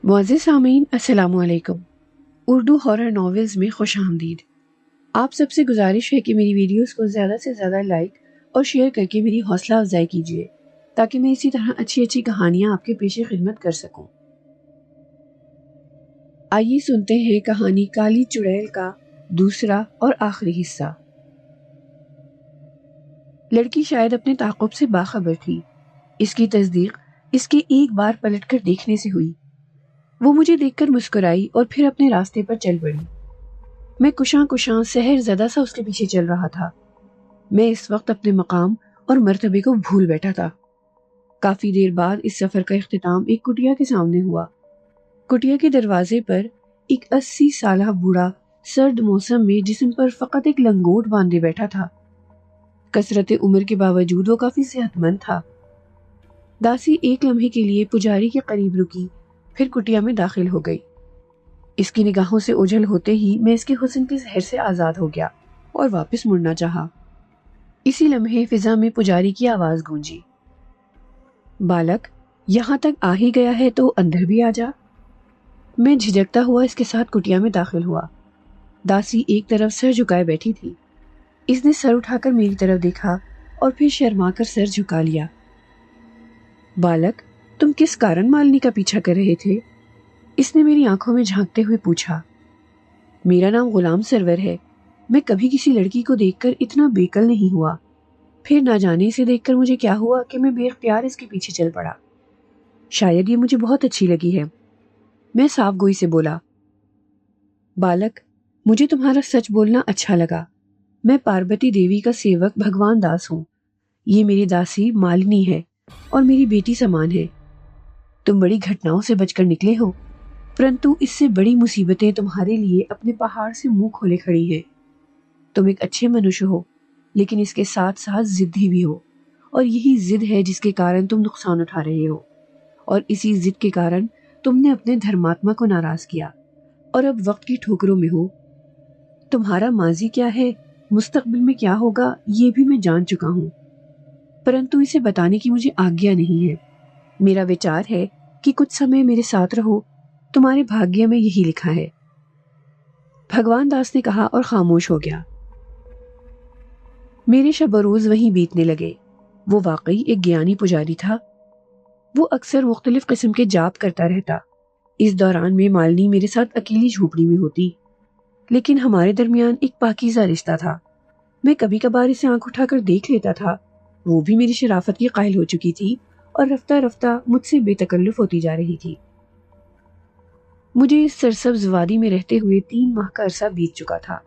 معزز سامعین، السلام علیکم۔ اردو ہارر ناولز میں خوش آمدید۔ آپ سب سے گزارش ہے کہ میری ویڈیوز کو زیادہ سے زیادہ لائک اور شیئر کر کے میری حوصلہ افزائی کیجیے تاکہ میں اسی طرح اچھی اچھی کہانیاں آپ کے پیش خدمت کر سکوں۔ آئیے سنتے ہیں کہانی کالی چڑیل کا دوسرا اور آخری حصہ۔ لڑکی شاید اپنے تعاقب سے باخبر تھی۔ اس کی تصدیق اس کے ایک بار پلٹ کر دیکھنے سے ہوئی۔ وہ مجھے دیکھ کر مسکرائی اور پھر اپنے راستے پر چل پڑی۔ میں کشاں سحر زدہ سا اس کے پیچھے چل رہا تھا۔ میں اس وقت اپنے مقام اور مرتبے کو بھول بیٹھا تھا۔ کافی دیر بعد اس سفر کا اختتام ایک کٹیا کے سامنے ہوا۔ کٹیا کے دروازے پر ایک 80 سالہ بوڑھا سرد موسم میں جسم پر فقط ایک لنگوٹ باندھے بیٹھا تھا۔ کثرت عمر کے باوجود وہ کافی صحت مند تھا۔ داسی ایک لمحے کے لیے پجاری کے قریب رکی، پھر کٹیا میں داخل ہو گئی۔ اس کی نگاہوں سے اوجھل ہوتے ہی میں اس کے حسن کے زہر سے آزاد ہو گیا اور واپس مڑنا چاہا۔ اسی لمحے فضا میں پجاری کی آواز گونجی، بالک یہاں تک آ ہی گیا ہے تو اندر بھی آ جا۔ میں جھجکتا ہوا اس کے ساتھ کٹیا میں داخل ہوا۔ داسی ایک طرف سر جھکائے بیٹھی تھی۔ اس نے سر اٹھا کر میری طرف دیکھا اور پھر شرما کر سر جھکا لیا۔ بالک، تم کس کارن مالنی کا پیچھا کر رہے تھے؟ اس نے میری آنکھوں میں جھانکتے ہوئے پوچھا۔ میرا نام غلام سرور ہے۔ میں کبھی کسی لڑکی کو دیکھ کر اتنا بیکل نہیں ہوا۔ پھر نہ جانے اسے دیکھ کر مجھے کیا ہوا کہ میں بے اختیار اس کے پیچھے چل پڑا۔ شاید یہ مجھے بہت اچھی لگی ہے۔ میں صاف گوئی سے بولا۔ بالک، مجھے تمہارا سچ بولنا اچھا لگا۔ میں پاربتی دیوی کا سیوک بھگوان داس ہوں۔ یہ میری داسی مالنی ہے اور میری بیٹی سمان ہے۔ تم بڑی گھٹناؤں سے بچ کر نکلے ہو، پرنتو اس سے بڑی مصیبتیں تمہارے لیے اپنے پہاڑ سے منہ کھولے کھڑی ہیں۔ تم ایک اچھے منوش ہو، لیکن اس کے ساتھ ساتھ ضدی بھی ہو، اور یہی ضد ہے جس کے کارن تم نقصان اٹھا رہے ہو، اور اسی ضد کے کارن تم نے اپنے دھرماتما کو ناراض کیا اور اب وقت کی ٹھوکروں میں ہو۔ تمہارا ماضی کیا ہے، مستقبل میں کیا ہوگا، یہ بھی میں جان چکا ہوں، پرنتو اسے بتانے کی مجھے آگیا نہیں ہے۔ میرا وچار ہے کہ کچھ سمے میرے ساتھ رہو، تمہارے بھاگیہ میں یہی لکھا ہے۔ بھگوان داس نے کہا اور خاموش ہو گیا۔ میرے شب و روز وہیں بیتنے لگے۔ وہ واقعی ایک گیانی پجاری تھا۔ وہ اکثر مختلف قسم کے جاپ کرتا رہتا۔ اس دوران میں مالنی میرے ساتھ اکیلی جھوپڑی میں ہوتی، لیکن ہمارے درمیان ایک پاکیزہ رشتہ تھا۔ میں کبھی کبھار اسے آنکھ اٹھا کر دیکھ لیتا تھا۔ وہ بھی میری شرافت کی قائل ہو چکی تھی اور رفتہ رفتہ مجھ سے بے تکلف ہوتی جا رہی تھی۔ مجھے اس سرسبز وادی میں رہتے ہوئے 3 ماہ کا عرصہ بیت چکا تھا۔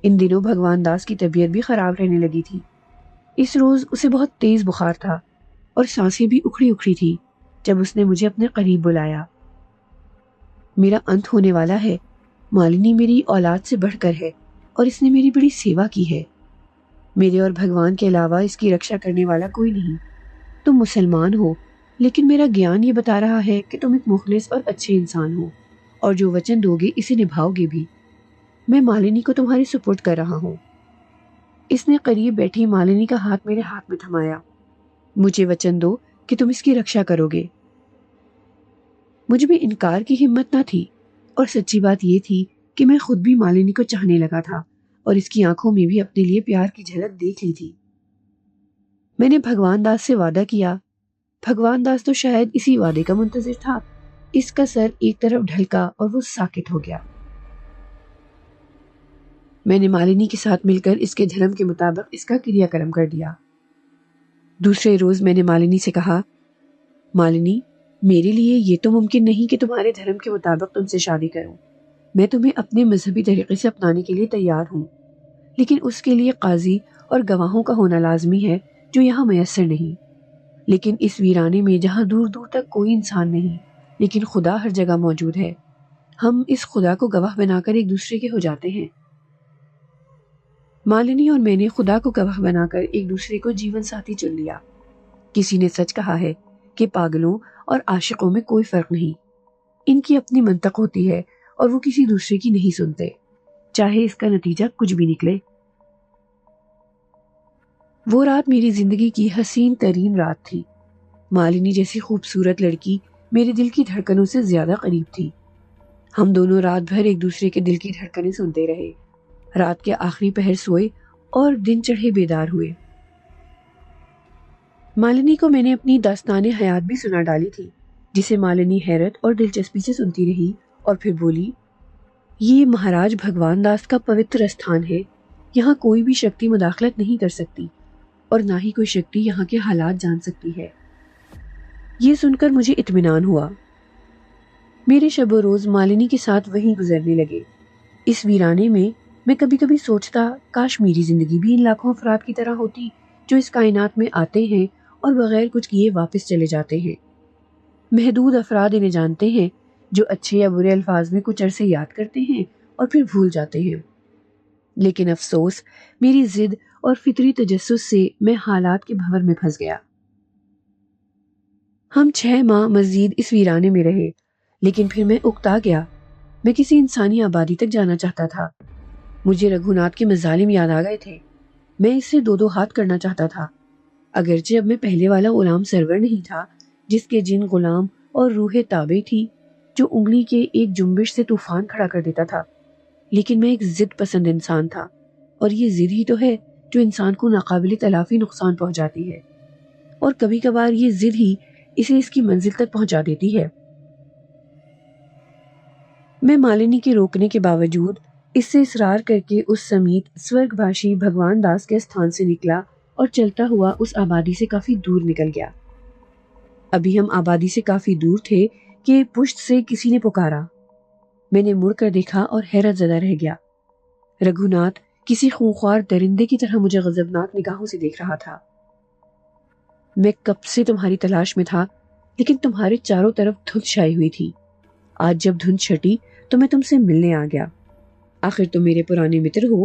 ان دنوں بھگوان داس کی طبیعت بھی خراب رہنے لگی تھی۔ اس روز اسے بہت تیز بخار تھا اور سانسیں بھی اکھڑی اکھڑی تھی جب اس نے مجھے اپنے قریب بلایا۔ میرا انت ہونے والا ہے۔ مالنی میری اولاد سے بڑھ کر ہے اور اس نے میری بڑی سیوا کی ہے۔ میرے اور بھگوان کے علاوہ اس کی رکشا کرنے والا کوئی نہیں۔ تم مسلمان ہو، لیکن میرا گیان یہ بتا رہا ہے کہ تم ایک مخلص اور اچھے انسان ہو، اور جو وچن دو گے اسے نبھاؤ گے بھی۔ میں مالنی کو تمہارے سپرد کر رہا ہوں۔ اس نے قریب بیٹھی مالنی کا ہاتھ میرے ہاتھ میں تھمایا۔ مجھے وچن دو کہ تم اس کی رکشا کرو گے۔ مجھ میں انکار کی ہمت نہ تھی، اور سچی بات یہ تھی کہ میں خود بھی مالنی کو چاہنے لگا تھا اور اس کی آنکھوں میں بھی اپنے لیے پیار کی جھلک دیکھ لی تھی۔ میں نے بھگوان داس سے وعدہ کیا۔ بھگوان داس تو شاید اسی وعدے کا منتظر تھا۔ اس کا سر ایک طرف ڈھلکا اور وہ ساکت ہو گیا۔ میں نے مالنی کے ساتھ مل کر اس کے دھرم کے مطابق اس کا کریا کرم کر دیا۔ دوسرے روز میں نے مالنی سے کہا، مالنی، میرے لیے یہ تو ممکن نہیں کہ تمہارے دھرم کے مطابق تم سے شادی کروں۔ میں تمہیں اپنے مذہبی طریقے سے اپنانے کے لیے تیار ہوں، لیکن اس کے لیے قاضی اور گواہوں کا ہونا لازمی ہے جو یہاں میسر نہیں۔ لیکن اس ویرانے میں جہاں دور دور تک کوئی انسان نہیں، لیکن خدا ہر جگہ موجود ہے، ہم اس خدا کو گواہ بنا کر ایک دوسرے کے ہو جاتے ہیں۔ مالنی اور میں نے خدا کو گواہ بنا کر ایک دوسرے کو جیون ساتھی چن لیا۔ کسی نے سچ کہا ہے کہ پاگلوں اور عاشقوں میں کوئی فرق نہیں۔ ان کی اپنی منطق ہوتی ہے اور وہ کسی دوسرے کی نہیں سنتے، چاہے اس کا نتیجہ کچھ بھی نکلے۔ وہ رات میری زندگی کی حسین ترین رات تھی۔ مالنی جیسی خوبصورت لڑکی میرے دل کی دھڑکنوں سے زیادہ قریب تھی۔ ہم دونوں رات بھر ایک دوسرے کے دل کی دھڑکنیں سنتے رہے، رات کے آخری پہر سوئے اور دن چڑھے بیدار ہوئے۔ مالنی کو میں نے اپنی داستان حیات بھی سنا ڈالی تھی، جسے مالنی حیرت اور دلچسپی سے سنتی رہی اور پھر بولی، یہ مہاراج بھگوان داس کا پوتر استھان ہے، یہاں کوئی بھی شکتی مداخلت نہیں کر سکتی اور نہ ہی کوئی شکتی یہاں کے حالات جان سکتی ہے۔ یہ سن کر مجھے اطمینان ہوا۔ میرے شب و روز مالنی کے ساتھ وہیں گزرنے لگے۔ اس ویرانے میں کبھی کبھی سوچتا کاش میری زندگی بھی ان لاکھوں افراد کی طرح ہوتی جو اس کائنات میں آتے ہیں اور بغیر کچھ کیے واپس چلے جاتے ہیں۔ محدود افراد انہیں جانتے ہیں، جو اچھے یا برے الفاظ میں کچھ عرصے یاد کرتے ہیں اور پھر بھول جاتے ہیں۔ لیکن افسوس، میری ضد اور فطری تجسس سے میں حالات کے بھنور میں پھنس گیا۔ ہم 6 ماہ مزید اس ویرانے میں رہے، لیکن پھر میں اکتا گیا۔ میں کسی انسانی آبادی تک جانا چاہتا تھا۔ مجھے رگھوناتھ کے مظالم یاد آ گئے تھے۔ میں اس سے 2 ہاتھ کرنا چاہتا تھا۔ اگرچہ اب میں پہلے والا غلام سرور نہیں تھا، جس کے جن غلام اور روح تابع تھی، جو انگلی کے ایک جنبش سے طوفان کھڑا کر دیتا تھا، لیکن میں ایک ضد پسند انسان تھا، اور یہ ضد ہی تو ہے جو انسان کو ناقابل تلافی نقصان پہنچاتی ہے، اور کبھی کبھار یہ ضد ہی اسے اس کی منزل تک پہنچا دیتی ہے۔ میں مالنی کے روکنے کے باوجود اس سے اصرار کر کے اس سمیت سورگ باشی بھگوان داس کے استھان سے نکلا اور چلتا ہوا اس آبادی سے کافی دور نکل گیا۔ ابھی ہم آبادی سے کافی دور تھے کہ پشت سے کسی نے پکارا۔ میں نے مڑ کر دیکھا اور حیرت زدہ رہ گیا۔ رگھوناتھ کسی خونخوار درندے کی طرح مجھے غضبناک نگاہوں سے دیکھ رہا تھا۔ میں کب سے تمہاری تلاش میں تھا، لیکن تمہارے چاروں طرف دھند چھائی ہوئی تھی۔ آج جب دھند چھٹی تو میں تم سے ملنے آ گیا۔ آخر تم میرے پرانے متر ہو،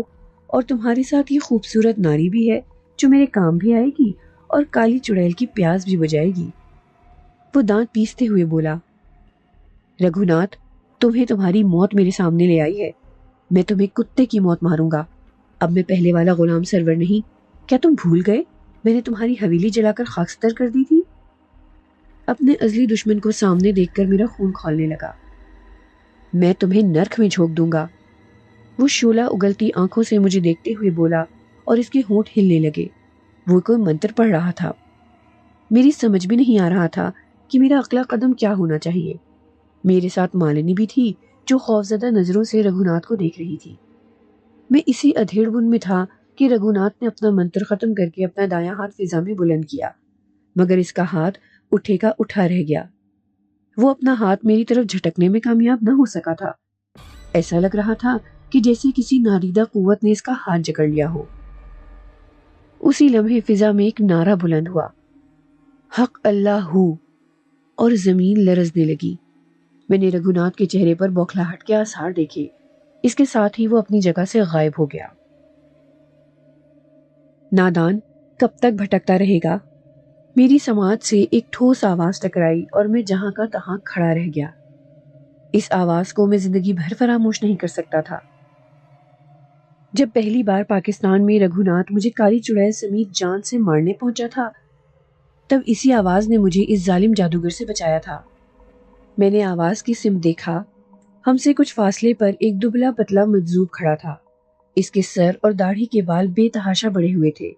اور تمہارے ساتھ یہ خوبصورت ناری بھی ہے جو میرے کام بھی آئے گی اور کالی چڑیل کی پیاس بھی بجائے گی۔ وہ دانت پیستے ہوئے بولا، رگھوناتھ، تمہیں تمہاری موت میرے سامنے لے آئی ہے۔ میں تمہیں کتے کی موت ماروں گا۔ اب میں پہلے والا غلام سرور نہیں۔ کیا تم بھول گئے میں نے تمہاری حویلی جلا کر خاکستر کر دی تھی؟ اپنے ازلی دشمن کو سامنے دیکھ کر میرا خون کھولنے لگا۔ میں تمہیں نرک میں جھونک دوں گا۔ وہ شعلہ اگلتی آنکھوں سے مجھے دیکھتے ہوئے بولا اور اس کے ہونٹ ہلنے لگے۔ وہ کوئی منتر پڑھ رہا تھا۔ میری سمجھ بھی نہیں آ رہا تھا کہ میرا اگلا قدم کیا ہونا چاہیے۔ میرے ساتھ مالنی بھی تھی، جو خوفزدہ نظروں سے رگھوناتھ کو دیکھ رہی تھی۔ میں اسی ادھیڑ بن میں تھا کہ رگھوناتھ نے اپنا منتر ختم کر کے اپنا دایاں ہاتھ فضا میں بلند کیا، مگر اس کا ہاتھ اٹھے کا اٹھا رہ گیا۔ وہ اپنا ہاتھ میری طرف جھٹکنے میں کامیاب نہ ہو سکا تھا۔ ایسا لگ رہا تھا کہ جیسے کسی نادیدہ قوت نے اس کا ہاتھ جکڑ لیا ہو۔ اسی لمحے فضا میں ایک نعرہ بلند ہوا، حق اللہ ہو، اور زمین لرزنے لگی۔ میں نے رگھوناتھ کے چہرے پر بوکھلاہٹ کے آثار دیکھے۔ اس کے ساتھ ہی وہ اپنی جگہ سے غائب ہو گیا۔ نادان کب تک بھٹکتا رہے گا؟ میری سماعت سے ایک ٹھوس آواز ٹکرائی اور میں جہاں کا تہاں کھڑا رہ گیا۔ اس آواز کو میں زندگی بھر فراموش نہیں کر سکتا تھا۔ جب پہلی بار پاکستان میں رگھوناتھ مجھے کالی چڑیل سمیت جان سے مارنے پہنچا تھا، تب اسی آواز نے مجھے اس ظالم جادوگر سے بچایا تھا۔ میں نے آواز کی سمت دیکھا۔ ہم سے کچھ فاصلے پر ایک دبلا پتلا مجذوب کھڑا تھا۔ اس کے سر اور داڑھی کے بال بے تحاشا بڑے ہوئے تھے۔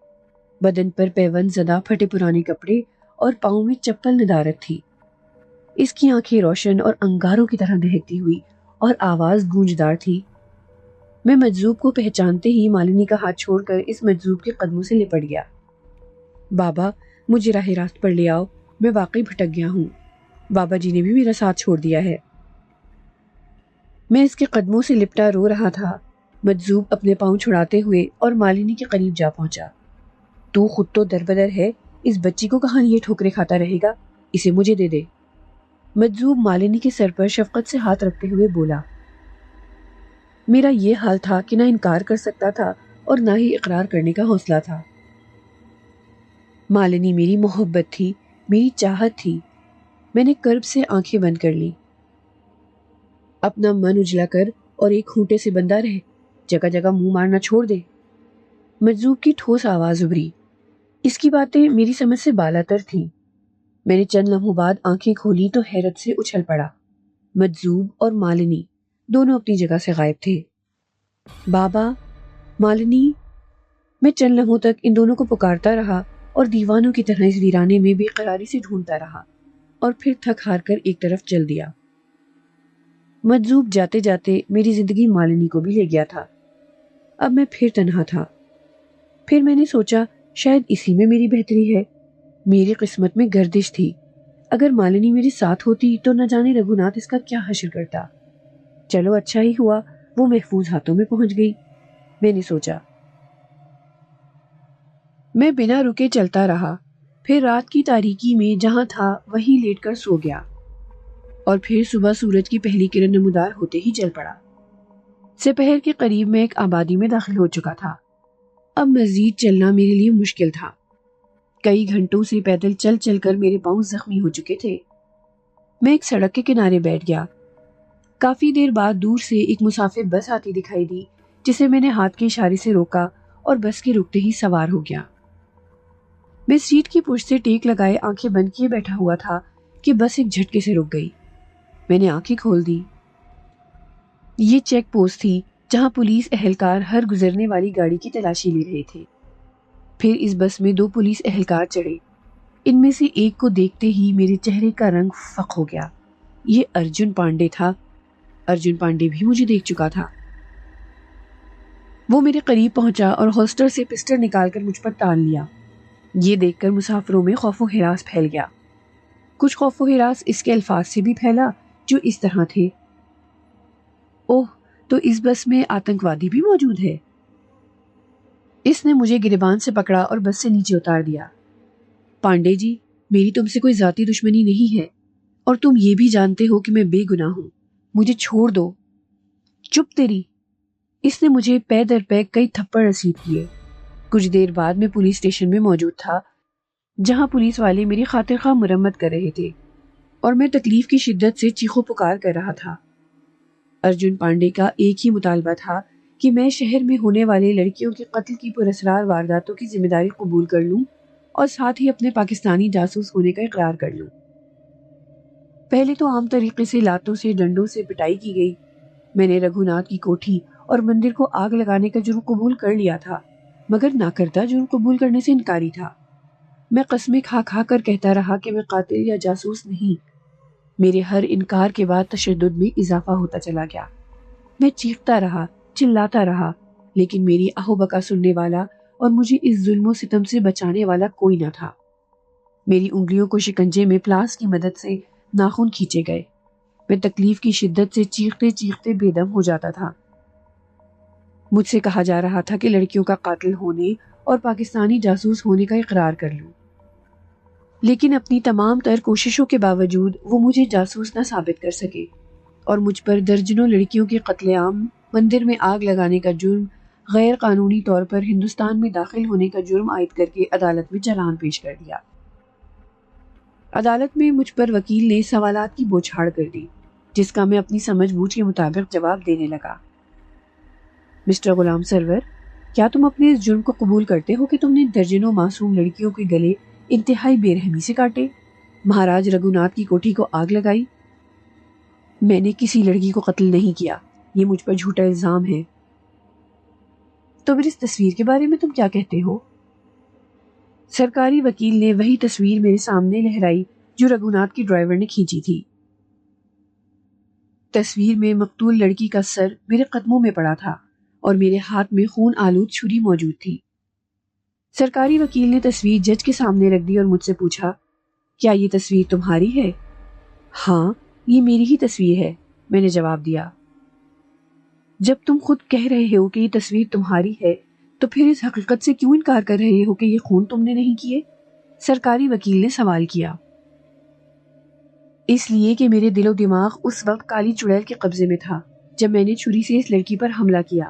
بدن پر پیوند زدہ پھٹے پرانے کپڑے اور پاؤں میں چپل ندارت تھی۔ اس کی آنکھیں روشن اور انگاروں کی طرح دہکتی ہوئی اور آواز گونجدار تھی۔ میں مجذوب کو پہچانتے ہی مالنی کا ہاتھ چھوڑ کر اس مجذوب کے قدموں سے لپٹ گیا۔ بابا، مجھے راہ راست پر لے آؤ، میں واقعی بھٹک گیا ہوں۔ بابا جی نے بھی میرا ساتھ چھوڑ دیا ہے۔ میں اس کے قدموں سے لپٹا رو رہا تھا۔ مجذوب اپنے پاؤں چھڑاتے ہوئے اور مالنی کے قریب جا پہنچا۔ تو خود تو دربدر ہے، اس بچی کو کہاں یہ ٹھوکریں کھاتا رہے گا؟ اسے مجھے دے دے۔ مجذوب مالنی کے سر پر شفقت سے ہاتھ رکھتے ہوئے بولا۔ میرا یہ حال تھا کہ نہ انکار کر سکتا تھا اور نہ ہی اقرار کرنے کا حوصلہ تھا۔ مالنی میری محبت تھی، میری چاہت تھی۔ میں نے کرب سے آنکھیں بند کر لی۔ اپنا من اجلا کر اور ایک کھوٹے سے بندہ رہ، جگہ جگہ منہ مارنا چھوڑ دے۔ مجذوب کی ٹھوس آواز ابھری۔ اس کی باتیں میری سمجھ سے بالاتر تھیں۔ میں نے چند لمحوں بعد آنکھیں کھولی تو حیرت سے اچھل پڑا۔ مجذوب اور مالنی دونوں اپنی جگہ سے غائب تھے۔ بابا، مالنی، میں چند لمحوں تک ان دونوں کو پکارتا رہا اور دیوانوں کی طرح اس ویرانے میں بے قراری سے ڈھونڈتا رہا اور پھر تھک ہار کر ایک طرف چل دیا۔ مجذوب جاتے جاتے میری زندگی مالنی کو بھی لے گیا تھا۔ اب میں پھر تنہا تھا۔ پھر میں نے سوچا شاید اسی میں میری بہتری ہے۔ میری قسمت میں گردش تھی۔ اگر مالنی میرے ساتھ ہوتی تو نہ جانے رگھوناتھ اس کا کیا حشر کرتا۔ چلو اچھا ہی ہوا وہ محفوظ ہاتھوں میں پہنچ گئی، میں نے سوچا۔ میں بنا رکے چلتا رہا، پھر رات کی تاریکی میں جہاں تھا وہیں لیٹ کر سو گیا، اور پھر صبح سورج کی پہلی کرن نمودار ہوتے ہی چل پڑا۔ سپہر کے قریب میں ایک آبادی میں داخل ہو چکا تھا۔ اب مزید چلنا میرے لیے مشکل تھا۔ کئی گھنٹوں سے پیدل چل چل کر میرے پاؤں زخمی ہو چکے تھے۔ میں ایک سڑک کے کنارے بیٹھ گیا۔ کافی دیر بعد دور سے ایک مسافر بس آتی دکھائی دی، جسے میں نے ہاتھ کے اشارے سے روکا اور بس کے رکتے ہی سوار ہو گیا۔ میں سیٹ کی پشت سے ٹیک لگائے آنکھیں بند کیے بیٹھا ہوا تھا کہ بس ایک جھٹکے سے رک گئی۔ میں نے آنکھیں کھول دی۔ یہ چیک پوسٹ تھی جہاں پولیس اہلکار ہر گزرنے والی گاڑی کی تلاشی لے رہے تھے۔ پھر اس بس میں 2 پولیس اہلکار چڑھے۔ ان میں سے ایک کو دیکھتے ہی میرے چہرے کا رنگ فق ہو گیا۔ یہ ارجن پانڈے تھا۔ ارجن پانڈے بھی مجھے دیکھ چکا تھا۔ وہ میرے قریب پہنچا اور ہولسٹر سے پسٹل نکال کر مجھ پر تان لیا۔ یہ دیکھ کر مسافروں میں خوف و ہراس پھیل گیا۔ کچھ خوف و ہراس اس کے الفاظ سے بھی پھیلا جو اس طرح تھے: اوہ، تو اس بس میں آتنکوادی بھی موجود ہے۔ اس نے مجھے گریبان سے پکڑا اور بس سے نیچے اتار دیا۔ پانڈے جی، میری تم سے کوئی ذاتی دشمنی نہیں ہے، اور تم یہ بھی جانتے ہو کہ میں بے گناہ ہوں۔ مجھے چھوڑ دو۔ چپ تیری! اس نے مجھے پے در پے کئی تھپڑ رسید کیے۔ کچھ دیر بعد میں پولیس اسٹیشن میں موجود تھا، جہاں پولیس والے میری خاطر خواہ مرمت کر رہے تھے، اور میں تکلیف کی شدت سے چیخو پکار کر رہا تھا۔ ارجن پانڈے کا ایک ہی مطالبہ تھا کہ میں شہر میں ہونے والے لڑکیوں کے قتل کی پراسرار وارداتوں کی ذمہ داری قبول کر لوں اور ساتھ ہی اپنے پاکستانی جاسوس ہونے کا اقرار کر لوں۔ پہلے تو عام طریقے سے لاتوں سے ڈنڈوں سے پٹائی کی گئی۔ میں نے رگھوناتھ کی کوٹھی اور مندر کو آگ لگانے کا جرم قبول کر لیا تھا، مگر ناکردہ جرم قبول کرنے سے انکاری تھا۔ میں قسمیں کھا کھا کر کہتا رہا کہ میں قاتل یا جاسوس نہیں۔ میرے ہر انکار کے بعد تشدد میں اضافہ ہوتا چلا گیا۔ میں چیختا رہا، چلاتا رہا، لیکن میری آہو بکا سننے والا اور مجھے اس ظلم و ستم سے بچانے والا کوئی نہ تھا۔ میری انگلیوں کو شکنجے میں پلاس کی مدد سے ناخن کھینچے گئے۔ میں تکلیف کی شدت سے چیختے چیختے بے دم ہو جاتا تھا۔ مجھ سے کہا جا رہا تھا کہ لڑکیوں کا قاتل ہونے اور پاکستانی جاسوس ہونے کا اقرار کر لوں، لیکن اپنی تمام تر کوششوں کے باوجود وہ مجھے جاسوس نہ ثابت کر سکے، اور مجھ پر درجنوں لڑکیوں کے قتل عام، مندر میں آگ لگانے کا جرم، غیر قانونی طور پر ہندوستان میں داخل ہونے کا جرم عائد کر کے عدالت میں چلان پیش کر دیا۔ عدالت میں مجھ پر وکیل نے سوالات کی بوچھاڑ کر دی، جس کا میں اپنی سمجھ بوجھ کے مطابق جواب دینے لگا۔ مسٹر غلام سرور، کیا تم اپنے اس جرم کو قبول کرتے ہو کہ تم نے درجنوں معصوم لڑکیوں کے گلے انتہائی بے رحمی سے کاٹے، مہاراج رگھوناتھ کی کوٹھی کو آگ لگائی؟ میں نے کسی لڑکی کو قتل نہیں کیا، یہ مجھ پر جھوٹا الزام ہے۔ تو پھر اس تصویر کے بارے میں تم کیا کہتے ہو؟ سرکاری وکیل نے وہی تصویر میرے سامنے لہرائی جو رگھوناتھ کی ڈرائیور نے کھینچی تھی۔ تصویر میں مقتول لڑکی کا سر میرے قدموں میں پڑا تھا اور میرے ہاتھ میں خون آلود چھری موجود تھی۔ سرکاری وکیل نے تصویر جج کے سامنے رکھ دی اور مجھ سے پوچھا، کیا یہ تصویر تمہاری ہے؟ ہاں، یہ میری ہی تصویر ہے، میں نے جواب دیا۔ جب تم خود کہہ رہے ہو کہ یہ تصویر تمہاری ہے، تو پھر اس حقیقت سے کیوں انکار کر رہے ہو کہ یہ خون تم نے نہیں کیے؟ سرکاری وکیل نے سوال کیا۔ اس لیے کہ میرے دل و دماغ اس وقت کالی چڑیل کے قبضے میں تھا جب میں نے چھری سے اس لڑکی پر حملہ کیا،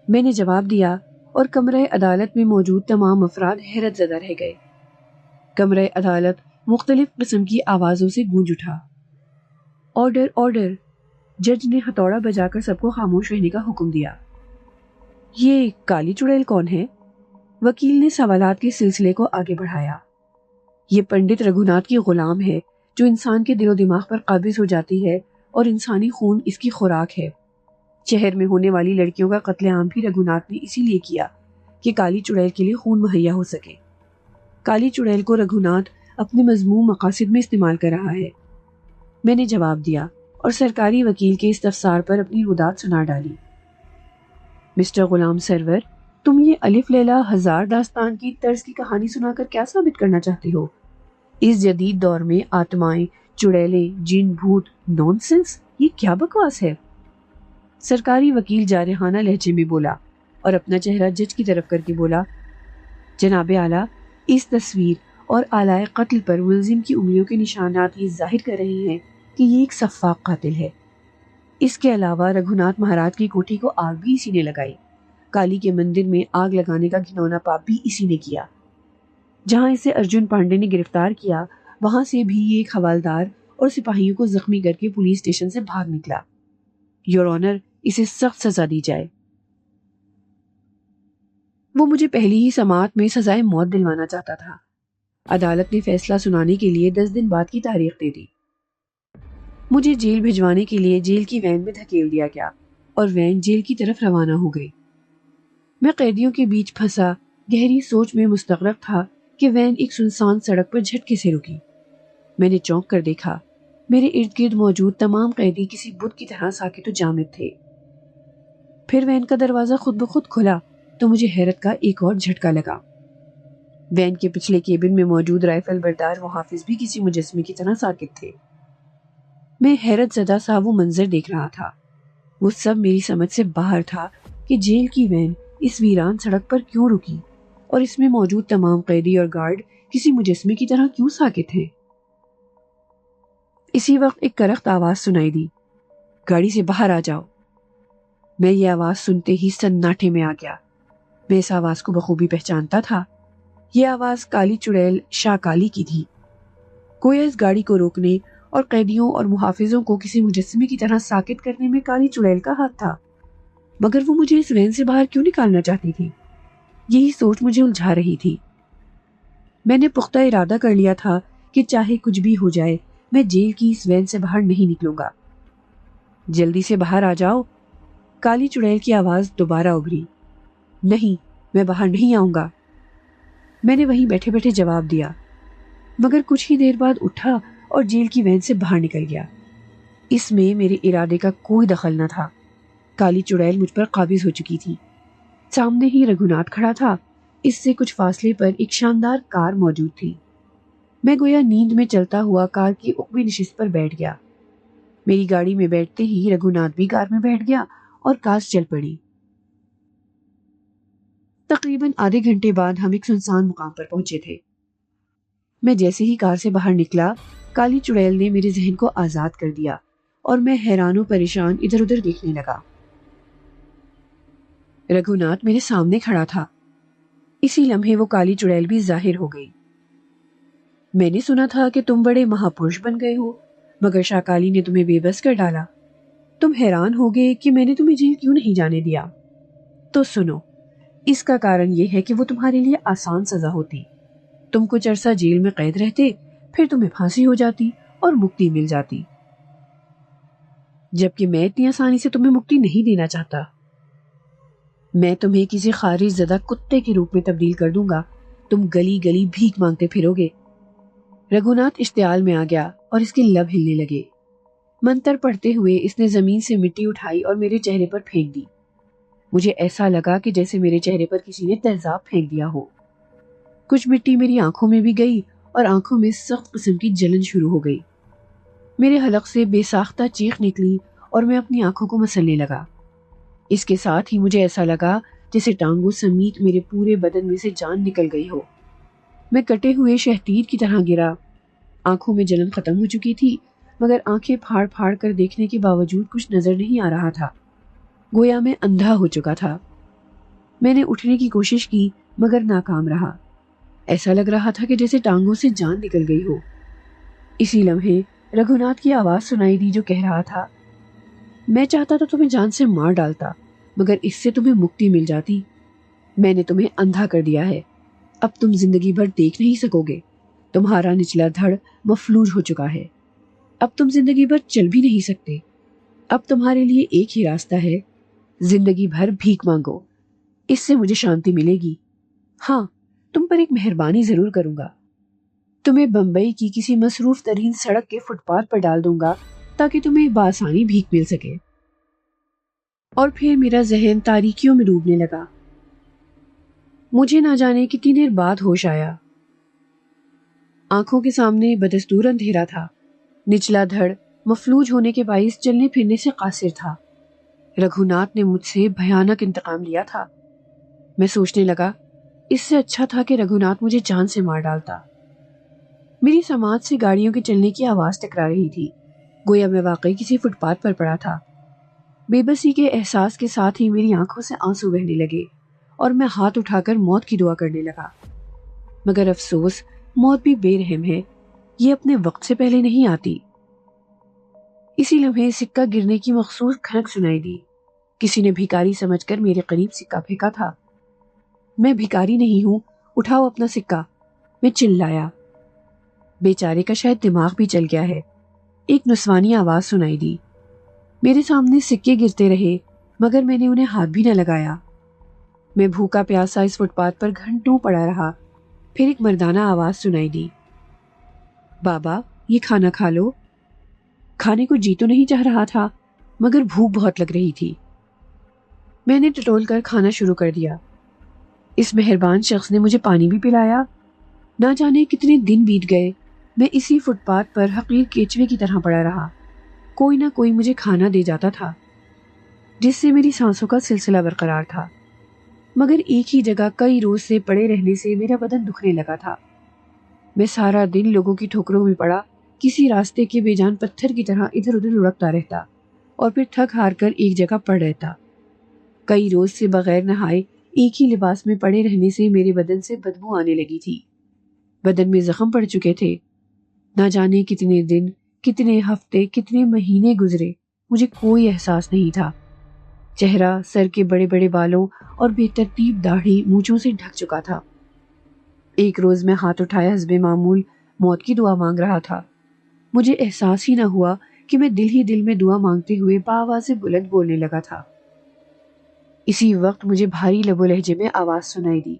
میں نے جواب دیا، اور کمرہ عدالت میں موجود تمام افراد حیرت زدہ رہ گئے۔ کمرہ عدالت مختلف قسم کی آوازوں سے گونج اٹھا۔ Order, order! جج نے ہتھوڑا بجا کر سب کو خاموش رہنے کا حکم دیا۔ یہ کالی چڑیل کون ہے؟ وکیل نے سوالات کے سلسلے کو آگے بڑھایا۔ یہ پنڈت رگھوناتھ کی غلام ہے جو انسان کے دل و دماغ پر قابض ہو جاتی ہے اور انسانی خون اس کی خوراک ہے۔ شہر میں ہونے والی لڑکیوں کا قتل عام بھی رگھوناتھ نے اسی لیے کیا کہ کالی چڑیل کے لیے خون مہیا ہو سکے۔ کالی چڑیل کو رگھوناتھ اپنے مذموم مقاصد میں استعمال کر رہا ہے۔ میں نے جواب دیا اور سرکاری وکیل کے استفسار پر اپنی ردات سنا ڈالی۔ مسٹر غلام سرور، تم یہ الف لیلا ہزار داستان کی طرز کی کہانی سنا کر کیا ثابت کرنا چاہتے ہو؟ اس جدید دور میں آتمائیں، چڑیلیں، جن، بھوت، نون سینس، یہ کیا بکواس ہے؟ سرکاری وکیل جارحانہ لہجے میں بولا اور اپنا چہرہ جج کی طرف کر کے بولا، جناب اعلیٰ، اس تصویر اور آلائے قتل پر ملزم کی انگلیوں کے نشانات یہ ظاہر کر رہے ہیں کہ یہ ایک سفاک قاتل ہے۔ اس کے علاوہ رگھوناتھ مہاراج کی کوٹھی کو آگ بھی اسی نے لگائی۔ کالی کے مندر میں آگ لگانے کا گھنونا پاپ بھی اسی نے کیا۔ جہاں اسے ارجن پانڈے نے گرفتار کیا، وہاں سے بھی یہ ایک حوالدار اور سپاہیوں کو زخمی کر کے پولیس اسٹیشن سے بھاگ نکلا۔ یور آنر، اسے سخت سزا دی جائے۔ وہ مجھے پہلی ہی سماعت میں سزائے موت دلوانا چاہتا تھا۔ عدالت نے فیصلہ سنانے کے لیے 10 دن بعد کی تاریخ دے دی۔ مجھے جیل بھجوانے کے لیے جیل کی وین میں دھکیل دیا گیا اور وین جیل کی طرف روانہ ہو گئی۔ میں قیدیوں کے بیچ پھنسا گہری سوچ میں مستغرق تھا کہ وین ایک سنسان سڑک پر جھٹکے سے رکی۔ میں نے چونک کر دیکھا، میرے ارد گرد موجود تمام قیدی کسی بت کی طرح ساکت و جامد تھے۔ پھر وین کا دروازہ خود بخود کھلا تو مجھے حیرت کا ایک اور جھٹکا لگا۔ وین کے پچھلے کیبن میں موجود رائفل بردار محافظ بھی کسی مجسمے کی طرح ساکت تھے۔ میں حیرت زدہ سا وہ منظر دیکھ رہا تھا۔ وہ سب میری سمجھ سے باہر تھا کہ جیل کی وین اس ویران سڑک پر کیوں رکی اور اس میں موجود تمام قیدی اور گارڈ کسی مجسمے کی طرح کیوں ساکت ہیں۔ اسی وقت ایک کرخت آواز سنائی دی، گاڑی سے باہر آ جاؤ۔ میں یہ آواز سنتے ہی سناٹے میں آ گیا۔ میں اس آواز کو بخوبی پہچانتا تھا۔ یہ آواز کالی چڑیل شاہ کالی کی تھی۔ گویا اس گاڑی کو روکنے اور قیدیوں اور محافظوں کو کسی مجسمے کی طرح ساکت کرنے میں کالی چڑیل کا ہاتھ تھا۔ مگر وہ مجھے اس وین سے باہر کیوں نکالنا چاہتی تھی؟ یہی سوچ مجھے الجھا رہی تھی۔ میں نے پختہ ارادہ کر لیا تھا کہ چاہے کچھ بھی ہو جائے میں جیل کی اس وین سے باہر نہیں نکلوں گا۔ جلدی سے باہر آ جاؤ، کالی چڑیل کی آواز دوبارہ ابھری۔ نہیں، میں باہر نہیں آؤں گا، میں نے وہیں بیٹھے بیٹھے جواب دیا، مگر کچھ ہی دیر بعد اٹھا اور جیل کی وین سے باہر نکل گیا۔ اس میں میرے ارادے کا کوئی دخل نہ تھا۔ کالی چڑیل مجھ پر قابض ہو چکی تھی۔ سامنے ہی رگھوناتھ کھڑا تھا۔ اس سے کچھ فاصلے پر ایک شاندار کار موجود تھی۔ میں گویا نیند میں چلتا ہوا کار کی عقبی نشست پر بیٹھ گیا۔ میری گاڑی میں بیٹھتے ہی رگھوناتھ بھی کار میں بیٹھ گیا اور کار چل پڑی۔ تقریباً آدھے گھنٹے بعد ہم ایک سنسان مقام پر پہنچے تھے۔ میں جیسے ہی کار سے باہر نکلا، کالی چڑیل نے میرے ذہن کو آزاد کر دیا اور میں حیران و پریشان ادھر ادھر دیکھنے لگا۔ رگھوناتھ میرے سامنے کھڑا تھا۔ اسی لمحے وہ کالی چڑیل بھی ظاہر ہو گئی۔ میں نے سنا تھا کہ تم بڑے مہاپرش بن گئے ہو، مگر شاہ کالی نے تمہیں بے بس کر ڈالا۔ تم حیران ہو گئے کہ میں نے تمہیں جیل کیوں نہیں جانے دیا۔ تو سنو، اس کا کارن یہ ہے کہ وہ تمہارے لیے آسان سزا ہوتی۔ تم کچھ عرصہ جیل میں قید رہتے، پھر تمہیں پھانسی ہو جاتی اور مکتی مل جاتی، جبکہ میں اتنی آسانی سے تمہیں مکتی نہیں دینا چاہتا۔ میں تمہیں کسی خارج زدہ کتے کے روپ میں تبدیل کر دوں گا۔ تم گلی گلی بھیک مانگتے پھرو گے۔ رگھوناتھ اشتعال میں آ گیا اور اس کے لب ہلنے لگے۔ منتر پڑھتے ہوئے اس نے زمین سے مٹی اٹھائی اور میرے چہرے پر پھینک دی۔ مجھے ایسا لگا کہ جیسے میرے چہرے پر کسی نے تیزاب پھینک دیا ہو۔ کچھ مٹی میری آنکھوں میں بھی گئی اور آنکھوں میں سخت قسم کی جلن شروع ہو گئی۔ میرے حلق سے بے ساختہ چیخ نکلی اور میں اپنی آنکھوں کو مسلنے لگا۔ اس کے ساتھ ہی مجھے ایسا لگا جیسے ٹانگوں سمیت میرے پورے بدن میں سے جان نکل گئی ہو۔ میں کٹے ہوئے شہتیر کی طرح گرا۔ آنکھوں میں جلن ختم ہو چکی تھی، مگر آنکھیں پھاڑ پھاڑ کر دیکھنے کے باوجود کچھ نظر نہیں آ رہا تھا۔ گویا میں اندھا ہو چکا تھا۔ میں نے اٹھنے کی کوشش کی مگر ناکام رہا۔ ایسا لگ رہا تھا کہ جیسے ٹانگوں سے جان نکل گئی ہو۔ اسی لمحے رگھوناتھ کی آواز سنائی دی جو کہہ رہا تھا، میں چاہتا تو تمہیں جان سے مار ڈالتا، مگر اس سے تمہیں مکتی مل جاتی۔ میں نے تمہیں اندھا کر دیا ہے، اب تم زندگی بھر دیکھ نہیں سکو گے۔ تمہارا نچلا دھڑ مفلوج ہو چکا ہے، اب تم زندگی بھر چل بھی نہیں سکتے۔ اب تمہارے لیے ایک ہی راستہ ہے، زندگی بھر بھیک مانگو، اس سے مجھے شانتی ملے گی۔ ہاں، تم پر ایک مہربانی ضرور کروں گا، تمہیں بمبئی کی کسی مصروف ترین سڑک کے فٹ پاتھ پر ڈال دوں گا تاکہ تمہیں بآسانی بھیک مل سکے۔ اور پھر میرا ذہن تاریکیوں میں ڈوبنے لگا۔ مجھے نہ جانے کتنی دیر بعد ہوش آیا۔ آنکھوں کے سامنے بدستور اندھیرا تھا، نچلا دھڑ مفلوج ہونے کے باعث چلنے پھرنے سے قاصر تھا۔ رگھوناتھ نے مجھ سے بھیانک انتقام لیا تھا۔ میں سوچنے لگا، اس سے اچھا تھا کہ رگھوناتھ مجھے جان سے مار ڈالتا۔ میری سماعت سے گاڑیوں کے چلنے کی آواز ٹکرا رہی تھی، گویا میں واقعی کسی فٹ پاتھ پر پڑا تھا۔ بے بسی کے احساس کے ساتھ ہی میری آنکھوں سے آنسو بہنے لگے اور میں ہاتھ اٹھا کر موت کی دعا کرنے لگا۔ مگر افسوس، موت بھی بے رحم ہے، یہ اپنے وقت سے پہلے نہیں آتی۔ اسی لمحے سکہ گرنے کی مخصوص کھنک سنائی دی۔ کسی نے بھیکاری سمجھ کر میرے قریب سکہ پھینکا تھا۔ میں بھیکاری نہیں ہوں، اٹھاؤ اپنا سکہ، میں چلایا۔ بیچارے کا شاید دماغ بھی چل گیا ہے۔ ایک نسوانی آواز سنائی دی۔ میرے سامنے سکے گرتے رہے مگر میں نے انہیں ہاتھ بھی نہ لگایا۔ میں بھوکا پیاسا اس فٹ پاتھ پر گھنٹوں پڑا رہا۔ پھر ایک مردانہ آواز سنائی دی، بابا یہ کھانا کھا لو۔ کھانے کو جی تو نہیں چاہ رہا تھا مگر بھوک بہت لگ رہی تھی۔ میں نے ٹٹول کر کھانا شروع کر دیا۔ اس مہربان شخص نے مجھے پانی بھی پلایا۔ نہ جانے کتنے دن بیت گئے، میں اسی فٹ پاتھ پر حقیر کیچوے کی طرح پڑا رہا۔ کوئی نہ کوئی مجھے کھانا دے جاتا تھا جس سے میری سانسوں کا سلسلہ برقرار تھا، مگر ایک ہی جگہ کئی روز سے پڑے رہنے سے میرا بدن دکھنے لگا تھا۔ میں سارا دن لوگوں کی ٹھوکروں میں پڑا کسی راستے کے بے جان پتھر کی طرح ادھر ادھر لڑکتا رہتا اور پھر تھک ہار کر ایک جگہ پڑ رہتا۔ کئی روز سے بغیر نہائے ایک ہی لباس میں پڑے رہنے سے میرے بدن سے بدبو آنے لگی تھی۔ بدن میں زخم پڑ چکے تھے۔ نہ جانے کتنے دن، کتنے ہفتے، کتنے مہینے گزرے، مجھے کوئی احساس نہیں تھا۔ چہرہ سر کے بڑے بڑے بالوں اور بے ترتیب داڑھی مونچھوں سے ڈھک چکا تھا۔ ایک روز میں ہاتھ اٹھایا حسب معمول موت کی دعا مانگ رہا تھا۔ مجھے احساس ہی نہ ہوا کہ میں دل ہی دل میں دعا مانگتے ہوئے بآواز بلند بولنے لگا تھا۔ اسی وقت مجھے بھاری لب و لہجے میں آواز سنائی دی،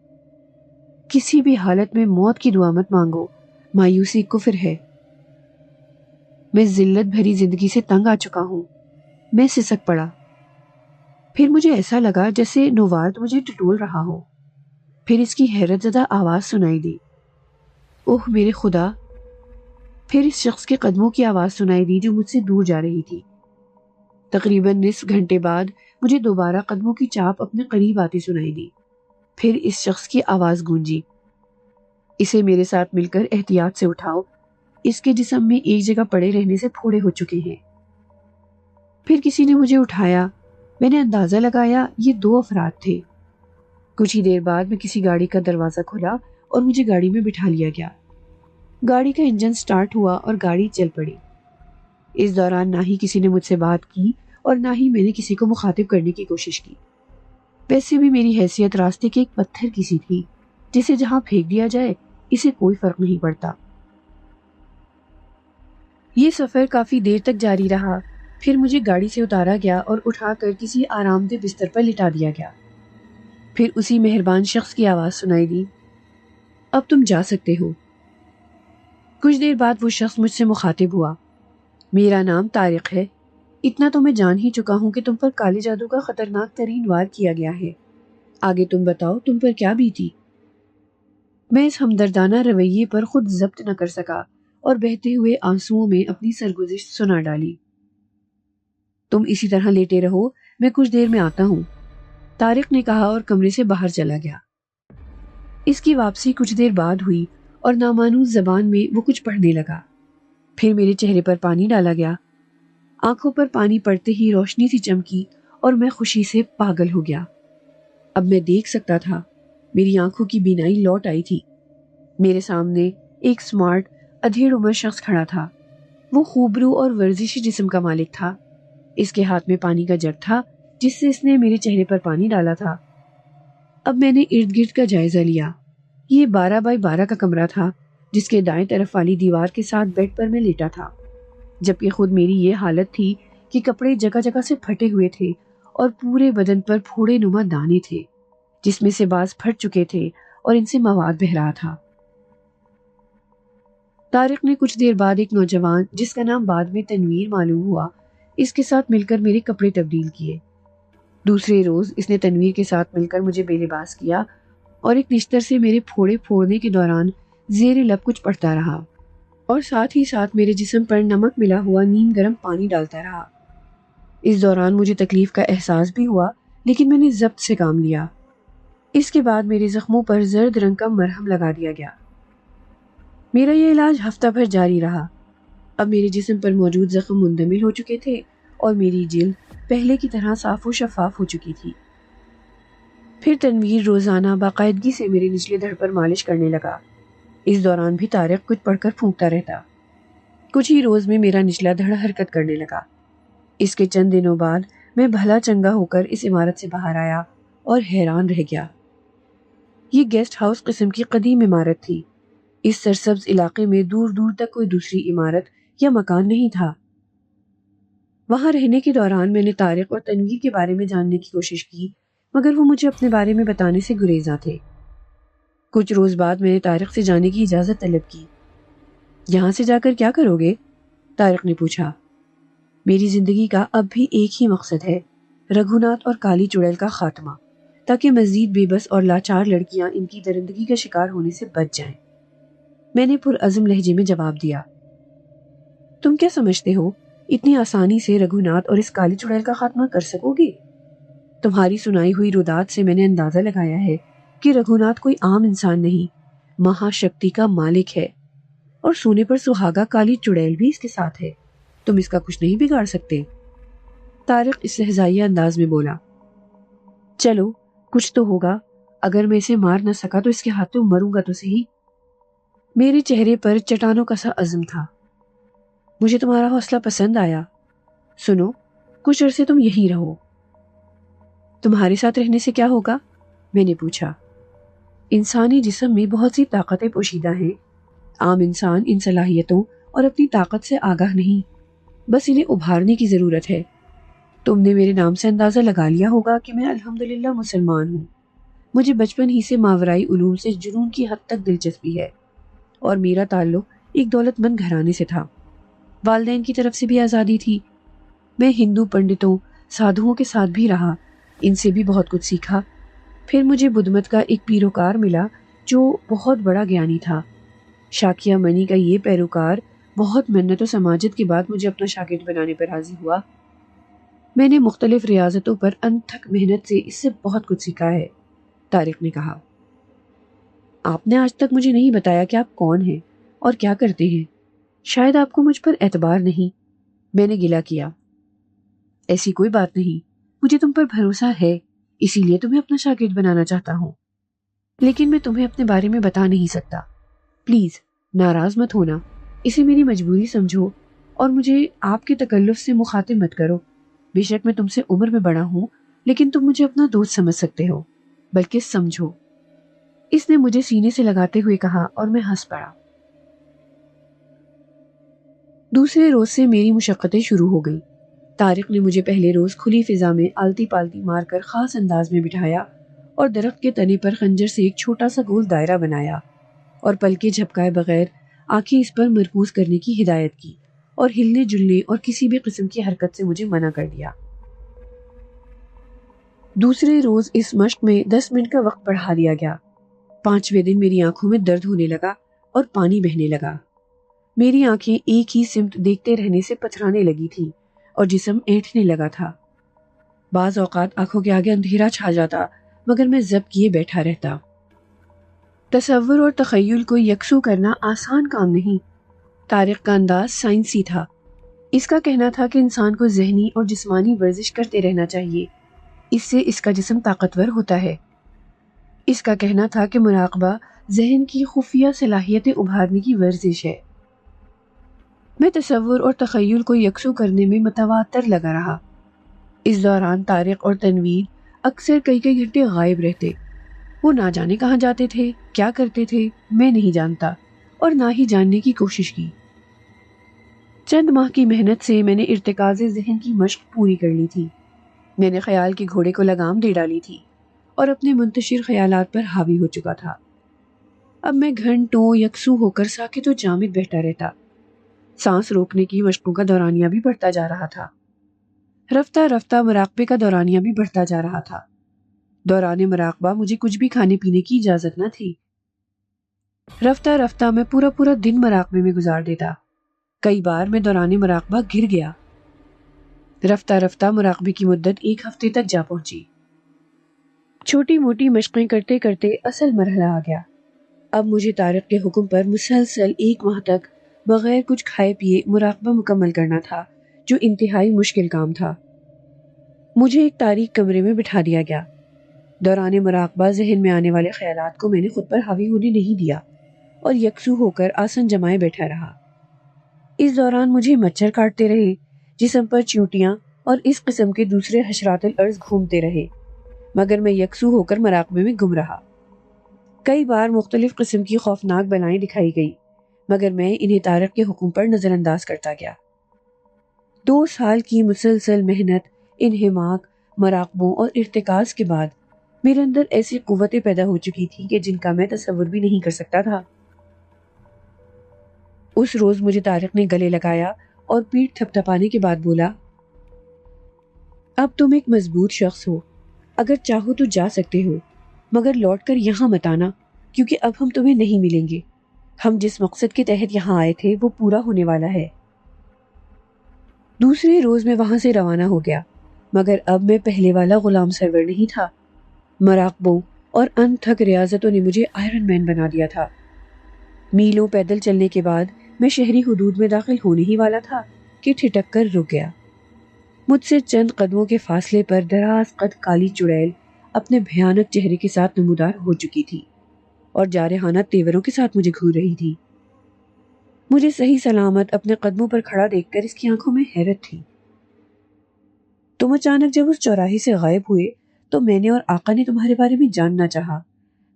کسی بھی حالت میں موت کی دعا مت مانگو، مایوسی کفر ہے۔ میں ذلت بھری زندگی سے تنگ آ چکا ہوں۔ میں سسک پڑا۔ پھر مجھے ایسا لگا جیسے نوارد مجھے ٹٹول رہا ہو۔ پھر اس کی حیرت زدہ آواز سنائی دی، اوہ میرے خدا۔ پھر اس شخص کے قدموں کی آواز سنائی دی جو مجھ سے دور جا رہی تھی۔ تقریباً نصف گھنٹے بعد مجھے دوبارہ قدموں کی چاپ اپنے قریب آتی سنائی دی۔ پھر اس شخص کی آواز گونجی، اسے میرے ساتھ مل کر احتیاط سے اٹھاؤ، اس کے جسم میں ایک جگہ پڑے رہنے سے پھوڑے ہو چکے ہیں۔ پھر کسی نے مجھے اٹھایا۔ میں نے اندازہ لگایا یہ 2 افراد تھے۔ کچھ ہی دیر بعد میں کسی گاڑی کا دروازہ کھلا اور مجھے گاڑی میں بٹھا لیا گیا۔ گاڑی کا انجن سٹارٹ ہوا اور گاڑی چل پڑی۔ اس دوران نہ ہی کسی نے مجھ سے بات کی اور نہ ہی میں نے کسی کو مخاطب کرنے کی کوشش کی۔ ویسے بھی میری حیثیت راستے کے ایک پتھر کی سی تھی جسے جہاں پھینک دیا جائے اسے کوئی فرق نہیں پڑتا۔ یہ سفر کافی دیر تک جاری رہا۔ پھر مجھے گاڑی سے اتارا گیا اور اٹھا کر کسی آرام دہ بستر پر لٹا دیا گیا۔ پھر اسی مہربان شخص کی آواز سنائی دی، اب تم جا سکتے ہو۔ کچھ دیر بعد وہ شخص مجھ سے مخاطب ہوا، میرا نام طارق ہے، اتنا تو میں جان ہی چکا ہوں کہ تم پر کالے جادو کا خطرناک ترین وار کیا گیا ہے، آگے تم بتاؤ تم پر کیا بیتی۔ میں اس ہمدردانہ رویے پر خود ضبط نہ کر سکا اور بہتے ہوئے آنسوؤں میں اپنی سرگزشت سنا ڈالی۔ تم اسی طرح لیٹے رہو، میں کچھ دیر میں آتا ہوں، طارق نے کہا اور کمرے سے باہر چلا گیا۔ اس کی واپسی کچھ دیر بعد ہوئی اور نامانوس زبان میں وہ کچھ پڑھنے لگا۔ پھر میرے چہرے پر پانی ڈالا گیا۔ آنکھوں پر پانی پڑتے ہی روشنی سی چمکی اور میں خوشی سے پاگل ہو گیا۔ اب میں دیکھ سکتا تھا، میری آنکھوں کی بینائی لوٹ آئی تھی۔ میرے سامنے ایک سمارٹ ادھیڑ عمر شخص کھڑا تھا۔ وہ خوبرو اور ورزشی جسم کا مالک تھا۔ اس کے ہاتھ میں پانی کا جگ تھا جس سے اس نے میرے چہرے پر پانی ڈالا تھا۔ اب میں نے ارد گرد کا جائزہ لیا۔ یہ 12 بائی 12 کا کمرہ تھا جس کے دائیں طرف والی دیوار کے ساتھ بیڈ پر میں لیٹا تھا، جبکہ خود میری یہ حالت تھی کہ کپڑے جگہ جگہ سے پھٹے ہوئے تھے اور پورے بدن پر پھوڑے نما دانے تھے جس میں سے بعض پھٹ چکے تھے اور ان سے مواد بہہ رہا تھا۔ طارق نے کچھ دیر بعد ایک نوجوان جس کا نام بعد میں تنویر معلوم ہوا، اس کے ساتھ مل کر میرے کپڑے تبدیل کیے۔ دوسرے روز اس نے تنویر کے ساتھ مل کر مجھے بے لباس کیا اور ایک نشتر سے میرے پھوڑے پھوڑنے کے دوران زیر لب کچھ پڑھتا رہا اور ساتھ ہی ساتھ میرے جسم پر نمک ملا ہوا نیم گرم پانی ڈالتا رہا۔ اس دوران مجھے تکلیف کا احساس بھی ہوا، لیکن میں نے ضبط سے کام لیا۔ اس کے بعد میرے زخموں پر زرد رنگ کا مرہم لگا دیا گیا۔ میرا یہ علاج ہفتہ بھر جاری رہا۔ اب میرے جسم پر موجود زخم مندمل ہو چکے تھے اور میری جلد پہلے کی طرح صاف و شفاف ہو چکی تھی۔ پھر تنویر روزانہ باقاعدگی سے میرے نچلے دھڑ پر مالش کرنے لگا۔ اس دوران بھی طارق کچھ پڑھ کر پھونکتا رہتا۔ کچھ ہی روز میں میرا نچلا دھڑ حرکت کرنے لگا۔ اس کے چند دنوں بعد میں بھلا چنگا ہو کر اس عمارت سے باہر آیا اور حیران رہ گیا۔ یہ گیسٹ ہاؤس قسم کی قدیم عمارت تھی۔ اس سرسبز علاقے میں دور دور تک کوئی دوسری عمارت یا مکان نہیں تھا۔ وہاں رہنے کے دوران میں نے طارق اور تنویر کے بارے میں جاننے کی کوشش کی، مگر وہ مجھے اپنے بارے میں بتانے سے گریزاں تھے۔ کچھ روز بعد میں نے طارق سے جانے کی اجازت طلب کی۔ یہاں سے جا کر کیا کرو گے؟ طارق نے پوچھا۔ میری زندگی کا اب بھی ایک ہی مقصد ہے، رگھوناتھ اور کالی چڑیل کا خاتمہ، تاکہ مزید بے بس اور لاچار لڑکیاں ان کی درندگی کا شکار ہونے سے بچ جائیں، میں نے پرعزم لہجے میں جواب دیا۔ تم کیا سمجھتے ہو اتنی آسانی سے رگھوناتھ اور اس کالی چڑیل کا خاتمہ کر سکو گے؟ تمہاری سنائی ہوئی رودات سے میں نے اندازہ لگایا ہے کہ رگھوناتھ کوئی عام انسان نہیں، مہا شکتی کا مالک ہے، اور سونے پر سہاگا کالی چڑیل بھی اس کے ساتھ ہے۔ تم اس کا کچھ نہیں بگاڑ سکتے۔ طارق استہزائیہ انداز میں بولا۔ چلو کچھ تو ہوگا، اگر میں اسے مار نہ سکا تو اس کے ہاتھوں مروں گا تو صحیح۔ میرے چہرے پر چٹانوں کا سا عزم تھا۔ مجھے تمہارا حوصلہ پسند آیا۔ سنو، کچھ عرصے تم یہیں رہو۔ تمہارے ساتھ رہنے سے کیا ہوگا؟ میں نے پوچھا۔ انسانی جسم میں بہت سی طاقتیں پوشیدہ ہیں۔ عام انسان ان صلاحیتوں اور اپنی طاقت سے آگاہ نہیں، بس انہیں ابھارنے کی ضرورت ہے۔ تم نے میرے نام سے اندازہ لگا لیا ہوگا کہ میں الحمدللہ مسلمان ہوں۔ مجھے بچپن ہی سے ماورائی علوم سے جنون کی حد تک دلچسپی ہے، اور میرا تعلق ایک دولت مند گھرانے سے تھا۔ والدین کی طرف سے بھی آزادی تھی۔ میں ہندو پنڈتوں، سادھوؤں کے ساتھ بھی رہا، ان سے بھی بہت کچھ سیکھا۔ پھر مجھے بدھ مت کا ایک پیروکار ملا جو بہت بڑا گیانی تھا۔ شاکیہ منی کا یہ پیروکار بہت منت و سماجت کے بعد مجھے اپنا شاگرد بنانے پر راضی ہوا۔ میں نے مختلف ریاضتوں پر انتھک محنت سے اس سے بہت کچھ سیکھا ہے، طارق نے کہا۔ آپ نے آج تک مجھے نہیں بتایا کہ آپ کون ہیں اور کیا کرتے ہیں۔ شاید آپ کو مجھ پر اعتبار نہیں، میں نے گلہ کیا۔ ایسی کوئی بات نہیں، مجھے تم پر بھروسہ ہے، اسی لیے تمہیں اپنا شاگرد بنانا چاہتا ہوں، لیکن میں تمہیں اپنے بارے میں بتا نہیں سکتا۔ پلیز ناراض مت ہونا، اسے میری مجبوری سمجھو اور مجھے آپ کے تکلف سے مخاطب مت کرو۔ بے شک میں تم سے عمر میں بڑا ہوں، لیکن تم مجھے اپنا دوست سمجھ سکتے ہو، بلکہ سمجھو۔ اس نے مجھے سینے سے لگاتے ہوئے کہا اور میں ہنس پڑا۔ دوسرے روز سے میری مشقتیں شروع ہو گئیں۔ طارق نے مجھے پہلے روز کھلی فضا میں آلتی پالتی مار کر خاص انداز میں بٹھایا اور درخت کے تنے پر خنجر سے ایک چھوٹا سا گول دائرہ بنایا اور پلکیں جھپکائے بغیر آنکھیں اس پر مرکوز کرنے کی ہدایت کی اور ہلنے جلنے اور کسی بھی قسم کی حرکت سے مجھے منع کر دیا۔ دوسرے روز اس مشق میں 10 منٹ کا وقت بڑھا دیا گیا۔ 5ویں دن میری آنکھوں میں درد ہونے لگا اور پانی بہنے لگا۔ میری آنکھیں ایک ہی سمت دیکھتے رہنے سے پتھرانے لگی تھیں اور جسم اینٹھنے لگا تھا۔ بعض اوقات آنکھوں کے آگے اندھیرا چھا جاتا، مگر میں ضبط کیے بیٹھا رہتا۔ تصور اور تخیل کو یکسو کرنا آسان کام نہیں۔ طارق کا انداز سائنسی تھا۔ اس کا کہنا تھا کہ انسان کو ذہنی اور جسمانی ورزش کرتے رہنا چاہیے، اس سے اس کا جسم طاقتور ہوتا ہے۔ اس کا کہنا تھا کہ مراقبہ ذہن کی خفیہ صلاحیتیں ابھارنے کی ورزش ہے۔ میں تصور اور تخیل کو یکسو کرنے میں متواتر لگا رہا۔ اس دوران طارق اور تنویر اکثر کئی گھنٹے غائب رہتے۔ وہ نہ جانے کہاں جاتے تھے، کیا کرتے تھے، میں نہیں جانتا، اور نہ ہی جاننے کی کوشش کی۔ چند ماہ کی محنت سے میں نے ارتکاز ذہن کی مشق پوری کر لی تھی۔ میں نے خیال کے گھوڑے کو لگام دے ڈالی تھی اور اپنے منتشر خیالات پر حاوی ہو چکا تھا۔ اب میں گھنٹوں یکسو ہو کر ساکت و جامد بیٹھا رہتا۔ سانس روکنے کی مشقوں کا دورانیہ بھی بڑھتا جا رہا تھا۔ رفتہ رفتہ مراقبے کا دورانیہ بھی بڑھتا جا رہا تھا۔ دوران مراقبہ مجھے کچھ بھی کھانے پینے کی اجازت نہ تھی۔ رفتہ رفتہ میں پورا پورا دن مراقبے میں گزار دیتا۔ کئی بار میں دوران مراقبہ گر گیا۔ رفتہ رفتہ مراقبے کی مدت 1 ہفتے تک جا پہنچی۔ چھوٹی موٹی مشقیں کرتے کرتے اصل مرحلہ آ گیا۔ اب مجھے طارق کے حکم پر مسلسل 1 ماہ تک بغیر کچھ کھائے پیے مراقبہ مکمل کرنا تھا، جو انتہائی مشکل کام تھا۔ مجھے ایک تاریک کمرے میں بٹھا دیا گیا۔ دوران مراقبہ ذہن میں آنے والے خیالات کو میں نے خود پر حاوی ہونے نہیں دیا اور یکسو ہو کر آسن جمائے بیٹھا رہا۔ اس دوران مجھے مچھر کاٹتے رہے، جسم پر چیونٹیاں اور اس قسم کے دوسرے حشرات الارض گھومتے رہے، مگر میں یکسو ہو کر مراقبے میں گم رہا۔ کئی بار مختلف قسم کی خوفناک بلائیں دکھائی گئی، مگر میں انہیں طارق کے حکم پر نظر انداز کرتا گیا۔ 2 سال کی مسلسل محنت، انہماک، مراقبوں اور ارتکاز کے بعد میرے اندر ایسی قوتیں پیدا ہو چکی تھی کہ جن کا میں تصور بھی نہیں کر سکتا تھا۔ اس روز مجھے طارق نے گلے لگایا اور پیٹھ تھپ تھپانے کے بعد بولا، اب تم ایک مضبوط شخص ہو، اگر چاہو تو جا سکتے ہو، مگر لوٹ کر یہاں مت آنا، کیونکہ اب ہم تمہیں نہیں ملیں گے۔ ہم جس مقصد کے تحت یہاں آئے تھے وہ پورا ہونے والا ہے۔ دوسرے روز میں وہاں سے روانہ ہو گیا، مگر اب میں پہلے والا غلام سرور نہیں تھا۔ مراقبوں اور انتھک ریاضتوں نے مجھے آئرن مین بنا دیا تھا۔ میلوں پیدل چلنے کے بعد میں شہری حدود میں داخل ہونے ہی والا تھا کہ ٹھٹک کر رک گیا۔ مجھ سے چند قدموں کے فاصلے پر دراز قد کالی چڑیل اپنے بھیانک چہرے کے ساتھ نمودار ہو چکی تھی اور جارحانہ تیوروں کے ساتھ مجھے گھور رہی تھی۔ مجھے صحیح سلامت اپنے قدموں پر کھڑا دیکھ کر اس کی آنکھوں میں حیرت تھی۔ تم اچانک جب اس چوراہے سے غائب ہوئے تو میں نے اور آقا نے تمہارے بارے میں جاننا چاہا،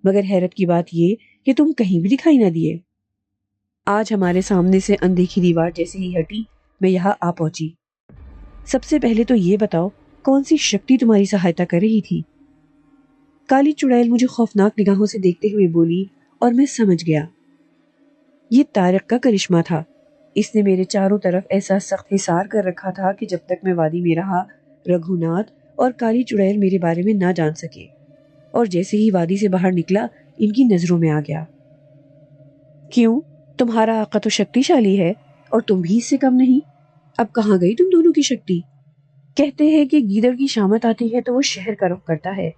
مگر حیرت کی بات یہ کہ تم کہیں بھی دکھائی نہ دیے۔ آج ہمارے سامنے سے اندیکھی دیوار جیسے ہی ہٹی، میں یہاں آ پہنچی۔ سب سے پہلے تو یہ بتاؤ، کون سی شکتی تمہاری سہایتا کر رہی تھی؟ کالی چڑیل مجھے خوفناک نگاہوں سے دیکھتے ہوئے بولی اور میں سمجھ گیا۔ یہ طارق کا کرشمہ تھا۔ اس نے میرے چاروں طرف ایسا سخت حصار کر رکھا تھا کہ جب تک میں وادی میں رہا، رگھوناتھ اور کالی چڑیل میرے بارے میں نہ جان سکے، اور جیسے ہی وادی سے باہر نکلا ان کی نظروں میں آ گیا۔ کیوں؟ تمہارا آقا تو شکتی شالی ہے اور تم بھی اس سے کم نہیں۔ اب کہاں گئی تم دونوں کی شکتی؟ کہتے ہیں کہ گیدڑ کی شامت آتی ہے تو وہ شہر کا رخ کرتا ہے۔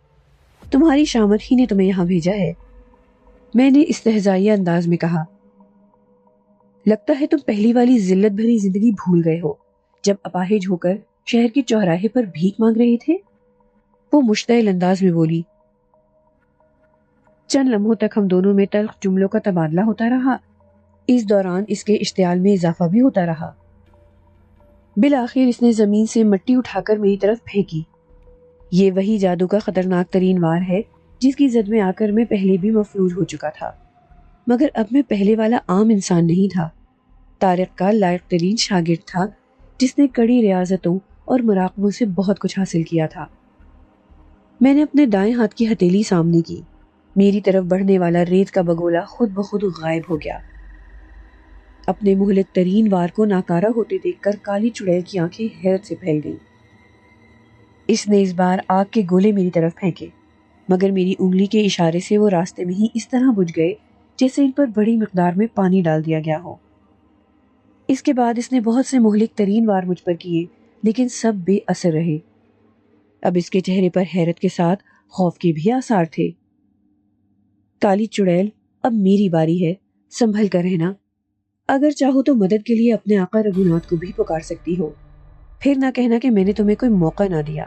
تمہاری شامت ہی نے تمہیں یہاں بھیجا ہے، میں نے استہزائیہ انداز میں کہا۔ لگتا ہے تم پہلی والی ذلت بھری زندگی بھول گئے ہو، جب اپاہج ہو کر شہر کے چوراہے پر بھیک مانگ رہے تھے، وہ مشتعل انداز میں بولی۔ چند لمحوں تک ہم دونوں میں تلخ جملوں کا تبادلہ ہوتا رہا۔ اس دوران اس کے اشتعال میں اضافہ بھی ہوتا رہا۔ بالآخر اس نے زمین سے مٹی اٹھا کر میری طرف پھینکی۔ یہ وہی جادو کا خطرناک ترین وار ہے جس کی زد میں آ کر میں پہلے بھی مفلوج ہو چکا تھا، مگر اب میں پہلے والا عام انسان نہیں تھا۔ طارق کا لائق ترین شاگرد تھا، جس نے کڑی ریاضتوں اور مراقبوں سے بہت کچھ حاصل کیا تھا۔ میں نے اپنے دائیں ہاتھ کی ہتھیلی سامنے کی۔ میری طرف بڑھنے والا ریت کا بگولا خود بخود غائب ہو گیا۔ اپنے مہلک ترین وار کو ناکارہ ہوتے دیکھ کر کالی چڑیل کی آنکھیں حیرت سے پھیل گئیں۔ اس نے اس بار آگ کے گولے میری طرف پھینکے، مگر میری انگلی کے اشارے سے وہ راستے میں ہی اس طرح بجھ گئے جیسے ان پر بڑی مقدار میں پانی ڈال دیا گیا ہو۔ اس کے بعد اس نے بہت سے مہلک ترین وار مجھ پر کیے، لیکن سب بے اثر رہے۔ اب اس کے چہرے پر حیرت کے ساتھ خوف کے بھی آثار تھے۔ کالی چڑیل، اب میری باری ہے، سنبھل کر رہنا۔ اگر چاہو تو مدد کے لیے اپنے آقا رگھوناتھ کو بھی پکار سکتی ہو، پھر نہ کہنا کہ میں نے تمہیں کوئی موقع نہ دیا۔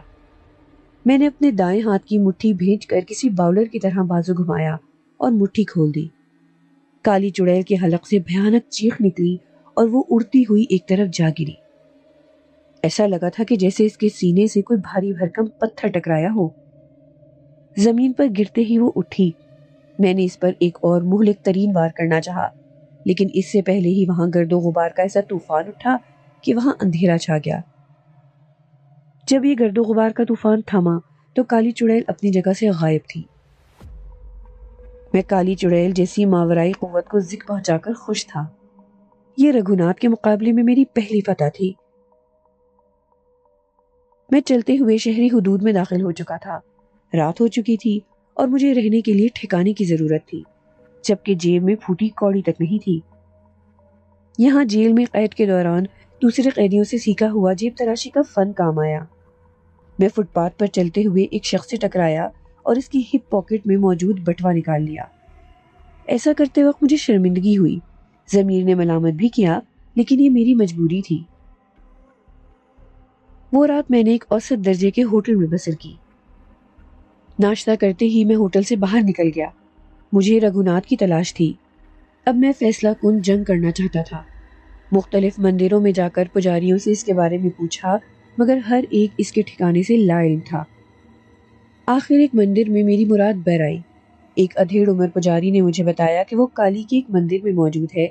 میں نے اپنے دائیں ہاتھ کی مٹھی بھیج کر کسی باؤلر کی طرح بازو گھمایا اور مٹھی کھول دی۔ کالی چڑیل کے حلق سے بھیانک چیخ نکلی اور وہ اڑتی ہوئی ایک طرف جا گری۔ ایسا لگا تھا کہ جیسے اس کے سینے سے کوئی بھاری بھرکم پتھر ٹکرایا ہو۔ زمین پر گرتے ہی وہ اٹھی۔ میں نے اس پر ایک اور مہلک ترین وار کرنا چاہا، لیکن اس سے پہلے ہی وہاں گرد و غبار کا ایسا طوفان اٹھا کہ وہاں اندھیرا چھا گیا۔ جب یہ گرد و غبار کا طوفان تھما تو کالی چڑیل اپنی جگہ سے غائب تھی۔ میں کالی چڑیل جیسی ماورائی قوت کو ذکر پہنچا کر خوش تھا۔ یہ رگھوناتھ کے مقابلے میں میری پہلی فتح تھی۔ میں چلتے ہوئے شہری حدود میں داخل ہو چکا تھا۔ رات ہو چکی تھی اور مجھے رہنے کے لیے ٹھکانے کی ضرورت تھی، جبکہ جیب میں پھوٹی کوڑی تک نہیں تھی۔ یہاں جیل میں قید کے دوران دوسرے قیدیوں سے سیکھا ہوا جیب تراشی کا فن کام آیا۔ میں فٹ پاتھ پر چلتے ہوئے ایک شخص سے ٹکرایا اور اس کی ہپ پاکٹ میں موجود بٹوا نکال لیا۔ ایسا کرتے وقت مجھے شرمندگی ہوئی، ضمیر نے ملامت بھی کیا، لیکن یہ میری مجبوری تھی۔ وہ رات میں نے ایک اوسط درجے کے ہوٹل میں بسر کی۔ ناشتہ کرتے ہی میں ہوٹل سے باہر نکل گیا۔ مجھے رگھوناتھ کی تلاش تھی۔ اب میں فیصلہ کن جنگ کرنا چاہتا تھا۔ مختلف مندروں میں جا کر پجاریوں سے اس کے بارے میں پوچھا، مگر ہر ایک اس کے ٹھکانے سے لا علم تھا۔ آخر ایک مندر میں میری مراد بر آئی۔ ایک ادھیڑ عمر پجاری نے مجھے بتایا کہ وہ کالی کے ایک مندر میں موجود ہے۔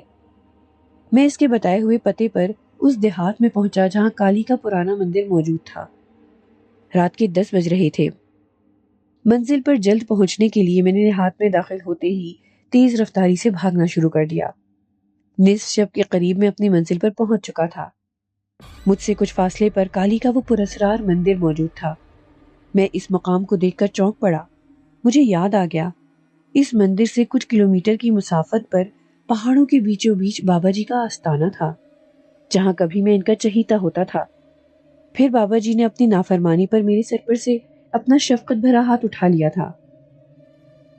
میں اس کے بتائے ہوئے پتے پر اس دیہات میں پہنچا جہاں کالی کا پرانا مندر موجود تھا۔ رات کے 10 بج رہے تھے۔ منزل پر جلد پہنچنے کے لیے میں نے دیہات میں داخل ہوتے ہی تیز رفتاری سے بھاگنا شروع کر دیا۔ نصف شب کے قریب میں اپنی منزل پر پہنچ چکا تھا۔ مجھ سے کچھ فاصلے پر کالی کا وہ پراسرار مندر موجود تھا۔ میں اس مقام کو دیکھ کر چونک پڑا۔ مجھے یاد آ گیا، اس مندر سے کچھ کلومیٹر کی مسافت پر پہاڑوں کے بیچوں بیچ بابا جی کا آستانہ تھا، جہاں کبھی میں ان کا چہیتا ہوتا تھا۔ پھر بابا جی نے اپنی نافرمانی پر میرے سر پر سے اپنا شفقت بھرا ہاتھ اٹھا لیا تھا۔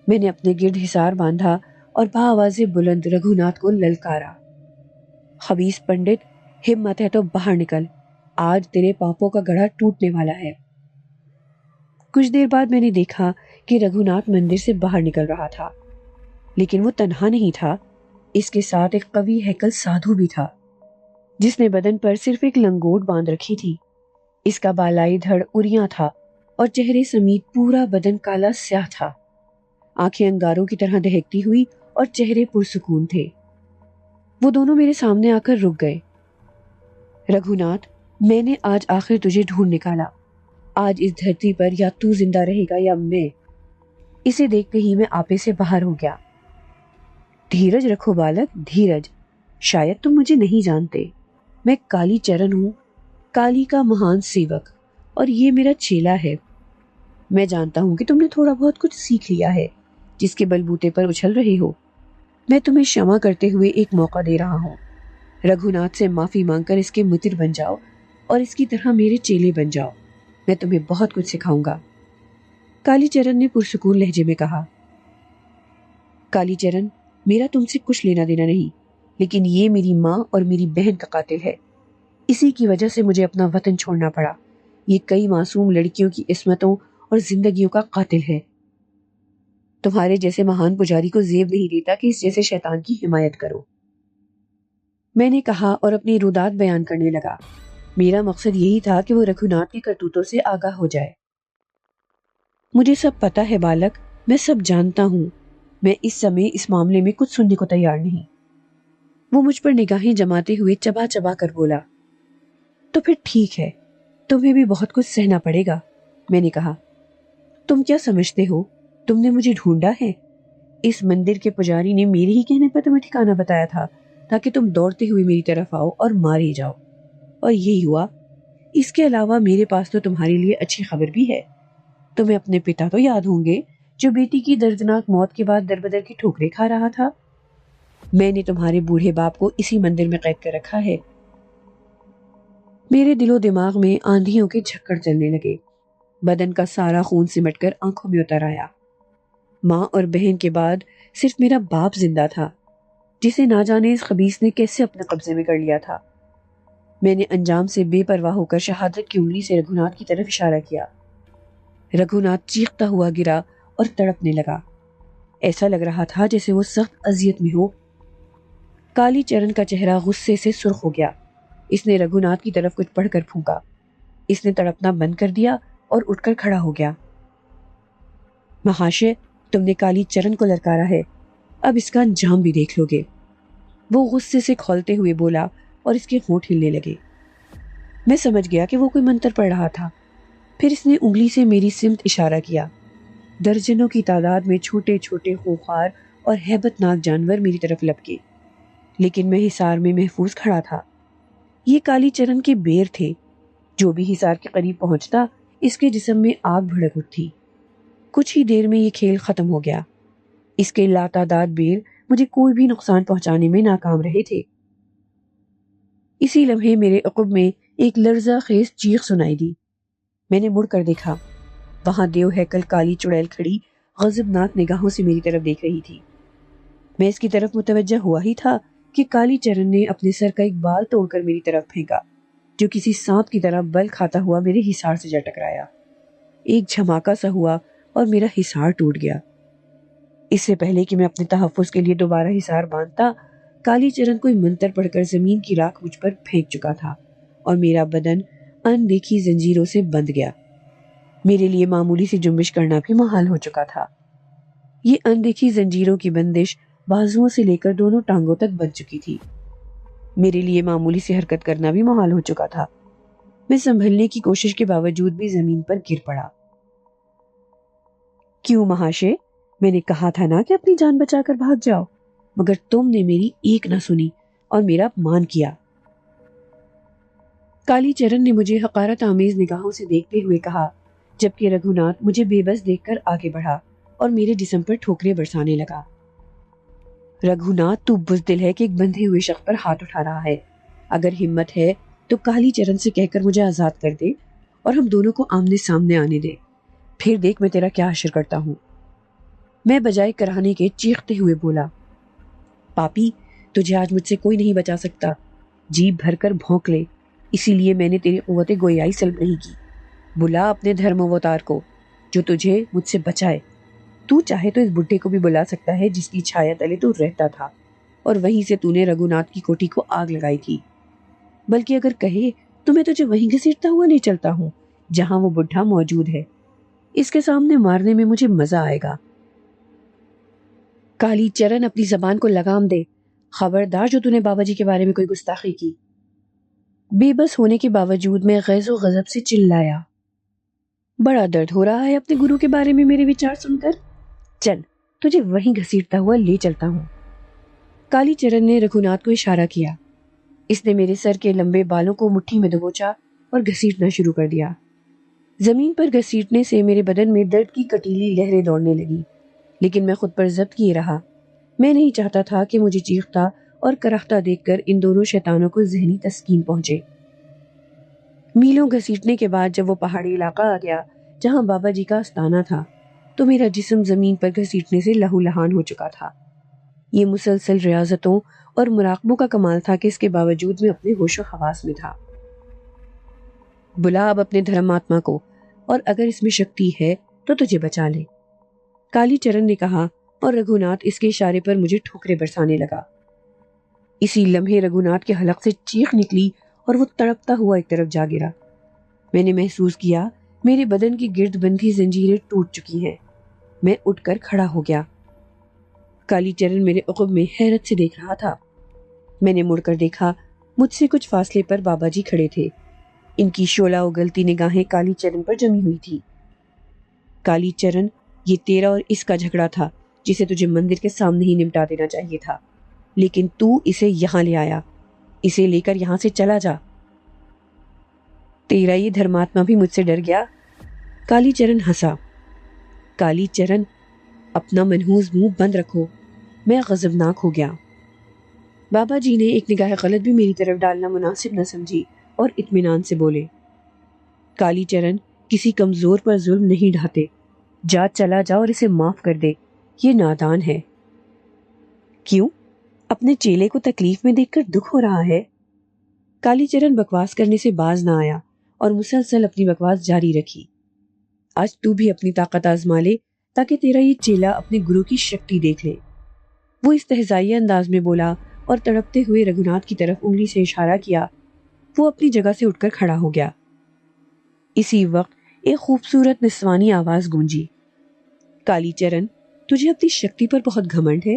میں نے اپنے گرد حصار باندھا اور بآواز بلند رگھوناتھ کو للکارا، خبیث پنڈت، ہمت ہے تو باہر نکل، آج تیرے پاپوں کا گڑھا ٹوٹنے والا ہے۔ کچھ دیر بعد میں نے دیکھا کہ رگھوناتھ مندر سے باہر نکل رہا تھا، لیکن وہ تنہا نہیں تھا۔ اس کے ساتھ ایک قوی ہیکل سادھو بھی تھا، جس نے بدن پر صرف ایک لنگوٹ باندھ رکھی تھی۔ اس کا بالائی دھڑ اریاں تھا اور چہرے سمیت پورا بدن کالا سیاہ تھا۔ آنکھیں انگاروں کی طرح دہکتی ہوئی اور چہرے پرسکون تھے۔ وہ دونوں میرے سامنے آ کر رک گئے۔ رگھوناتھ، میں نے آج آخر تجھے ڈھونڈ نکالا۔ آج اس دھرتی پر یا تو زندہ رہے گا یا میں۔ اسے دیکھتے ہی میں آپے سے باہر ہو گیا۔ دھیرج رکھو بالک، دھیرج۔ شاید تم مجھے نہیں جانتے، میں کالی چرن ہوں، کالی کا مہان سیوک، اور یہ میرا چیلا ہے۔ میں جانتا ہوں کہ تم نے تھوڑا بہت کچھ سیکھ لیا ہے، جس کے بلبوتے پر اچھل رہے ہو۔ میں تمہیں شمع کرتے ہوئے ایک موقع دے رہا ہوں۔ رگھوناتھ سے معافی مانگ کر اس کے متر بن جاؤ اور اس کی طرح میرے چیلے بن جاؤ۔ میں تمہیں بہت کچھ سکھاؤں گا۔ کالی چرن نے پرسکون لہجے میں کہا۔ کالی چرن، میرا تم سے کچھ لینا دینا نہیں، لیکن یہ میری ماں اور میری بہن کا قاتل ہے۔ اسی کی وجہ سے مجھے اپنا وطن چھوڑنا پڑا۔ یہ کئی معصوم لڑکیوں کی عصمتوں اور زندگیوں کا قاتل ہے۔ تمہارے جیسے مہان پجاری کو زیب نہیں دیتا کہ اس جیسے شیطان کی حمایت کرو، میں نے کہا اور اپنی رودات بیان کرنے لگا۔ میرا مقصد یہی تھا کہ وہ رگھوناتھ کی کرتوتوں سے آگاہ ہو جائے۔ مجھے سب پتہ ہے بالک، میں سب جانتا ہوں۔ میں اس سمے اس معاملے میں کچھ سننے کو تیار نہیں۔ وہ مجھ پر نگاہیں جماتے ہوئے چبا چبا کر بولا۔ تو پھر ٹھیک ہے، تمہیں بھی بہت کچھ سہنا پڑے گا، میں نے کہا۔ تم کیا سمجھتے ہو تم نے مجھے ڈھونڈا ہے؟ اس مندر کے پجاری نے میرے ہی کہنے پر تمہیں ٹھکانہ بتایا تھا تاکہ تم دوڑتے ہوئے میری طرف آؤ اور مارے جاؤ، اور یہی ہوا۔ اس کے علاوہ میرے پاس تو تمہارے لیے اچھی خبر بھی ہے۔ تمہیں اپنے پتا تو یاد ہوں گے جو بیٹی کی دردناک موت کے بعد در بدر کی ٹھوکریں کھا رہا تھا۔ میں نے تمہارے بوڑھے باپ کو اسی مندر میں قید کر رکھا ہے۔ میرے دل و دماغ میں آندھیوں کے جھکڑ چلنے لگے۔ بدن کا سارا خون سمٹ کر آنکھوں میں اتر آیا۔ ماں اور بہن کے بعد صرف میرا باپ زندہ تھا، جسے نہ جانے اس خبیث نے کیسے اپنے قبضے میں کر لیا تھا۔ میں نے انجام سے بے پرواہ ہو کر شہادت کی انگلی سے رگھوناتھ کی طرف اشارہ کیا۔ رگھوناتھ چیختا ہوا گرا اور تڑپنے لگا۔ ایسا لگ رہا تھا جیسے وہ سخت اذیت میں ہو۔ کالی چرن کا چہرہ غصے سے سرخ ہو گیا۔ اس نے رگھوناتھ کی طرف کچھ پڑھ کر پھونکا۔ اس نے تڑپنا بند کر دیا اور اٹھ کر کھڑا ہو گیا۔ مہاشے، تم نے کالی چرن کو للکارا ہے، اب اس کا انجام بھی دیکھ لو گے۔ وہ غصے سے کھولتے ہوئے بولا اور اس کے ہونٹ ہلنے لگے۔ میں سمجھ گیا کہ وہ کوئی منتر پڑھ رہا تھا۔ پھر اس نے انگلی سے میری سمت اشارہ کیا۔ درجنوں کی تعداد میں چھوٹے چھوٹے خوخار اور ہیبت ناک جانور میری طرف لپکے، لیکن میں حصار میں محفوظ کھڑا تھا۔ یہ کالی چرن کے بیر تھے۔ جو بھی حصار کے قریب پہنچتا اس کے جسم میں آگ بھڑک اٹھتی۔ کچھ ہی دیر میں یہ کھیل ختم ہو گیا۔ اس کے لاتعداد بیر مجھے کوئی بھی نقصان پہنچانے میں ناکام رہے تھے۔ اسی لمحے میرے عقب میں ایک لرزہ خیز چیخ سنائی دی۔ میں نے مڑ کر دیکھا، وہاں دیو ہیکل کالی چڑیل کھڑی غضبناک نگاہوں سے میری طرف دیکھ رہی تھی۔ میں اس کی طرف متوجہ ہوا ہی تھا کہ کالی چرن نے اپنے سر کا ایک بال توڑ کر میری طرف پھینکا، جو کسی سانپ کی طرح بل کھاتا ہوا میرے حصار سے جا ٹکرایا۔ ایک جھماکا سا ہوا اور میرا حصار ٹوٹ گیا۔ اس سے پہلے کہ میں اپنے تحفظ کے لیے دوبارہ حصار باندھتا، کالی چرن کوئی منتر پڑھ کر زمین کی راکھ مجھ پر پھینک چکا تھا اور میرا بدن ان دیکھی زنجیروں سے بندھ گیا۔ میرے لیے معمولی سی جنبش کرنا بھی محال ہو چکا تھا۔ یہ ان دیکھی زنجیروں کی بندش بازوؤں سے لے کر دونوں ٹانگوں تک بندھ چکی تھی۔ میرے لیے معمولی سی حرکت کرنا بھی محال ہو چکا تھا۔ میں سنبھلنے کی کوشش کے باوجود بھی زمین پر گر پڑا۔ کیوں مہاشے؟ میں نے کہا تھا نا کہ اپنی جان بچا کر بھاگ جاؤ، مگر تم نے میری ایک نہ سنی اور میرا اپمان کیا۔ کالی چرن نے مجھے حقارت آمیز نگاہوں سے دیکھتے ہوئے کہا، جبکہ رگھوناتھ مجھے بے بس دیکھ کر آگے بڑھا اور میرے جسم پر ٹھوکریں برسانے لگا۔ رگھوناتھ، تو بزدل ہے کہ ایک بندھے ہوئے شخص پر ہاتھ اٹھا رہا ہے۔ اگر ہمت ہے تو کالی چرن سے کہہ کر مجھے آزاد کر دے اور ہم دونوں کو آمنے سامنے آنے دے، پھر دیکھ میں تیرا کیا حشر کرتا ہوں۔ میں بجائے کراہنے کے چیختے ہوئے بولا، پاپی، تجھے آج مجھ سے کوئی نہیں بچا سکتا۔ جیب بھر کر بھونک لے، اسی لیے میں نے تیری قوت گویائی سلب نہیں کی۔ بلا اپنے دھرم اوتار کو جو تجھے مجھ سے بچائے۔ تو چاہے تو اس بڈھے کو بھی بلا سکتا ہے جس کی چھایا تلے تو رہتا تھا، اور وہیں سے تو نے رگھوناتھ کی کوٹھی کو آگ لگائی تھی۔ بلکہ اگر کہے تو میں تجھے وہیں گھسیٹتا ہوا لے چلتا ہوں جہاں وہ بڈھا موجود ہے۔ اس کے سامنے مارنے میں مجھے مزہ آئے گا۔ کالی چرن، اپنی زبان کو لگام دے، خبردار جو تو نے بابا جی کے بارے میں کوئی گستاخی کی۔ بے بس ہونے کے باوجود میں غیظ و غضب سے چلایا، بڑا درد ہو رہا ہے اپنے گرو کے بارے میں میرے وچار سن کر۔ چل، تجھے وہیں گھسیٹتا ہوا لے چلتا ہوں۔ کالی چرن نے رگھوناتھ کو اشارہ کیا۔ اس نے میرے سر کے لمبے بالوں کو مٹھی میں دبوچا اور گھسیٹنا شروع کر دیا۔ زمین پر گھسیٹنے سے میرے بدن میں درد کی کٹیلی لہریں دوڑنے لگی، لیکن میں خود پر ضبط کیے رہا۔ میں نہیں چاہتا تھا کہ مجھے چیختا اور کراہتا دیکھ کر ان دونوں شیطانوں کو ذہنی تسکین پہنچے۔ میلوں گھسیٹنے کے بعد جب وہ پہاڑی علاقہ آ گیا جہاں بابا جی کا آستانہ تھا، تو میرا جسم زمین پر گھسیٹنے سے لہو لہان ہو چکا تھا۔ یہ مسلسل ریاضتوں اور مراقبوں کا کمال تھا کہ اس کے باوجود میں اپنے ہوش و حواس میں تھا۔ بلا اب اپنے دھرم آتما کو، اور اگر اس میں شکتی ہے تو تجھے بچا لے، کالی چرن نے کہا، اور رگھوناتھ اس کے اشارے پر مجھے ٹھوکریں برسانے لگا۔ اسی لمحے رگھوناتھ کے حلق سے چیخ نکلی اور وہ تڑپتا ہوا ایک طرف جا گرا۔ میں نے محسوس کیا میرے بدن کی گرد بندھی زنجیریں ٹوٹ چکی ہیں۔ میں اٹھ کر کھڑا ہو گیا۔ کالی چرن میرے عقب میں حیرت سے دیکھ رہا تھا۔ میں نے مڑ کر دیکھا، مجھ سے کچھ فاصلے پر بابا جی کھڑے تھے۔ ان کی شعلہ اگلتی نگاہیں کالی چرن پر جمی ہوئی تھی۔ کالی چرن، یہ تیرا اور اس کا جھگڑا تھا جسے تجھے مندر کے سامنے ہی نمٹا دینا چاہیے تھا، لیکن تو اسے یہاں لے آیا۔ اسے لے کر یہاں سے چلا جا۔ تیرا یہ دھرماتما بھی مجھ سے ڈر گیا؟ کالی چرن ہنسا۔ کالی چرن، اپنا منحوس منہ بند رکھو۔ میں غضبناک ہو گیا۔ بابا جی نے ایک نگاہ غلط بھی میری طرف ڈالنا مناسب نہ سمجھی اور اطمینان سے بولے، کالی چرن، کسی کمزور پر ظلم نہیں ڈھاتے۔ جا، چلا جا اور اسے معاف کر دے، یہ نادان ہے۔ کیوں؟ اپنے چیلے کو تکلیف میں دیکھ کر دکھ ہو رہا ہے؟ کالی چرن بکواس کرنے سے باز نہ آیا اور مسلسل اپنی بکواس جاری رکھی۔ آج تو بھی اپنی طاقت آزما لے تاکہ تیرا یہ چیلا اپنے گرو کی شکتی دیکھ لے۔ وہ استہزائی انداز میں بولا اور تڑپتے ہوئے رگھوناتھ کی طرف انگلی سے اشارہ کیا۔ وہ اپنی جگہ سے اٹھ کر کھڑا ہو گیا۔ اسی وقت ایک خوبصورت نسوانی آواز گونجی، کالی چرن، تجھے اپنی شکتی پر بہت گھمنڈ ہے؟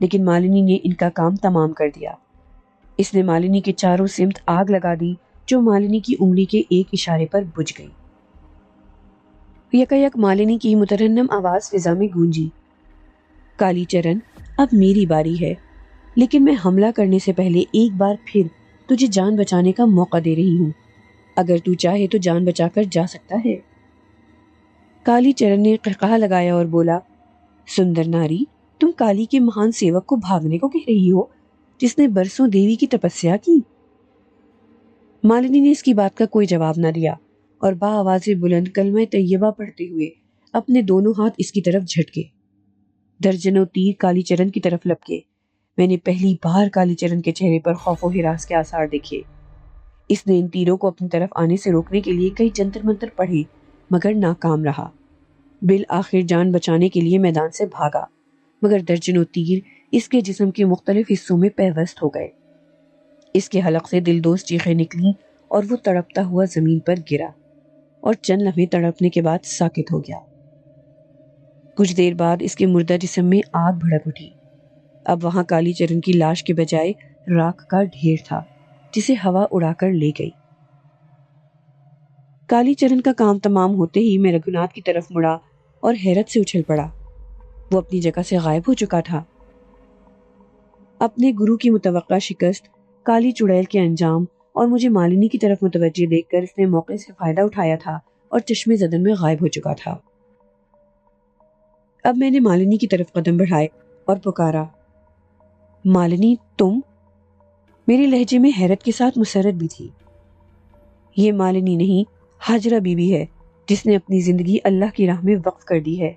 لیکن مالنی نے ان کا کام تمام کر دیا۔ اس نے مالنی کے چاروں سمت آگ لگا دی جو مالنی کی انگلی کے ایک اشارے پر بجھ گئی۔ یکا یک مالنی کی مترنم آواز فضا میں گونجی، کالی چرن اب میری باری ہے، لیکن میں حملہ کرنے سے پہلے ایک بار پھر تجھے جان بچانے کا موقع دے رہی ہوں، اگر تو چاہے تو جان بچا کر جا سکتا ہے۔ کالی چرن نے قہقہا لگایا اور بولا، سندر ناری، تم کالی کے مہان سیوک کو بھاگنے کو کہہ رہی ہو جس نے برسوں دیوی کی تپسیا کی؟ مالنی نے اس کی بات کا کوئی جواب نہ دیا اور بآواز بلند کلمہ طیبہ پڑھتے ہوئے اپنے دونوں ہاتھ اس کی طرف جھٹکے۔ درجنوں تیر کالی چرن کی طرف لپکے۔ میں نے پہلی بار کالی چرن کے چہرے پر خوف و ہراس کے آثار دیکھے۔ اس نے ان تیروں کو اپنی طرف آنے سے روکنے کے لیے کئی جنتر منتر پڑھے مگر ناکام رہا۔ بالآخر جان بچانے کے لیے میدان سے بھاگا، مگر درجنوں تیر اس کے جسم کے مختلف حصوں میں پیوست ہو گئے۔ اس کے حلق سے دلدوز چیخیں نکلیں اور وہ تڑپتا ہوا زمین پر گرا اور چند لمحے تڑپنے کے بعد ساکت ہو گیا۔ کچھ دیر بعد اس کے مردہ جسم میں آگ بھڑک اٹھی۔ اب وہاں کالی چرن کی لاش کے بجائے راکھ کا ڈھیر تھا جسے ہوا اڑا کر لے گئی۔ کالی چرن کا کام تمام ہوتے ہی میں رگھوناتھ کی طرف مڑا اور حیرت سے اچھل پڑا۔ وہ اپنی جگہ سے غائب ہو چکا تھا۔ اپنے گرو کی متوقع شکست، کالی چڑیل کے انجام اور مجھے مالنی کی طرف متوجہ دیکھ کر اس نے موقع سے فائدہ اٹھایا تھا اور چشمے زدن میں غائب ہو چکا تھا۔ اب میں نے مالنی کی طرف قدم بڑھائے اور پکارا، مالنی تم؟ میرے لہجے میں حیرت کے ساتھ مسرت بھی تھی۔ یہ مالنی نہیں، ہاجرہ بی بی ہے جس نے اپنی زندگی اللہ کی راہ میں وقف کر دی ہے۔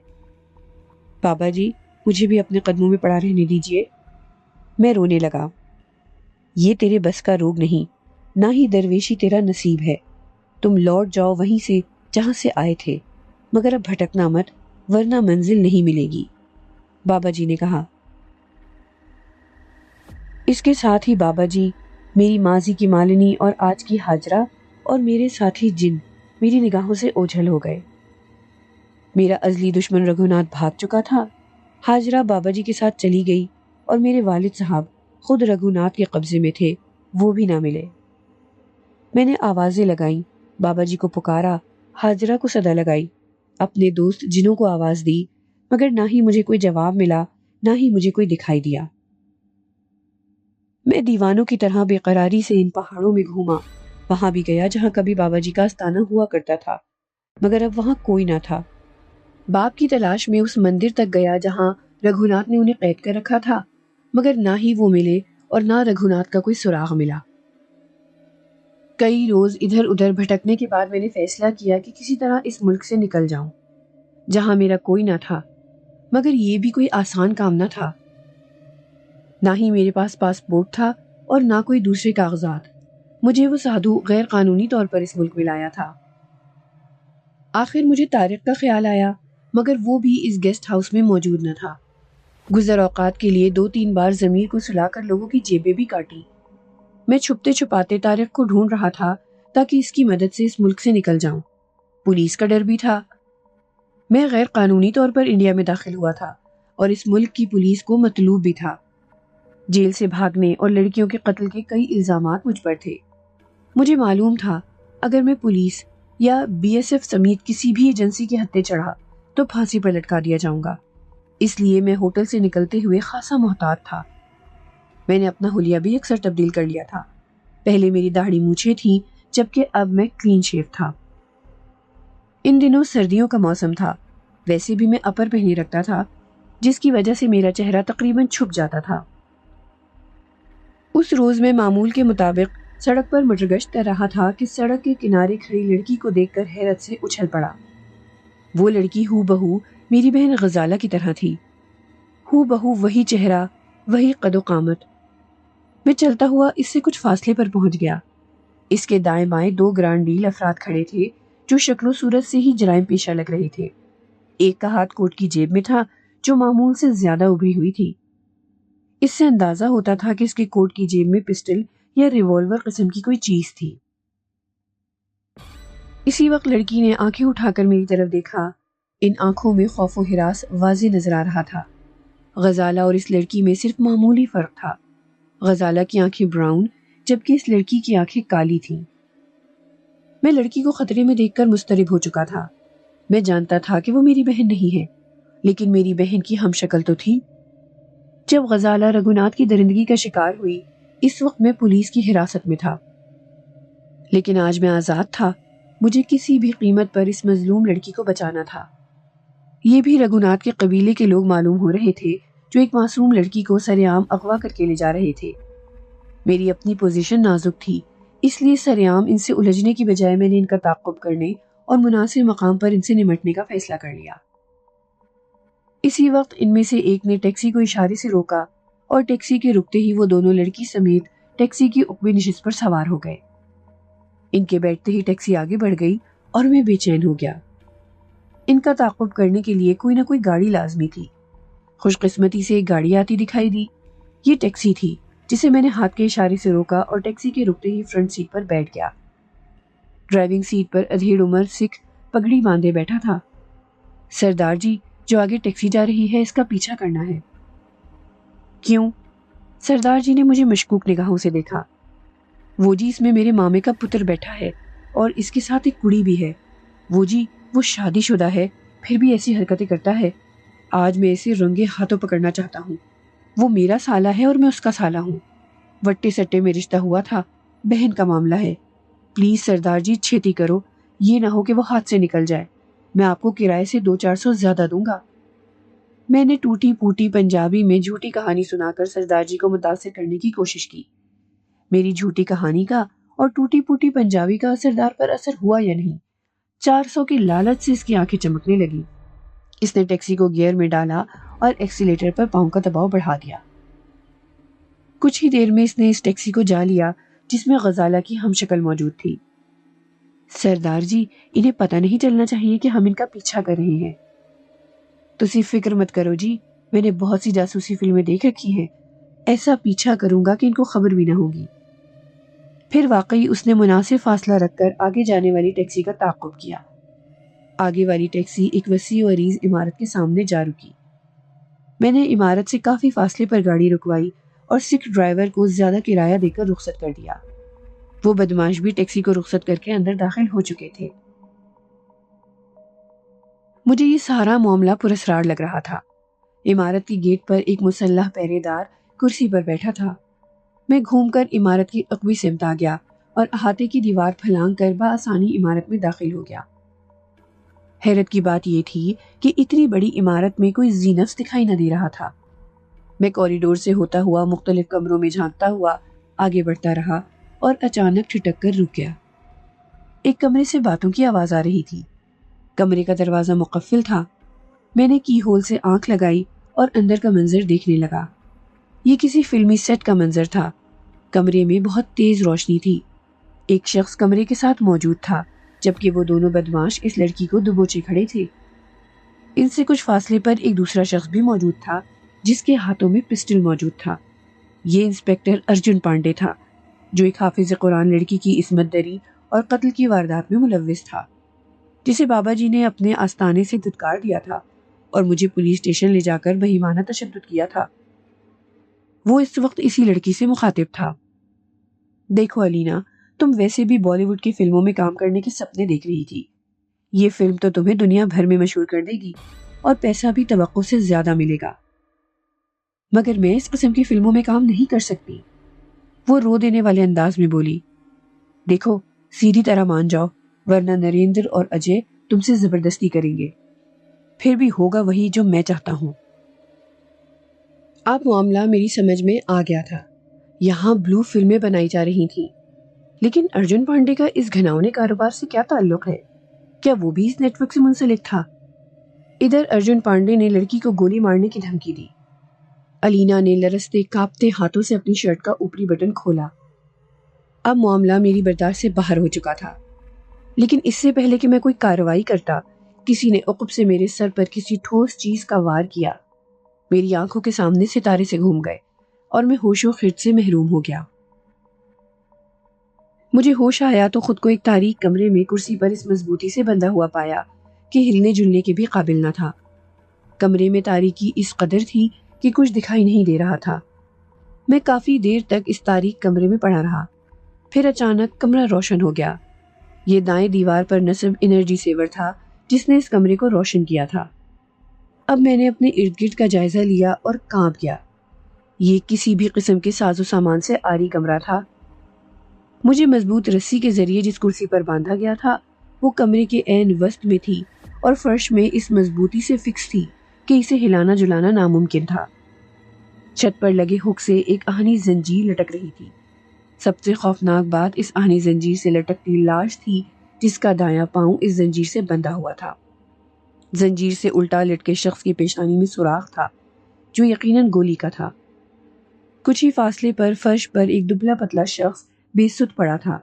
بابا جی، مجھے بھی اپنے قدموں میں پڑا رہنے دیجیے۔ میں رونے لگا۔ یہ تیرے بس کا روگ نہیں، نہ ہی درویشی تیرا نصیب ہے۔ تم لوٹ جاؤ وہیں سے جہاں سے آئے تھے، مگر اب بھٹکنا مت ورنہ منزل نہیں ملے گی، بابا جی نے کہا۔ اس کے ساتھ ہی بابا جی، میری ماضی کی مالنی اور آج کی ہاجرہ اور میرے ساتھی جن میری نگاہوں سے اوجھل ہو گئے۔ میرا ازلی دشمن رگھوناتھ بھاگ چکا تھا، ہاجرہ بابا جی کے ساتھ چلی گئی اور میرے والد صاحب خود رگھوناتھ کے قبضے میں تھے، وہ بھی نہ ملے۔ میں نے آوازیں لگائیں، بابا جی کو پکارا، ہاجرہ کو صدا لگائی، اپنے دوست جنوں کو آواز دی، مگر نہ ہی مجھے کوئی جواب ملا، نہ ہی مجھے کوئی دکھائی دیا۔ میں دیوانوں کی طرح بے قراری سے ان پہاڑوں میں گھوما، وہاں بھی گیا جہاں کبھی بابا جی کا آستانہ ہوا کرتا تھا، مگر اب وہاں کوئی نہ تھا۔ باپ کی تلاش میں اس مندر تک گیا جہاں رگھوناتھ نے انہیں قید کر رکھا تھا، مگر نہ ہی وہ ملے اور نہ رگھوناتھ کا کوئی سراغ ملا۔ کئی روز ادھر ادھر بھٹکنے کے بعد میں نے فیصلہ کیا کہ کسی طرح اس ملک سے نکل جاؤں جہاں میرا کوئی نہ تھا، مگر یہ بھی کوئی آسان کام نہ تھا۔ نہ ہی میرے پاس پاسپورٹ تھا اور نہ کوئی دوسرے کاغذات۔ مجھے وہ سادھو غیر قانونی طور پر اس ملک میں لایا تھا۔ آخر مجھے طارق کا خیال آیا، مگر وہ بھی اس گیسٹ ہاؤس میں موجود نہ تھا۔ گزر اوقات کے لیے 2-3 بار ضمیر کو سلا کر لوگوں کی جیبیں بھی کاٹی۔ میں چھپتے چھپاتے طارق کو ڈھونڈ رہا تھا تاکہ اس کی مدد سے اس ملک سے نکل جاؤں۔ پولیس کا ڈر بھی تھا۔ میں غیر قانونی طور پر انڈیا میں داخل ہوا تھا اور اس ملک کی پولیس کو مطلوب بھی تھا۔ جیل سے بھاگنے اور لڑکیوں کے قتل کے کئی الزامات مجھ پر تھے۔ مجھے معلوم تھا اگر میں پولیس یا BSF سمیت کسی بھی ایجنسی کے ہتھے چڑھا تو پھانسی پر لٹکا دیا جاؤں گا، اس لیے میں ہوٹل سے نکلتے ہوئے خاصا محتاط تھا۔ میں نے اپنا حلیہ بھی اکثر تبدیل کر لیا تھا۔ پہلے میری داڑھی مونچھیں تھیں، جبکہ اب میں کلین شیو تھا۔ ان دنوں سردیوں کا موسم تھا، ویسے بھی میں اپر پہنے رکھتا تھا جس کی وجہ سے میرا چہرہ تقریباً چھپ جاتا تھا۔ اس روز میں معمول کے مطابق سڑک پر مٹرگشت کر رہا تھا کہ سڑک کے کنارے کھڑی لڑکی کو دیکھ کر حیرت سے اچھل پڑا۔ وہ لڑکی ہو بہو میری بہن غزالہ کی طرح تھی، ہو بہو وہی چہرہ، وہی قد و قامت۔ میں چلتا ہوا اس سے کچھ فاصلے پر پہنچ گیا۔ اس کے دائیں بائیں 2 گرانڈ ڈیل افراد کھڑے تھے جو شکل و صورت سے ہی جرائم پیشہ لگ رہے تھے۔ ایک کا ہاتھ کوٹ کی جیب میں تھا جو معمول سے زیادہ ابھری ہوئی تھی۔ اس سے اندازہ ہوتا تھا کہ اس کے کوٹ کی جیب میں پسٹل یا ریوالور قسم کی کوئی چیز تھی۔ اسی وقت لڑکی نے آنکھیں اٹھا کر میری طرف دیکھا۔ ان آنکھوں میں خوف و ہراس واضح نظر آ رہا تھا۔ غزالہ اور اس لڑکی میں صرف معمولی فرق تھا۔ غزالہ کی آنکھیں براؤن جبکہ اس لڑکی کی آنکھیں کالی تھیں۔ میں لڑکی کو خطرے میں دیکھ کر مضطرب ہو چکا تھا۔ میں جانتا تھا کہ وہ میری بہن نہیں ہے، لیکن میری بہن کی ہم شکل تو تھی۔ جب غزالہ رگھوناتھ کی درندگی کا شکار ہوئی، اس وقت میں پولیس کی حراست میں تھا، لیکن آج میں آزاد تھا۔ مجھے کسی بھی قیمت پر اس مظلوم لڑکی کو بچانا تھا۔ یہ بھی رگھوناتھ کے قبیلے کے لوگ معلوم ہو رہے تھے جو ایک معصوم لڑکی کو سرعام اغوا کر کے لے جا رہے تھے۔ میری اپنی پوزیشن نازک تھی، اس لیے سرعام ان سے الجھنے کی بجائے میں نے ان کا تعاقب کرنے اور مناسب مقام پر ان سے نمٹنے کا فیصلہ کر لیا۔ اسی وقت ان میں سے ایک نے ٹیکسی کو اشارے سے روکا اور ٹیکسی کے رکتے ہی وہ دونوں لڑکی سمیت ٹیکسی کی عقبی نشست پر سوار ہو گئے۔ ان کے بیٹھتے ہی ٹیکسی آگے بڑھ گئی اور میں بے چین ہو گیا۔ ان کا تعاقب کرنے کے لیے کوئی نہ کوئی گاڑی لازمی تھی۔ خوش قسمتی سے ایک گاڑی آتی دکھائی دی۔ یہ ٹیکسی تھی جسے میں نے ہاتھ کے اشارے سے روکا اور ٹیکسی کے رکتے ہی فرنٹ سیٹ پر بیٹھ گیا۔ ڈرائیونگ سیٹ پر ادھیڑ عمر سکھ پگڑی باندھے بیٹھا تھا۔ سردار جی، جو آگے ٹیکسی جا رہی ہے اس کا پیچھا کرنا ہے۔ کیوں؟ سردار جی نے مجھے مشکوک نگاہوں سے دیکھا۔ وہ جی، اس میں میرے مامے کا پتر بیٹھا ہے اور اس کے ساتھ ایک کڑی بھی ہے۔ وہ جی، وہ شادی شدہ ہے پھر بھی ایسی حرکتیں کرتا ہے۔ آج میں اسے رنگے ہاتھوں پکڑنا چاہتا ہوں۔ وہ میرا سالہ ہے اور میں اس کا سالہ ہوں۔ وٹے سٹے میں رشتہ ہوا تھا، بہن کا معاملہ ہے۔ پلیز سردار جی چھیتی کرو، یہ نہ ہو کہ وہ ہاتھ سے نکل جائے۔ میں آپ کو کرائے سے 200-400 زیادہ دوں گا۔ میں نے ٹوٹی پوٹی پنجابی میں جھوٹی کہانی سنا کر سردار جی کو متاثر کرنے کی کوشش کی۔ میری جھوٹی کہانی کا اور ٹوٹی پوٹی پنجابی کا سردار پر اثر ہوا یا نہیں؟ 400 کی لالچ سے اس کی آنکھیں چمکنے لگی۔ اس نے ٹیکسی کو گیئر میں ڈالا اور ایکسیلیٹر پر پاؤں کا دباؤ بڑھا دیا۔ کچھ ہی دیر میں اس نے اس ٹیکسی کو جا لیا جس میں غزالہ کی ہم شکل موجود تھی۔ سردار جی، انہیں پتہ نہیں چلنا چاہیے کہ ہم ان کا پیچھا کر رہے ہیں۔ تسی فکر مت کرو جی، میں نے بہت سی جاسوسی فلمیں دیکھ رکھی ہیں۔ ایسا پیچھا کروں گا کہ ان کو خبر بھی نہ ہوگی۔ پھر واقعی اس نے مناسب فاصلہ رکھ کر آگے جانے والی ٹیکسی کا تعاقب کیا۔ آگے والی ٹیکسی ایک وسیع و عریض عمارت کے سامنے جا رکی۔ میں نے عمارت سے کافی فاصلے پر گاڑی رکوائی اور سکھ ڈرائیور کو زیادہ کرایہ دے کر رخصت کر دیا۔ وہ بدماش بھی ٹیکسی کو رخصت کر کے اندر داخل ہو چکے تھے۔ مجھے یہ سارا معاملہ پراسرار لگ رہا تھا۔ عمارت کی گیٹ پر ایک مسلح پہرے دار کرسی پر بیٹھا تھا۔ میں گھوم کر عمارت کی عقبی سمت آ گیا اور احاطے کی دیوار پھلانگ کر بآسانی عمارت میں داخل ہو گیا۔ حیرت کی بات یہ تھی کہ اتنی بڑی عمارت میں کوئی ذی نفس دکھائی نہ دے رہا تھا۔ میں کوریڈور سے ہوتا ہوا مختلف کمروں میں جھانکتا ہوا آگے بڑھتا رہا اور اچانک ٹھٹک کر رک گیا۔ ایک کمرے سے باتوں کی آواز آ رہی تھی۔ کمرے کا دروازہ مقفل تھا۔ میں نے کی ہول سے آنکھ لگائی اور اندر کا منظر دیکھنے لگا۔ یہ کسی فلمی سیٹ کا منظر تھا۔ کمرے میں بہت تیز روشنی تھی۔ ایک شخص کمرے کے ساتھ موجود تھا جبکہ وہ دونوں بدماش اس لڑکی کو دبوچے کھڑے تھے۔ ان سے کچھ فاصلے پر ایک دوسرا شخص بھی موجود تھا جس کے ہاتھوں میں پسٹل موجود تھا۔ یہ انسپیکٹر ارجن پانڈے تھا جو ایک حافظ قرآن لڑکی کی عصمت دری اور قتل کی واردات میں ملوث تھا، جسے بابا جی نے اپنے آستانے سے دھتکار دیا تھا اور مجھے پولیس اسٹیشن لے جا کر بہیمانہ تشدد کیا تھا۔ وہ اس وقت اسی لڑکی سے مخاطب تھا۔ دیکھو علینا، تم ویسے بھی بالی ووڈ کی فلموں میں کام کرنے کے سپنے دیکھ رہی تھی۔ یہ فلم تو تمہیں دنیا بھر میں مشہور کر دے گی اور پیسہ بھی توقع سے زیادہ ملے گا، مگر میں اس قسم کی فلموں میں کام نہیں کر سکتی۔ وہ رو دینے والے انداز میں بولی، دیکھو سیدھی طرح مان جاؤ ورنہ نریندر اور اجے تم سے زبردستی کریں گے، پھر بھی ہوگا وہی جو میں چاہتا ہوں۔ اب معاملہ میری سمجھ میں آ گیا تھا۔ یہاں بلو فلمیں بنائی جا رہی تھیں، لیکن ارجن پانڈے کا اس گھناؤنے کاروبار سے کیا تعلق ہے؟ کیا وہ بھی اس نیٹ ورک سے منسلک تھا؟ ادھر ارجن پانڈے نے لڑکی کو گولی مارنے کی دھمکی دی۔ علینا نے لرزتے کانپتے ہاتھوں سے اپنی شرٹ کا اوپری بٹن کھولا۔ اب معاملہ میری برداشت سے باہر ہو چکا تھا، لیکن اس سے پہلے کہ میں کوئی کارروائی کرتا، کسی نے عقب سے میرے سر پر کسی ٹھوس چیز کا وار کیا۔ میری آنکھوں کے سامنے ستارے سے گھوم گئے اور میں ہوش و خرد سے محروم ہو گیا۔ مجھے ہوش آیا تو خود کو ایک تاریک کمرے میں کرسی پر اس مضبوطی سے بندھا ہوا پایا کہ ہلنے جلنے کے بھی قابل نہ تھا۔ کمرے میں تاریکی اس قدر تھی کہ کچھ دکھائی نہیں دے رہا تھا۔ میں کافی دیر تک اس تاریک کمرے میں پڑا رہا، پھر اچانک کمرہ روشن ہو گیا۔ یہ دائیں دیوار پر نصب انرجی سیور تھا جس نے اس کمرے کو روشن کیا تھا۔ اب میں نے اپنے ارد گرد کا جائزہ لیا اور کانپ گیا۔ یہ کسی بھی قسم کے ساز و سامان سے عاری کمرہ تھا۔ مجھے مضبوط رسی کے ذریعے جس کرسی پر باندھا گیا تھا وہ کمرے کے عین وسط میں تھی اور فرش میں اس مضبوطی سے فکس تھی کہ اسے ہلانا جلانا ناممکن تھا۔ چھت پر لگے ہک سے ایک آہنی زنجیر لٹک رہی تھی۔ سب سے خوفناک بات اس آہنی زنجیر سے لٹکتی لاش تھی جس کا دایاں پاؤں اس زنجیر سے بندھا ہوا تھا۔ زنجیر سے الٹا لٹکے شخص کی پیشانی میں سوراخ تھا جو یقیناً گولی کا تھا۔ کچھ ہی فاصلے پر فرش پر ایک دبلا پتلا شخص بے سدھ پڑا تھا۔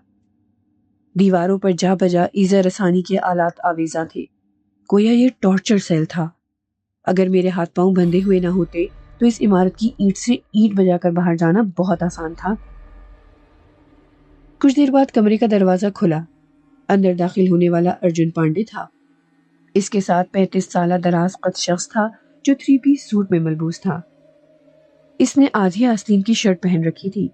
دیواروں پر جا بجا ایذا رسانی کے آلات آویزاں تھے، گویا یہ ٹارچر سیل تھا۔ اگر میرے ہاتھ پاؤں بندھے ہوئے نہ ہوتے تو اس عمارت کی اینٹ سے اینٹ بجا کر باہر جانا بہت آسان تھا۔ کچھ دیر بعد کمرے کا دروازہ کھلا۔ اندر داخل ہونے والا ارجن پانڈے تھا۔ اس کے ساتھ 35 سالہ دراز قد شخص تھا جو 3 پیس سوٹ میں ملبوس تھا۔ اس نے آدھی آستین کی شرٹ پہن رکھی تھی۔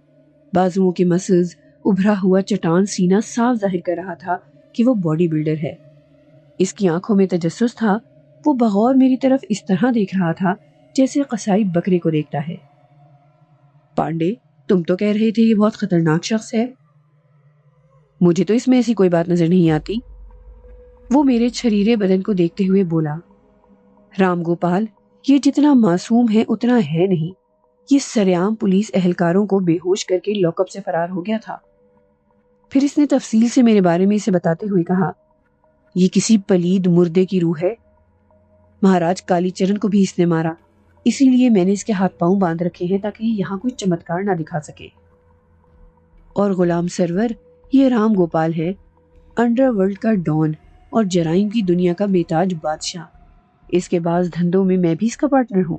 بازوؤں کے مسلز، ابھرا ہوا چٹان سینہ صاف ظاہر کر رہا تھا کہ وہ باڈی بلڈر ہے۔ اس کی آنکھوں میں تجسس تھا۔ وہ بغور میری طرف اس طرح دیکھ رہا تھا جیسے قصائی بکرے کو دیکھتا ہے۔ پانڈے، تم تو کہہ رہے تھے یہ بہت خطرناک شخص ہے۔ مجھے تو اس میں ایسی کوئی بات نظر نہیں آتی۔ وہ میرے چھریرے بدن کو دیکھتے ہوئے بولا، رام گوپال، یہ جتنا معصوم ہے اتنا ہے نہیں۔ یہ سرعام پولیس اہلکاروں کو بے ہوش کر کے لاک اپ سے فرار ہو گیا تھا۔ پھر اس نے تفصیل سے میرے بارے میں اسے بتاتے ہوئے کہا، یہ کسی پلید مردے کی روح ہے۔ مہاراج کالی چرن کو بھی اس نے مارا، اسی لیے میں نے اس کے ہاتھ پاؤں باندھ رکھے ہیں تاکہ یہ یہاں کوئی چمتکار نہ دکھا سکے۔ اور غلام سرور، یہ رام گوپال ہے، انڈر ورلڈ کا ڈان اور جرائم کی دنیا کا بے تاج بادشاہ۔ اس کے بعض دھندوں میں بھی اس کا پارٹنر ہوں،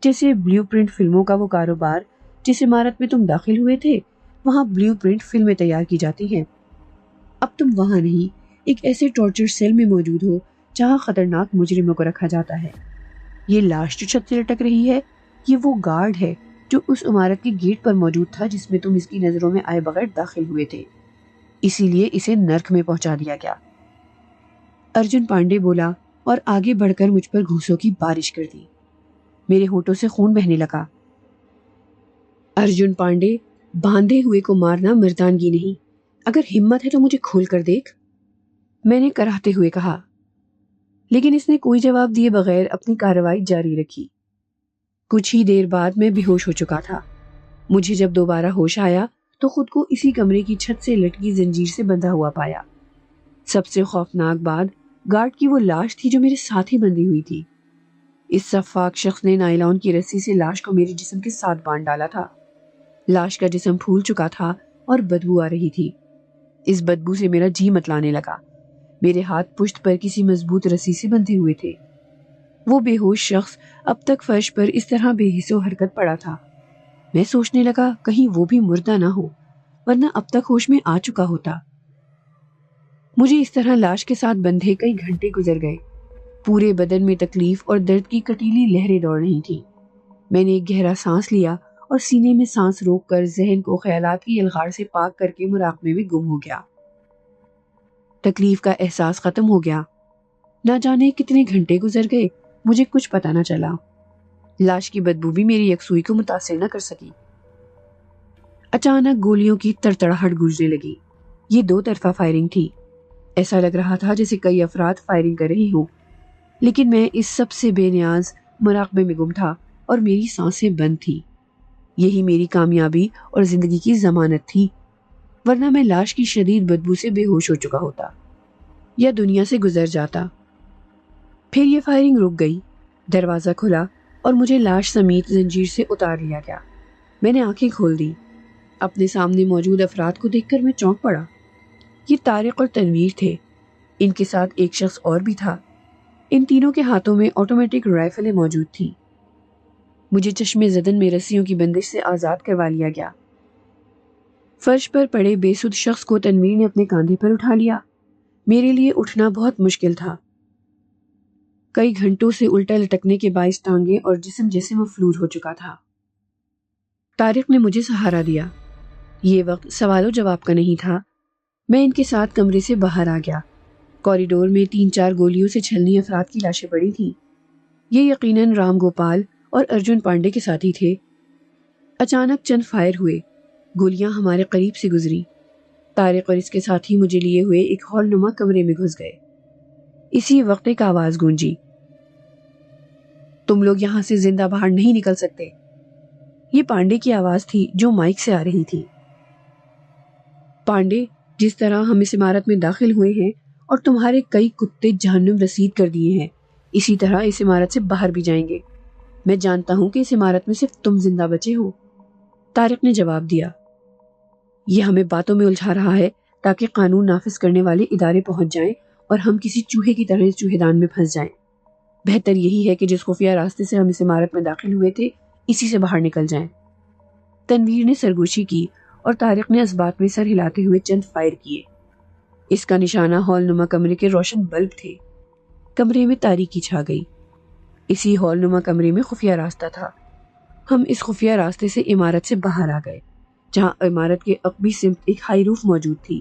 جیسے بلیو پرنٹ فلموں کا وہ کاروبار جس عمارت میں تم داخل ہوئے تھے، وہاں بلیو پرنٹ فلمیں تیار کی جاتی ہیں۔ اب تم وہاں نہیں، ایک ایسے ٹارچر سیل میں موجود ہو جہاں خطرناک مجرموں کو رکھا جاتا ہے۔ یہ لاش جو چھت سے لٹک رہی ہے، یہ وہ گارڈ ہے جو اس عمارت کے گیٹ پر موجود تھا جس میں تم اس کی نظروں میں آئے بغیر داخل ہوئے تھے، اسی لیے اسے نرک میں پہنچا دیا گیا۔ ارجن پانڈے بولا اور آگے بڑھ کر مجھ پر گھوسوں کی بارش کر دی۔ میرے ہونٹوں سے خون بہنے لگا۔ ارجن پانڈے، باندھے ہوئے کو مارنا مردانگی نہیں، اگر ہمت ہے تو مجھے کھول کر دیکھ، میں نے کراہتے ہوئے کہا، لیکن اس نے کوئی جواب دیے بغیر اپنی کارروائی جاری رکھی۔ کچھ ہی دیر بعد میں بے ہوش ہو چکا تھا۔ مجھے جب دوبارہ ہوش آیا تو خود کو اسی کمرے کی چھت سے لٹکی زنجیر سے بندھا ہوا پایا۔ سب سے خوفناک بات گارڈ کی وہ لاش تھی جو میرے ساتھ ہی بندھی ہوئی تھی۔ اس سفاک شخص نے نائلون کی رسی سے لاش کو میرے جسم کے ساتھ باندھ ڈالا تھا۔ لاش کا جسم پھول چکا تھا اور بدبو آ رہی تھی۔ اس بدبو سے میرا جی متلانے لگا۔ میرے ہاتھ پشت پر کسی مضبوط رسی سے بندھے ہوئے تھے۔ وہ بے ہوش شخص اب تک فرش پر اس طرح بے حس و حرکت پڑا تھا۔ میں سوچنے لگا کہیں وہ بھی مردہ نہ ہو، ورنہ اب تک ہوش میں آ چکا ہوتا۔ مجھے اس طرح لاش کے ساتھ بندھے کئی گھنٹے گزر گئے۔ پورے بدن میں تکلیف اور درد کی کٹیلی لہریں دوڑ رہی تھیں۔ میں نے ایک گہرا سانس لیا اور سینے میں سانس روک کر ذہن کو خیالات کی یلغار سے پاک کر کے مراقبے میں گم ہو گیا۔ تکلیف کا احساس ختم ہو گیا۔ نہ جانے کتنے گھنٹے گزر گئے، مجھے کچھ پتہ نہ چلا۔ لاش کی بدبو بھی میری یکسوئی کو متاثر نہ کر سکی۔ اچانک گولیوں کی تڑتڑاہٹ گونجنے لگی۔ یہ 2 طرفہ فائرنگ تھی۔ ایسا لگ رہا تھا جیسے کئی افراد فائرنگ کر رہی ہوں، لیکن میں اس سب سے بے نیاز مراقبے میں گم تھا اور میری سانسیں بند تھی۔ یہی میری کامیابی اور زندگی کی ضمانت تھی، ورنہ میں لاش کی شدید بدبو سے بے ہوش ہو چکا ہوتا یا دنیا سے گزر جاتا۔ پھر یہ فائرنگ رک گئی، دروازہ کھلا اور مجھے لاش سمیت زنجیر سے اتار لیا گیا۔ میں نے آنکھیں کھول دی۔ اپنے سامنے موجود افراد کو دیکھ کر میں چونک پڑا۔ یہ طارق اور تنویر تھے۔ ان کے ساتھ ایک شخص اور بھی تھا۔ ان تینوں کے ہاتھوں میں آٹومیٹک رائفلیں موجود تھیں۔ مجھے چشمے زدن میں رسیوں کی بندش سے آزاد کروا لیا گیا۔ فرش پر پڑے بے سدھ شخص کو تنویر نے اپنے کاندھے پر اٹھا لیا۔ میرے لیے اٹھنا بہت مشکل تھا۔ کئی گھنٹوں سے الٹا لٹکنے کے باعث ٹانگیں اور جسم جیسے مفلوج ہو چکا تھا۔ طارق نے مجھے سہارا دیا۔ یہ وقت سوال و جواب کا نہیں تھا۔ میں ان کے ساتھ کمرے سے باہر آ گیا۔ کوریڈور میں 3-4 گولیوں سے چھلنی افراد کی لاشیں پڑی تھیں۔ یہ یقیناً رام گوپال اور ارجن پانڈے کے ساتھی تھے۔ اچانک چند فائر ہوئے۔ گولیاں ہمارے قریب سے گزری۔ طارق اور اس کے ساتھی مجھے لیے ہوئے ایک ہال نما کمرے میں گھس گئے۔ اسی وقت ایک آواز گونجی، تم لوگ یہاں سے زندہ باہر نہیں نکل سکتے۔ یہ پانڈے کی آواز تھی جو مائک سے آ رہی تھی۔ پانڈے، جس طرح ہم اس عمارت میں داخل ہوئے ہیں اور تمہارے کئی کتے جہنم رسید کر دیے ہیں، اسی طرح اس عمارت سے باہر بھی جائیں گے۔ میں جانتا ہوں کہ اس عمارت میں صرف تم زندہ بچے ہو۔ طارق نے جواب دیا، یہ ہمیں باتوں میں الجھا رہا ہے تاکہ قانون نافذ کرنے والے ادارے پہنچ جائیں اور ہم کسی چوہے کی طرح اس چوہے دان میں پھنس جائیں۔ بہتر یہی ہے کہ جس خفیہ راستے سے ہم اس عمارت میں داخل ہوئے تھے اسی سے باہر نکل جائیں۔ تنویر نے سرگوشی کی اور طارق نے اسبات میں سر ہلاتے ہوئے چند فائر کیے۔ اس کا نشانہ ہال نما کمرے کے روشن بلب تھے۔ کمرے میں تاریکی چھا گئی۔ اسی ہال نما کمرے میں خفیہ راستہ تھا۔ ہم اس خفیہ راستے سے عمارت سے باہر آ گئے، جہاں عمارت کے عقبی سمت ایک ہائی روف موجود تھی۔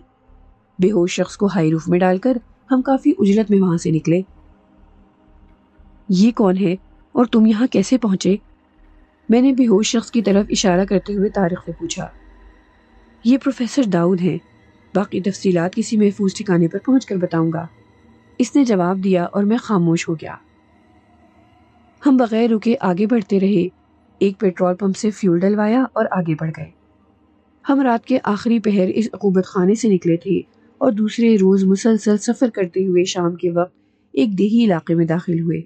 بے ہوش شخص کو ہائی روف میں ڈال کر ہم کافی اجلت میں وہاں سے نکلے۔ یہ کون ہے اور تم یہاں کیسے پہنچے؟ میں نے بے ہوش شخص کی طرف اشارہ کرتے ہوئے طارق سے پوچھا۔ یہ پروفیسر داؤد ہیں، باقی تفصیلات کسی محفوظ ٹھکانے پر پہنچ کر بتاؤں گا، اس نے جواب دیا اور میں خاموش ہو گیا۔ ہم بغیر رکے آگے بڑھتے رہے، ایک پیٹرول پمپ سے فیول ڈلوایا اور آگے بڑھ گئے۔ ہم رات کے آخری پہر اس عقوبت خانے سے نکلے تھے اور دوسرے روز مسلسل سفر کرتے ہوئے شام کے وقت ایک دیہی علاقے میں داخل ہوئے۔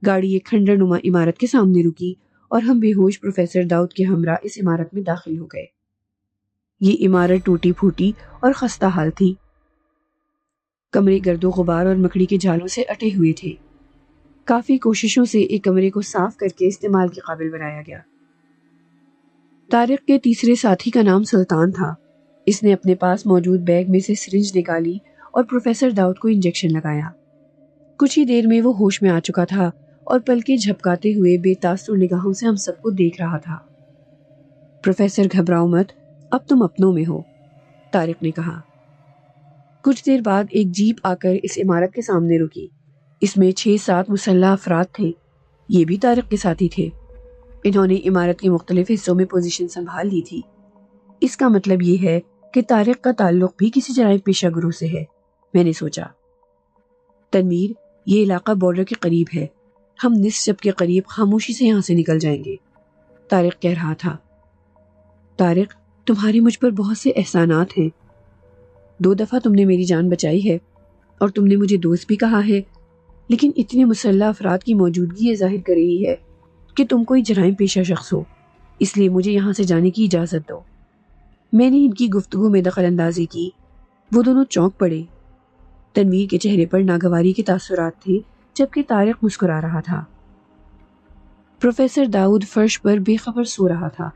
گاڑی ایک کھنڈر نما عمارت کے سامنے رکی اور ہم بے ہوش پروفیسر داؤد کے ہمراہ اس عمارت میں داخل ہو گئے۔ یہ عمارت ٹوٹی پھوٹی اور خستہ حال تھی۔ کمرے گرد و غبار اور مکڑی کے جالوں سے اٹے ہوئے تھے۔ کافی کوششوں سے ایک کمرے کو صاف کر کے استعمال کے قابل بنایا گیا۔ طارق کے تیسرے ساتھی کا نام سلطان تھا۔ اس نے اپنے پاس موجود بیگ میں سے سرنج نکالی اور پروفیسر داؤد کو انجیکشن لگایا۔ کچھ ہی دیر میں وہ ہوش میں آ چکا تھا اور پلکیں جھپکاتے ہوئے بے تاثر نگاہوں سے ہم سب کو دیکھ رہا تھا۔ پروفیسر گھبراؤ مت، اب تم اپنوں میں ہو، طارق نے کہا۔ کچھ دیر بعد ایک جیپ آ کر اس عمارت کے سامنے رکی۔ اس میں 6-7 مسلح افراد تھے۔ یہ بھی طارق کے ساتھی تھے۔ انہوں نے عمارت کے مختلف حصوں میں پوزیشن سنبھال لی تھی۔ اس کا مطلب یہ ہے کہ طارق کا تعلق بھی کسی جرائم پیشہ گروہ سے ہے، میں نے سوچا۔ تنویر، یہ علاقہ بارڈر کے قریب ہے، ہم نصف شب کے قریب خاموشی سے یہاں سے نکل جائیں گے، طارق کہہ رہا تھا۔ طارق، تمہارے مجھ پر بہت سے احسانات ہیں۔ 2 دفعہ تم نے میری جان بچائی ہے اور تم نے مجھے دوست بھی کہا ہے، لیکن اتنے مسلح افراد کی موجودگی یہ ظاہر کر رہی ہے کہ تم کوئی جرائم پیشہ شخص ہو، اس لیے مجھے یہاں سے جانے کی اجازت دو۔ میں نے ان کی گفتگو میں دخل اندازی کی۔ وہ دونوں چونک پڑے۔ تنویر کے چہرے پر ناگواری کے تاثرات تھے جبکہ طارق مسکرا رہا تھا۔ پروفیسر داؤد فرش پر بے خبر سو رہا تھا۔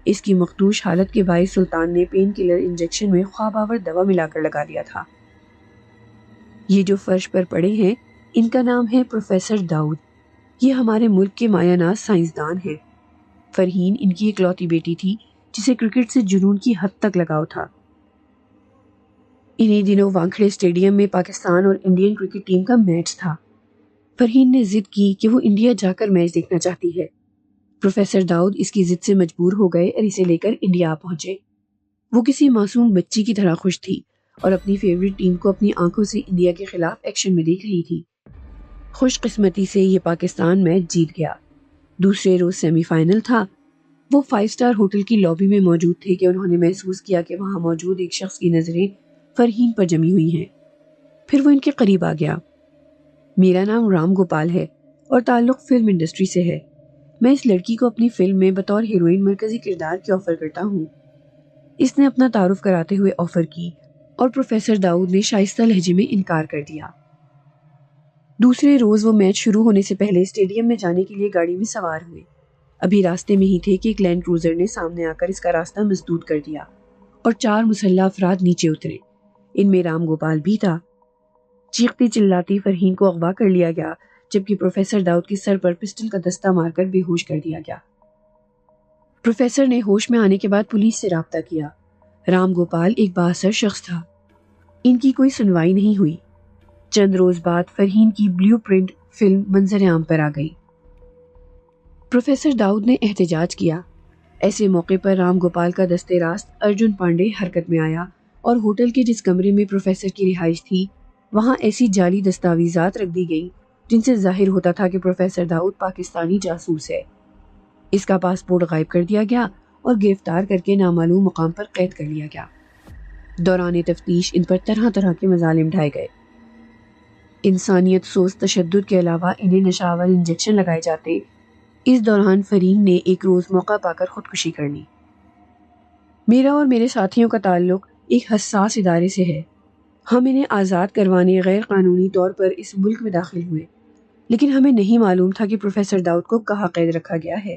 اس کی مخدوش حالت کے باعث سلطان نے پین کلر انجیکشن میں خواب آور دوا ملا کر لگا دیا تھا۔ یہ جو فرش پر پڑے ہیں ان کا نام ہے پروفیسر داؤد۔ یہ ہمارے ملک کے مایہ ناز سائنسدان ہیں۔ فرحین ان کی اکلوتی بیٹی تھی جسے کرکٹ سے جنون کی حد تک لگاؤ تھا۔ انہی دنوں وانکھڑے اسٹیڈیم میں پاکستان اور انڈین کرکٹ ٹیم کا میچ تھا۔ فرحین نے ضد کی کہ وہ انڈیا جا کر میچ دیکھنا چاہتی ہے۔ پروفیسر داؤد اس کی ضد سے مجبور ہو گئے اور اسے لے کر انڈیا پہنچے۔ وہ کسی معصوم بچی کی طرح خوش تھی اور اپنی فیورٹ ٹیم کو اپنی آنکھوں سے انڈیا کے خلاف ایکشن میں دیکھ رہی تھی۔ خوش قسمتی سے یہ پاکستان میچ جیت گیا۔ دوسرے روز سیمی فائنل تھا۔ وہ 5 اسٹار ہوٹل کی لابی میں موجود تھے کہ انہوں نے محسوس کیا کہ وہاں موجود ایک شخص کی نظریں فرحین پر جمی ہوئی ہیں۔ پھر وہ ان کے قریب آ گیا۔ میرا نام رام گوپال ہے اور تعلق فلم انڈسٹری سے ہے۔ میں اس لڑکی کو اپنی فلم میں بطور ہیروئن مرکزی کردار کی آفر کرتا ہوں۔ اس نے اپنا تعارف کراتے ہوئے آفر کی اور پروفیسر داؤد نے شائستہ لہجے میں انکار کر دیا۔ دوسرے روز وہ میچ شروع ہونے سے پہلے اسٹیڈیم میں جانے کے لیے گاڑی میں سوار ہوئے۔ ابھی راستے میں ہی تھے کہ ایک لینڈ کروزر نے سامنے آ کر اس کا راستہ مسدود کر دیا اور 4 مسلح افراد نیچے اترے۔ ان میں رام گوپال بھی تھا۔ چیختی چلاتی فرحین کو اغوا کر لیا گیا جبکہ پروفیسر داؤد کے سر پر پسٹل کا دستہ مار کر بے ہوش کر دیا گیا۔ پروفیسر نے ہوش میں آنے کے بعد پولیس سے رابطہ کیا۔ رام گوپال ایک بااثر شخص تھا۔ ان کی کوئی سنوائی نہیں ہوئی۔ چند روز بعد فرحین کی بلیو پرنٹ فلم منظر عام پر آ گئی۔ پروفیسر داؤد نے احتجاج کیا۔ ایسے موقع پر رام گوپال کا دست راست ارجن پانڈے حرکت میں آیا اور ہوٹل کے جس کمرے میں پروفیسر کی رہائش تھی وہاں ایسی جعلی دستاویزات رکھ دی گئیں جن سے ظاہر ہوتا تھا کہ پروفیسر داؤد پاکستانی جاسوس ہے۔ اس کا پاسپورٹ غائب کر دیا گیا اور گرفتار کر کے نامعلوم مقام پر قید کر لیا گیا۔ دوران تفتیش ان پر طرح طرح کے مظالم ڈھائے گئے۔ انسانیت سوز تشدد کے علاوہ انہیں نشاور انجیکشن لگائے جاتے۔ اس دوران فرین نے ایک روز موقع پا کر خودکشی کر لی۔ میرا اور میرے ساتھیوں کا تعلق ایک حساس ادارے سے ہے۔ ہم انہیں آزاد کروانے غیر قانونی طور پر اس ملک میں داخل ہوئے، لیکن ہمیں نہیں معلوم تھا کہ پروفیسر داؤد کو کہاں قید رکھا گیا ہے۔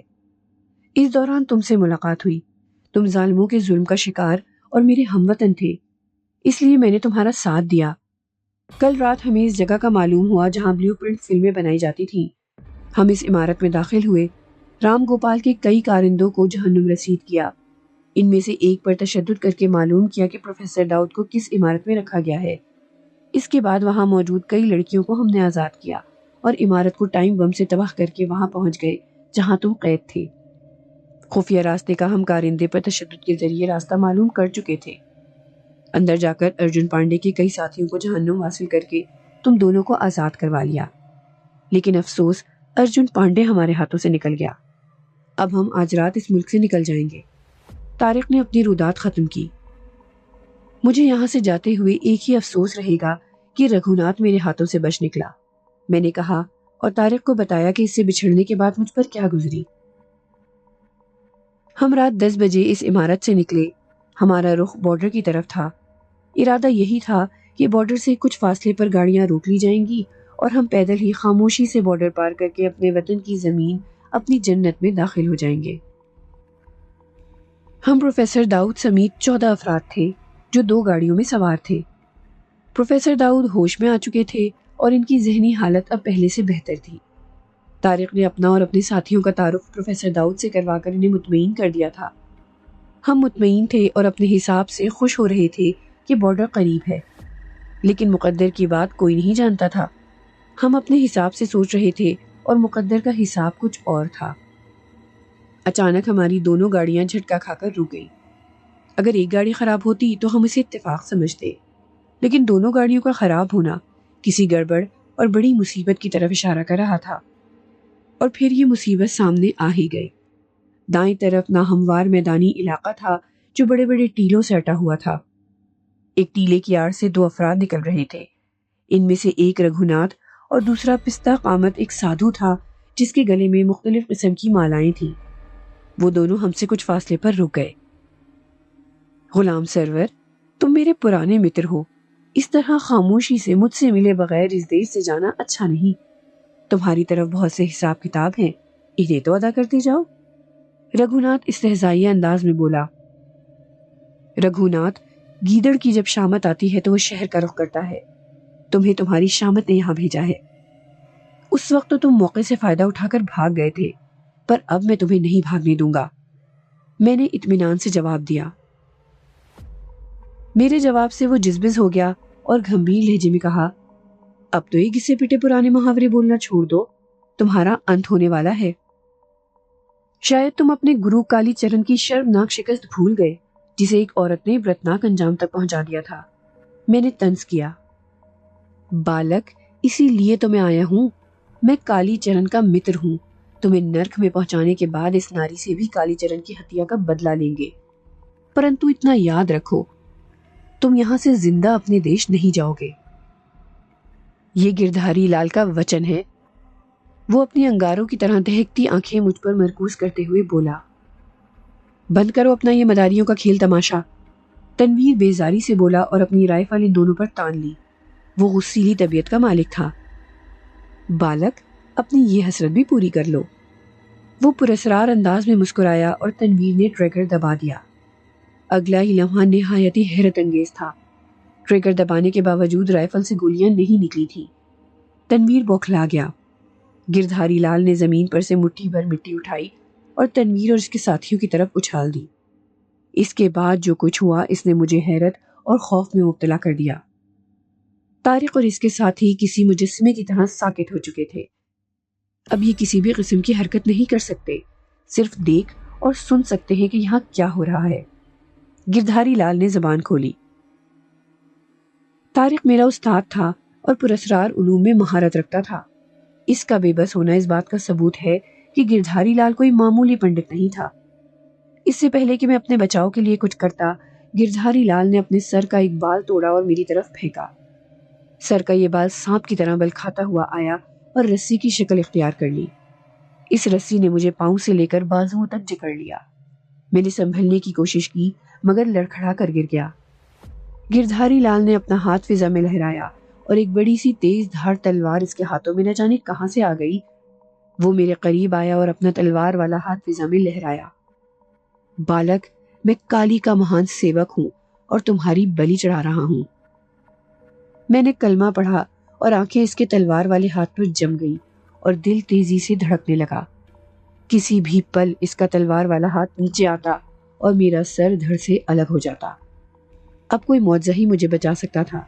اس دوران تم سے ملاقات ہوئی۔ تم ظالموں کے ظلم کا شکار اور میرے ہم وطن تھے، اس لیے میں نے تمہارا ساتھ دیا۔ کل رات ہمیں اس جگہ کا معلوم ہوا جہاں بلیو پرنٹ فلمیں بنائی جاتی تھیں۔ ہم اس عمارت میں داخل ہوئے، رام گوپال کے کئی کارندوں کو جہنم رسید کیا۔ ان میں سے ایک پر تشدد کر کے معلوم کیا کہ پروفیسر داؤد کو کس عمارت میں رکھا گیا ہے۔ اس کے بعد وہاں موجود کئی لڑکیوں کو ہم نے آزاد کیا اور عمارت کو ٹائم بم سے تباہ کر کے وہاں پہنچ گئے جہاں تم قید تھے۔ خفیہ راستے کا ہم کارندے پر تشدد کے ذریعے راستہ معلوم کر چکے تھے۔ اندر جا کر ارجن پانڈے کے کئی ساتھیوں کو جہنم حاصل کر کے تم دونوں کو آزاد کروا لیا، لیکن افسوس ارجن پانڈے ہمارے ہاتھوں سے نکل گیا۔ اب ہم آج رات اس ملک سے نکل جائیں گے۔ طارق نے اپنی رودات ختم کی۔ مجھے یہاں سے جاتے ہوئے ایک ہی افسوس رہے گا کہ رگھوناتھ میرے ہاتھوں سے بچ نکلا، میں نے کہا اور طارق کو بتایا کہ اس سے بچھڑنے کے بعد مجھ پر کیا گزری۔ ہم رات 10 بجے اس عمارت سے نکلے۔ ہمارا رخ بارڈر کی طرف تھا۔ ارادہ یہی تھا کہ بارڈر سے کچھ فاصلے پر گاڑیاں روک لی جائیں گی اور ہم پیدل ہی خاموشی سے بارڈر پار کر کے اپنے وطن کی زمین، اپنی جنت میں داخل ہو جائیں گے۔ ہم پروفیسر داؤد سمیت 14 افراد تھے جو 2 گاڑیوں میں سوار تھے۔ پروفیسر داؤد ہوش میں آ چکے تھے اور ان کی ذہنی حالت اب پہلے سے بہتر تھی۔ طارق نے اپنا اور اپنے ساتھیوں کا تعارف پروفیسر داؤد سے کروا کر انہیں مطمئن کر دیا تھا۔ ہم مطمئن تھے اور اپنے حساب سے خوش ہو رہے تھے کہ بارڈر قریب ہے، لیکن مقدر کی بات کوئی نہیں جانتا تھا۔ ہم اپنے حساب سے سوچ رہے تھے اور مقدر کا حساب کچھ اور تھا۔ اچانک ہماری دونوں گاڑیاں جھٹکا کھا کر رک گئیں۔ اگر ایک گاڑی خراب ہوتی تو ہم اسے اتفاق سمجھتے، لیکن دونوں گاڑیوں کا خراب ہونا کسی گڑبڑ اور بڑی مصیبت کی طرف اشارہ کر رہا تھا۔ اور پھر یہ مصیبت سامنے آ ہی گئی۔ دائیں طرف ناہموار میدانی علاقہ تھا جو بڑے بڑے ٹیلوں سے اٹا ہوا تھا۔ ایک ٹیلے کی آڑ سے 2 افراد نکل رہے تھے۔ ان میں سے ایک رگھوناتھ اور دوسرا پستہ قامت ایک سادھو تھا جس کے گلے میں مختلف قسم کی مالائیں تھیں۔ وہ دونوں ہم سے کچھ فاصلے پر رک گئے۔ غلام سرور، تم میرے پرانے متر ہو، اس طرح خاموشی سے مجھ سے ملے بغیر اس دیش سے جانا اچھا نہیں۔ تمہاری طرف بہت سے حساب کتاب ہیں، انہیں تو ادا کرتے جاؤ۔ رگھوناتھ استہزائیہ انداز میں بولا۔ رگھوناتھ، گیدڑ کی جب شامت آتی ہے تو وہ شہر کا رخ کرتا ہے۔ تمہیں تمہاری شامت نے یہاں بھیجا ہے۔ اس وقت تو تم موقع سے فائدہ اٹھا کر بھاگ گئے تھے، پر اب میں تمہیں نہیں بھاگنے دوں گا، میں نے اطمینان سے جواب دیا۔ میرے جواب سے وہ جزبز ہو گیا اور گھمبیر لہجے میں کہا، اب تو یہ گھسے پٹے پرانے محاورے بولنا چھوڑ دو، تمہارا انت ہونے والا ہے۔ شاید تم اپنے گرو کالی چرن کی شرمناک شکست بھول گئے جسے ایک عورت نے عبرتناک انجام تک پہنچا دیا تھا، میں نے طنز کیا۔ بالک، اسی لیے تو میں آیا ہوں، میں کالی چرن کا متر ہوں، تمہیں نرک میں پہنچانے کے بعد اس ناری سے بھی کالی چرن کی ہتیا کا بدلہ لیں گے، پرنتو اتنا یاد رکھو، تم یہاں سے زندہ اپنے دیش نہیں جاؤ گے۔ یہ گردھاری لال کا وچن ہے۔ وہ اپنی انگاروں کی طرح دہکتی آنکھیں مجھ پر مرکوز کرتے ہوئے بولا۔ بند کرو اپنا یہ مداریوں کا کھیل تماشا، تنویر بیزاری سے بولا اور اپنی رائفل ان دونوں پر تان لی۔ وہ غصیلی طبیعت کا مالک تھا۔ بالک، اپنی یہ حسرت بھی پوری کر لو۔ وہ پراسرار انداز میں مسکرایا اور تنویر نے ٹریگر دبا دیا۔ اگلا ہی لمحہ نہایت ہی حیرت انگیز تھا۔ ٹریگر دبانے کے باوجود رائفل سے گولیاں نہیں نکلی تھیں۔ تنویر بوکھلا گیا۔ گردھاری لال نے زمین پر سے مٹھی بھر مٹی اٹھائی اور تنویر اور اس کے ساتھیوں کی طرف اچھال دی۔ اس کے بعد جو کچھ ہوا اس نے مجھے حیرت اور خوف میں مبتلا کر دیا۔ طارق اور اس کے ساتھی کسی مجسمے کی طرح ساکت ہو چکے تھے۔ اب یہ کسی بھی قسم کی حرکت نہیں کر سکتے، صرف دیکھ اور سن سکتے ہیں کہ یہاں کیا ہو رہا ہے۔ گردھاری لال نے زبان کھولی۔ طارق میرا استاد تھا اور پراسرار علوم میں مہارت رکھتا تھا۔ اس کا بے بس ہونا اس بات کا ثبوت ہے کہ گردھاری لال کوئی معمولی پنڈت نہیں تھا۔ اس سے پہلے کہ میں اپنے بچاؤ کے لیے کچھ کرتا، گردھاری لال نے اپنے سر کا ایک بال توڑا اور میری طرف پھینکا۔ سر کا یہ بال سانپ کی طرح بل کھاتا ہوا آیا اور رسی کی شکل اختیار کر لی۔ اس رسی نے مجھے پاؤں سے لے کر بازوؤں تک جکڑ لیا۔ میں نے سنبھلنے کی کوشش کی مگر لڑکھڑا کر گر گیا۔ گردھاری لال نے اپنا ہاتھ فضا میں لہرایا اور ایک بڑی سی تیز دھار تلوار اس کے ہاتھوں میں نہ جانے کہاں سے آ گئی۔ وہ میرے قریب آیا اور اپنا تلوار والا ہاتھ فضا میں لہرایا۔ بالک، میں کالی کا مہان سیوک ہوں اور تمہاری بلی چڑھا رہا ہوں۔ میں نے کلمہ پڑھا اور آنکھیں اس کے تلوار والے ہاتھ پر جم گئی اور دل تیزی سے دھڑکنے لگا۔ کسی بھی پل اس کا تلوار والا ہاتھ نیچے آتا اور میرا سر دھڑ سے الگ ہو جاتا۔ اب کوئی معجزہ ہی مجھے بچا سکتا تھا۔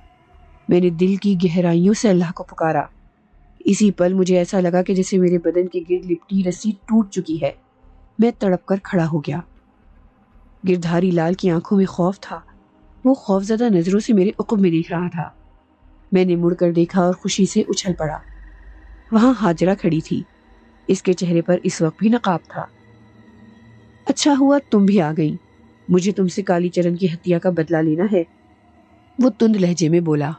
میں نے دل کی گہرائیوں سے اللہ کو پکارا۔ اسی پل مجھے ایسا لگا کہ جیسے میرے بدن کے گرد لپٹی رسی ٹوٹ چکی ہے۔ میں تڑپ کر کھڑا ہو گیا۔ گردھاری لال کی آنکھوں میں خوف تھا۔ وہ خوفزدہ نظروں سے میرے عقب میں دیکھ رہا تھا۔ میں نے مڑ کر دیکھا اور خوشی سے اچھل پڑا۔ وہاں ہاجرہ کھڑی تھی۔ اس کے چہرے پر اس وقت بھی نقاب تھا۔ اچھا ہوا تم بھی آ گئی، مجھے تم سے کالی چرن کی ہتیا کا بدلہ لینا ہے، وہ تند لہجے میں بولا۔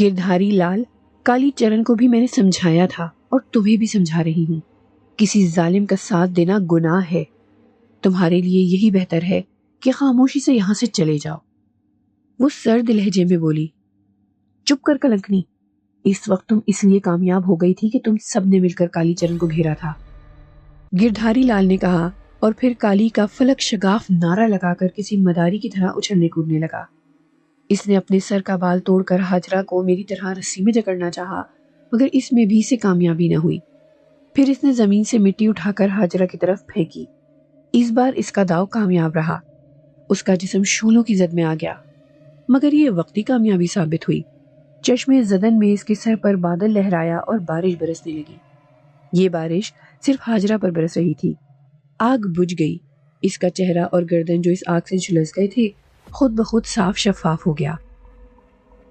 گردھاری لال، کالی چرن کو بھی میں نے سمجھایا تھا اور تمہیں بھی سمجھا رہی ہوں، کسی ظالم کا ساتھ دینا گناہ ہے۔ تمہارے لیے یہی بہتر ہے کہ خاموشی سے یہاں سے چلے جاؤ، وہ سرد لہجے میں بولی۔ چپ کر کلنکنی، اس وقت تم اس لیے کامیاب ہو گئی تھی کہ تم سب نے مل کر کالی چرن کو گھیرا تھا، گردھاری لال نے کہا اور پھر کالی کا فلک شگاف نعرہ لگا کر کسی مداری کی طرح اچھلنے کودنے لگا۔ اس نے اپنے سر کا بال توڑ کر ہاجرہ کو میری طرح رسی میں جکڑنا چاہا مگر اس میں بھی سے کامیابی نہ ہوئی۔ پھر اس نے زمین سے مٹی اٹھا کر ہاجرہ کی طرف پھینکی۔ اس بار اس کا داؤ کامیاب رہا۔ اس کا جسم شولوں کی زد میں آ گیا مگر یہ وقتی کامیابی ثابت ہوئی۔ چشمے زدن میں اس کے سر پر بادل لہرایا اور بارش برسنے لگی۔ یہ بارش صرف ہاجرہ پر برس رہی تھی۔ آگ بجھ گئی۔ اس کا چہرہ اور گردن جو اس آگ سے جھلس گئے تھے خود بخود صاف شفاف ہو گیا۔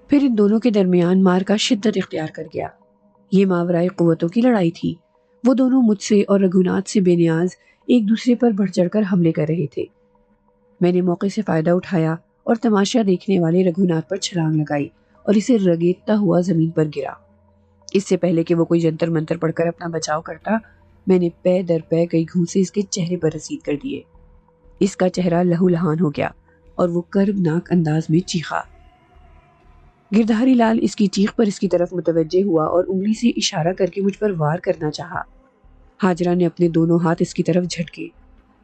پھر ان دونوں کے درمیان مار کا شدت اختیار کر گیا۔ یہ ماورائے قوتوں کی لڑائی تھی۔ وہ دونوں مجھ سے اور رگھوناتھ سے بے نیاز ایک دوسرے پر بڑھ چڑھ کر حملے کر رہے تھے۔ میں نے موقع سے فائدہ اٹھایا اور تماشا دیکھنے والے رگھوناتھ پر چھلانگ لگائی اور اسے رگیدتا ہوا زمین پر گرا۔ اس سے پہلے کہ وہ کوئی جنتر منتر پڑھ کر اپنا بچاؤ کرتا، میں نے پے در پے کئی گھونسے اس کے چہرے پر رسید کر دیے۔ اس کا چہرہ لہو لہان ہو گیا اور وہ کربناک انداز میں چیخا۔ گردھاری لال اس کی چیخ پر اس کی طرف متوجہ ہوا اور انگلی سے اشارہ کر کے مجھ پر وار کرنا چاہا۔ ہاجرہ نے اپنے دونوں ہاتھ اس کی طرف جھٹکے۔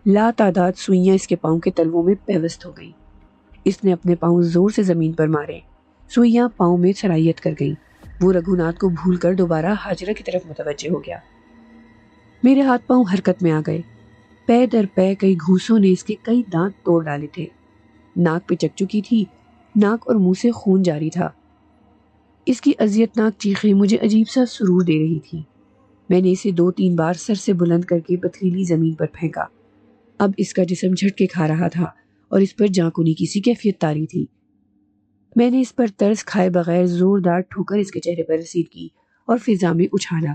لا تعداد سوئیاں اس کے پاؤں کے تلووں میں پیوست ہو گئیں۔ اس نے اپنے پاؤں زور سے زمین پر مارے۔ سوئیاں پاؤں میں سرائیت کر گئیں۔ وہ رگھوناتھ کو بھول کر دوبارہ ہاجرہ کی طرف متوجہ ہو گیا۔ میرے ہاتھ پاؤں حرکت میں آ گئے۔ پے در پے کئی گھوسوں نے اس کے کئی دانت توڑ ڈالے تھے۔ ناک پہ چک چکی تھی۔ ناک اور منہ سے خون جاری تھا۔ اس کی اذیتناک چیخیں مجھے عجیب سا سرور دے رہی تھی۔ میں نے اسے 2-3 بار سر سے بلند کر کے پتھریلی زمین پر پھینکا۔ اب اس کا جسم جھٹکے کھا رہا تھا اور اس پر جانکنی کی سی کیفیت طاری تھی۔ میں نے اس پر طرز کھائے بغیر زوردار ٹھوکر اس کے چہرے پر رسید کی اور فضا میں اچھالا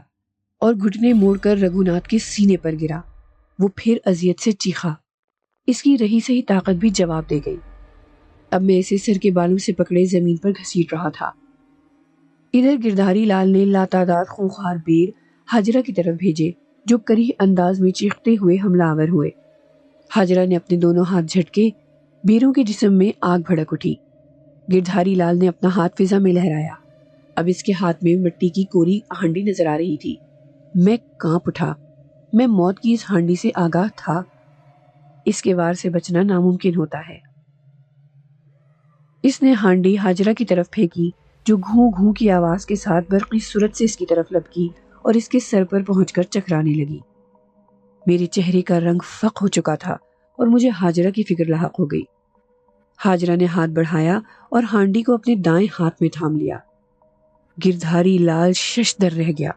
اور گھٹنے موڑ کر رگھوناتھ کے سینے پر گرا۔ وہ پھر اذیت سے چیخا۔ اس کی رہی سہی طاقت بھی جواب دے گئی۔ اب میں اسے سر کے بالوں سے پکڑے زمین پر گھسیٹ رہا تھا۔ ادھر گردھاری لال نے لاتعداد خونخوار بیر ہاجرہ کی طرف بھیجے جو کریہ انداز میں چیختے ہوئے حملہ آور ہوئے۔ ہاجرہ نے اپنے دونوں ہاتھ جھٹکے۔ بیروں کے جسم میں آگ بھڑک اٹھی۔ گردھاری لال نے اپنا ہاتھ فضا میں لہرایا۔ اب اس کے ہاتھ میں مٹی کی کوری ہانڈی نظر آ رہی تھی۔ میں کانپ اٹھا۔ میں موت کی اس ہانڈی سے آگاہ تھا۔ اس کے وار سے بچنا ناممکن ہوتا ہے۔ اس نے ہانڈی ہاجرہ کی طرف پھینکی جو گھوں گھوں کی آواز کے ساتھ برقی صورت سے اس کی طرف لپکی اور اس کے سر پر پہنچ کر چکرانے لگی۔ میرے چہرے کا رنگ فق ہو چکا تھا اور مجھے ہاجرہ کی فکر لاحق ہو گئی۔ ہاجرہ نے ہاتھ بڑھایا اور ہانڈی کو اپنے دائیں ہاتھ میں تھام لیا۔ گردھاری لال ششدر رہ گیا۔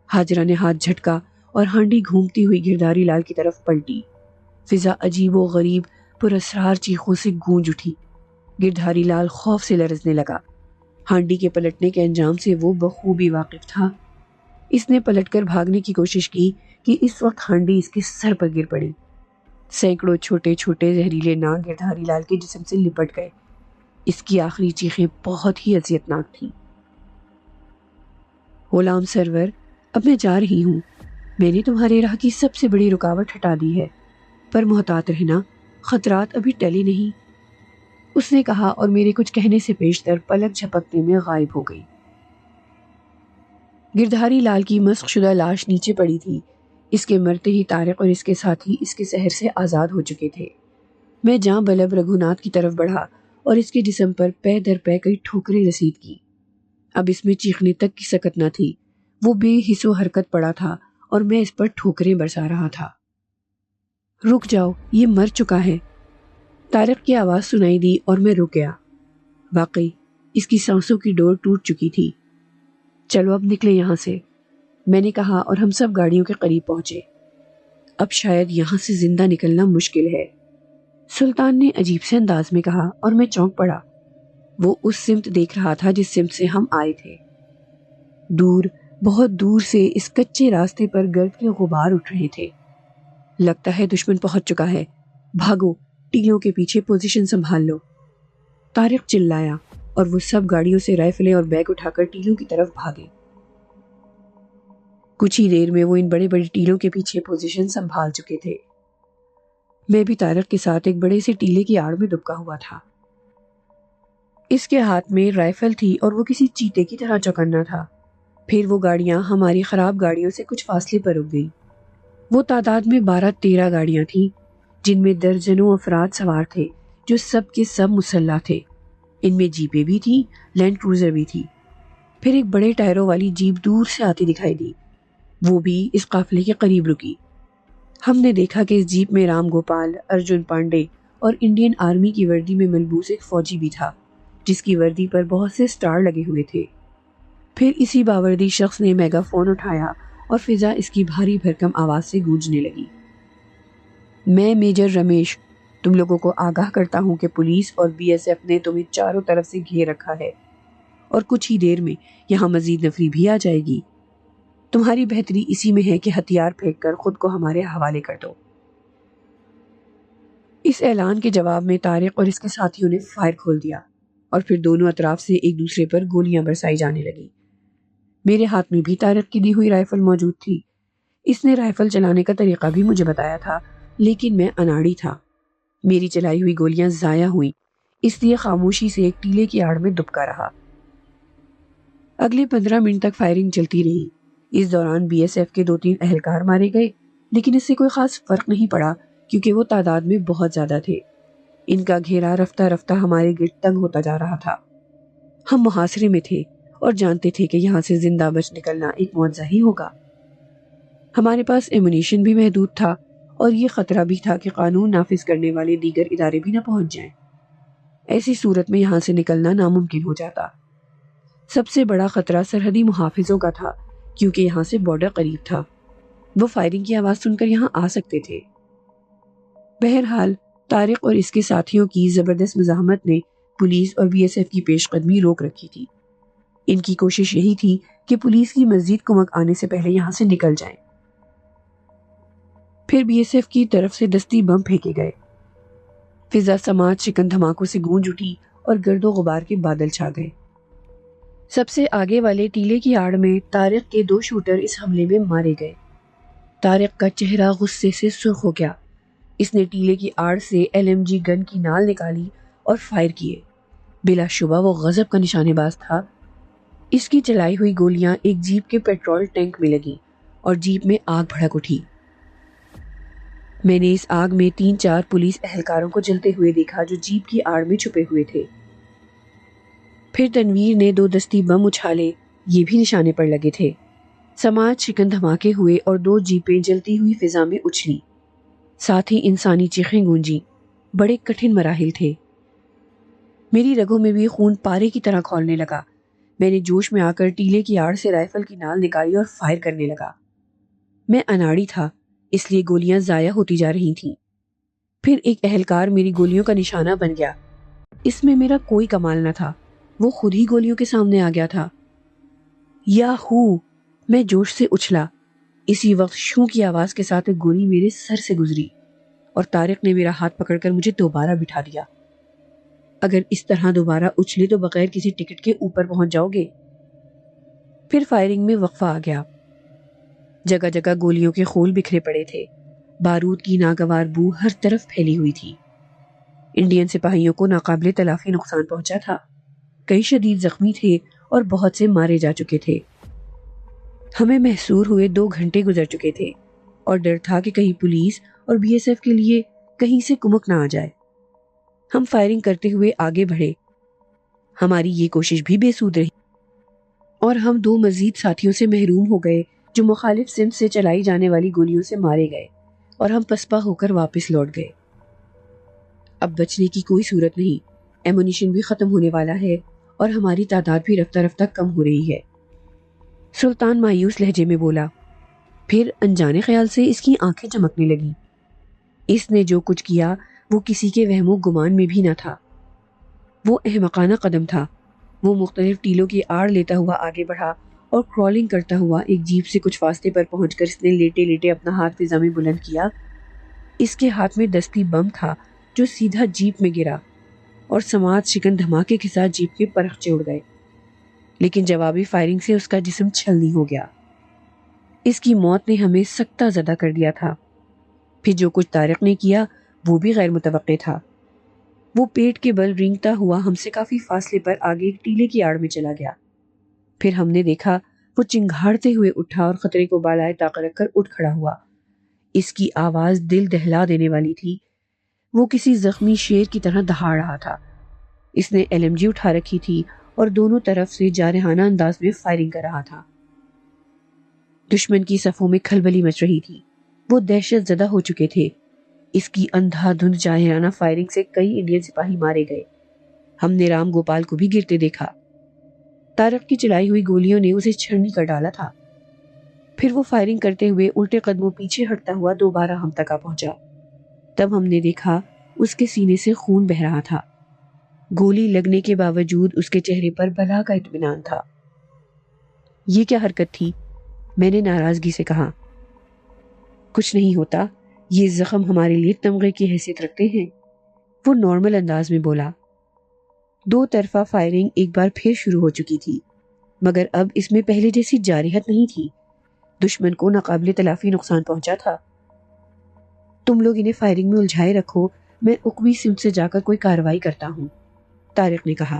ہاجرہ نے ہاتھ جھٹکا اور ہانڈی گھومتی ہوئی گردھاری لال کی طرف پلٹی۔ فضا عجیب و غریب پراسرار چیخوں سے گونج اٹھی۔ گردھاری لال خوف سے لرزنے لگا۔ ہانڈی کے پلٹنے کے انجام سے وہ بخوبی واقف تھا۔ اس نے پلٹ کر بھاگنے کی کوشش کی کہ اس وقت ہانڈی اس کے سر پر گر پڑی۔ سینکڑوں چھوٹے چھوٹے زہریلے ناگ گردھاری لال کے جسم سے لپٹ گئے۔ اس کی آخری چیخیں بہت ہی اذیتناک تھیں۔ غلام سرور، اب میں جا رہی ہوں۔ میں نے تمہارے راہ کی سب سے بڑی رکاوٹ ہٹا دی ہے، پر محتاط رہنا، خطرات ابھی ٹلے نہیں، اس نے کہا اور میرے کچھ کہنے سے پیشتر پلک جھپکنے میں غائب ہو گئی۔ گردھاری لال کی مسخ شدہ لاش نیچے پڑی تھی۔ اس کے مرتے ہی طارق اور اس کے ساتھی اس کے سحر سے آزاد ہو چکے تھے۔ میں جاں بلب رگھوناتھ کی طرف بڑھا اور اس کے جسم پر پے در پے کئی ٹھوکریں رسید کی۔ اب اس میں چیخنے تک کی سکت نہ تھی۔ وہ بے حس و حرکت پڑا تھا اور میں اس پر ٹھوکریں برسا رہا تھا۔ رک جاؤ، یہ مر چکا ہے، طارق کی آواز سنائی دی اور میں رک گیا۔ واقعی اس کی سانسوں کی ڈور ٹوٹ چکی تھی۔ چلو اب نکلے یہاں سے، میں نے کہا اور ہم سب گاڑیوں کے قریب پہنچے۔ اب شاید یہاں سے زندہ نکلنا مشکل ہے، سلطان نے عجیب سے انداز میں کہا اور میں چونک پڑا۔ وہ اس سمت دیکھ رہا تھا جس سمت سے ہم آئے تھے۔ دور، بہت دور سے اس کچے راستے پر گرد کے غبار اٹھ رہے تھے۔ لگتا ہے دشمن پہنچ چکا ہے، بھاگو، ٹیلوں کے پیچھے پوزیشن سنبھال لو، طارق چلایا اور وہ سب گاڑیوں سے رائفلیں اور بیگ اٹھا کر ٹیلوں کی طرف بھاگے۔ کچھ ہی دیر میں وہ ان بڑے بڑے ٹیلوں کے پیچھے پوزیشن سنبھال چکے تھے۔ میں بھی طارق کے ساتھ ایک بڑے سے ٹیلے کی آڑ میں دبکا ہوا تھا۔ اس کے ہاتھ میں رائفل تھی اور وہ کسی چیتے کی طرح چوکنا تھا۔ پھر وہ گاڑیاں ہماری خراب گاڑیوں سے کچھ فاصلے پر رک گئیں۔ وہ تعداد میں 12-13 گاڑیاں تھیں جن میں درجنوں افراد سوار تھے جو سب کے سب مسلح تھے۔ ان میں جیپیں بھی تھیں، لینڈ کروزر بھی تھی۔ پھر ایک بڑے ٹائروں والی جیپ دور سے آتی دکھائی دی، وہ بھی اس قافلے کے قریب رکی۔ ہم نے دیکھا کہ اس جیپ میں رام گوپال، ارجن پانڈے اور انڈین آرمی کی وردی میں ملبوس ایک فوجی بھی تھا جس کی وردی پر بہت سے سٹار لگے ہوئے تھے۔ پھر اسی باوردی شخص نے میگا فون اٹھایا اور فضا اس کی بھاری بھرکم آواز سے گونجنے لگی۔ میں میجر رمیش تم لوگوں کو آگاہ کرتا ہوں کہ پولیس اور BSF نے تمہیں چاروں طرف سے گھیر رکھا ہے اور کچھ ہی دیر میں یہاں مزید نفری بھی آ جائے گی۔ تمہاری بہتری اسی میں ہے کہ ہتھیار پھینک کر خود کو ہمارے حوالے کر دو۔ اس اعلان کے جواب میں طارق اور اس کے ساتھیوں نے فائر کھول دیا اور پھر دونوں اطراف سے ایک دوسرے پر گولیاں برسائی جانے لگی۔ میرے ہاتھ میں بھی طارق کی دی ہوئی رائفل موجود تھی۔ اس نے رائفل چلانے کا طریقہ بھی مجھے بتایا تھا، لیکن میں اناڑی تھا۔ میری چلائی ہوئی گولیاں ضائع ہوئیں، اس لیے خاموشی سے ایک ٹیلے کی آڑ میں دبکا رہا۔ اگلے 15 منٹ تک فائرنگ چلتی رہی۔ اس دوران BSF کے 2-3 اہلکار مارے گئے، لیکن اس سے کوئی خاص فرق نہیں پڑا کیونکہ وہ تعداد میں بہت زیادہ تھے۔ ان کا گھیرا رفتہ رفتہ ہمارے گرد تنگ ہوتا جا رہا تھا۔ ہم محاصرے میں تھے اور جانتے تھے کہ یہاں سے زندہ بچ نکلنا ایک معجزہ ہی ہوگا۔ ہمارے پاس ایمونیشن بھی محدود تھا اور یہ خطرہ بھی تھا کہ قانون نافذ کرنے والے دیگر ادارے بھی نہ پہنچ جائیں۔ ایسی صورت میں یہاں سے نکلنا ناممکن ہو جاتا۔ سب سے بڑا خطرہ سرحدی محافظوں کا تھا کیونکہ یہاں سے بارڈر قریب تھا، وہ فائرنگ کی آواز سن کر یہاں آ سکتے تھے۔ بہرحال طارق اور اس کے ساتھیوں کی زبردست مزاحمت نے پولیس اور BSF کی پیش قدمی روک رکھی تھی۔ ان کی کوشش یہی تھی کہ پولیس کی مزید کمک آنے سے پہلے یہاں سے نکل جائیں۔ پھر BSF کی طرف سے دستی بم پھینکے گئے۔ فضا سماج شکن دھماکوں سے گونج اٹھی اور گرد و غبار کے بادل چھا گئے۔ سب سے آگے والے ٹیلے کی آڑ میں طارق کے 2 شوٹر اس حملے میں مارے گئے۔ طارق کا چہرہ غصے سے سرخ ہو گیا۔ اس نے ٹیلے کی آڑ سے LMG گن کی نال نکالی اور فائر کیے۔ بلا شبہ وہ غضب کا نشانے باز تھا۔ اس کی چلائی ہوئی گولیاں ایک جیپ کے پیٹرول ٹینک میں لگیں اور جیپ میں آگ بھڑک اٹھی۔ میں نے اس آگ میں 3-4 پولیس اہلکاروں کو جلتے ہوئے دیکھا جو جیپ کی آڑ میں چھپے ہوئے تھے۔ پھر تنویر نے 2 دستی بم اچھالے، یہ بھی نشانے پر لگے تھے۔ سماج شکن دھماکے ہوئے اور 2 جیپیں جلتی ہوئی فضا میں اچھلی، ساتھ ہی انسانی چیخیں گونجی۔ بڑے کٹھن مراحل تھے۔ میری رگوں میں بھی خون پارے کی طرح کھولنے لگا۔ میں نے جوش میں آ کر ٹیلے کی آڑ سے رائفل کی نال نکالی اور فائر کرنے لگا۔ میں اناڑی تھا، اس لیے گولیاں ضائع ہوتی جا رہی تھیں۔ پھر ایک اہلکار میری گولیوں کا نشانہ بن گیا۔ اس میں میرا کوئی کمال نہ تھا، وہ خود ہی گولیوں کے سامنے آ گیا تھا۔ یاہو! میں جوش سے اچھلا۔ اسی وقت شوں کی آواز کے ساتھ ایک گولی میرے سر سے گزری اور طارق نے میرا ہاتھ پکڑ کر مجھے دوبارہ بٹھا دیا۔ اگر اس طرح دوبارہ اچھلے تو بغیر کسی ٹکٹ کے اوپر پہنچ جاؤ گے۔ پھر فائرنگ میں وقفہ آ گیا۔ جگہ جگہ گولیوں کے خول بکھرے پڑے تھے، بارود کی ناگوار بو ہر طرف پھیلی ہوئی تھی۔ انڈین سپاہیوں کو ناقابل تلافی نقصان پہنچا تھا، کئی شدید زخمی تھے اور بہت سے مارے جا چکے تھے۔ ہمیں محصور ہوئے 2 گھنٹے گزر چکے تھے اور ڈر تھا کہ کہیں پولیس اور بی ایس ایف کے لیے کہیں سے کمک نہ آ جائے۔ ہم فائرنگ کرتے ہوئے آگے بڑھے، ہماری یہ کوشش بھی بے سود رہی اور ہم 2 مزید ساتھیوں سے محروم ہو گئے جو مخالف سمت سے چلائی جانے والی گولیوں سے مارے گئے، اور ہم پسپا ہو کر واپس لوٹ گئے۔ اب بچنے کی کوئی صورت نہیں، ایمونیشن بھی ختم ہونے والا ہے اور ہماری تعداد بھی رفتہ رفتہ کم ہو رہی ہے۔ سلطان مایوس لہجے میں بولا۔ پھر انجانے خیال سے اس کی آنکھیں چمکنے لگیں۔ اس نے جو کچھ کیا وہ کسی کے وہم و گمان میں بھی نہ تھا، وہ احمقانہ قدم تھا۔ وہ مختلف ٹیلوں کی آڑ لیتا ہوا آگے بڑھا اور کرالنگ کرتا ہوا ایک جیپ سے کچھ فاصلے پر پہنچ کر اس نے لیٹے لیٹے اپنا ہاتھ فضا میں بلند کیا۔ اس کے ہاتھ میں دستی بم تھا جو سیدھا جیپ میں گرا اور سماج شکن دھماکے کے ساتھ جیپ کے پرخچے اڑ گئے، لیکن جوابی فائرنگ سے اس کا جسم چھلنی ہو گیا۔ اس کی موت نے ہمیں سکتہ زدہ کر دیا تھا۔ پھر جو کچھ طارق نے کیا وہ بھی غیر متوقع تھا۔ وہ پیٹ کے بل رینگتا ہوا ہم سے کافی فاصلے پر آگے ایک ٹیلے کی آڑ میں چلا گیا۔ پھر ہم نے دیکھا وہ چنگھاڑتے ہوئے اٹھا اور خطرے کو بالائے طاقت رکھ کر اٹھ کھڑا ہوا۔ اس کی آواز دل دہلا دینے والی تھی۔ وہ کسی زخمی شیر کی طرح دہاڑ رہا تھا۔ اس نے ایل ایم جی اٹھا رکھی تھی اور دونوں طرف سے جارحانہ انداز میں فائرنگ کر رہا تھا۔ دشمن کی صفوں میں کھلبلی مچ رہی تھی، وہ دہشت زدہ ہو چکے تھے۔ اس کی اندھا دھند جارحانہ فائرنگ سے کئی انڈین سپاہی مارے گئے۔ ہم نے رام گوپال کو بھی گرتے دیکھا۔ طارق کی چلائی ہوئی گولیوں نے اسے چھلنی کر ڈالا تھا۔ پھر وہ فائرنگ کرتے ہوئے الٹے قدموں پیچھے ہٹتا ہوا دوبارہ ہم تک آ پہنچا۔ تب ہم نے دیکھا اس کے سینے سے خون بہہ رہا تھا۔ گولی لگنے کے باوجود اس کے چہرے پر بلا کا اطمینان تھا۔ یہ کیا حرکت تھی؟ میں نے ناراضگی سے کہا۔ کچھ نہیں ہوتا، یہ زخم ہمارے لیے تمغے کی حیثیت رکھتے ہیں، وہ نارمل انداز میں بولا۔ 2 طرفہ فائرنگ ایک بار پھر شروع ہو چکی تھی، مگر اب اس میں پہلے جیسی جارحیت نہیں تھی۔ دشمن کو ناقابل تلافی نقصان پہنچا تھا۔ تم لوگ انہیں فائرنگ میں الجھائے رکھو، میں عقبی سمت سے جا کر کوئی کارروائی کرتا ہوں، طارق نے کہا۔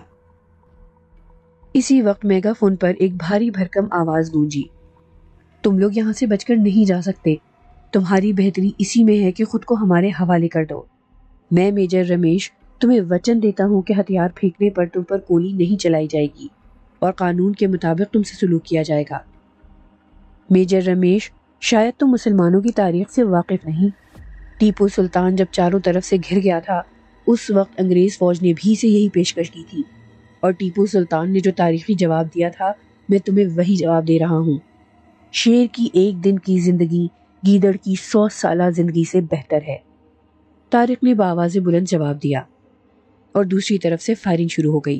اسی وقت میگا فون پر ایک بھاری بھرکم آواز گونجی۔ تم لوگ یہاں سے بچ کر نہیں جا سکتے، تمہاری بہتری اسی میں ہے کہ خود کو ہمارے حوالے کر دو۔ میں میجر رمیش تمہیں وچن دیتا ہوں کہ ہتھیار پھینکنے پر تم پر گولی نہیں چلائی جائے گی اور قانون کے مطابق تم سے سلوک کیا جائے گا۔ میجر رمیش، شاید تم مسلمانوں کی تاریخ سے واقف نہیں۔ ٹیپو سلطان جب چاروں طرف سے گھر گیا تھا اس وقت انگریز فوج نے بھی اسے یہی پیشکش کی تھی، اور ٹیپو سلطان نے جو تاریخی جواب دیا تھا میں تمہیں وہی جواب دے رہا ہوں۔ شیر کی 1 دن کی زندگی گیدڑ کی 100 سالہ زندگی سے بہتر ہے، طارق نے بآواز بلند جواب دیا، اور دوسری طرف سے فائرنگ شروع ہو گئی۔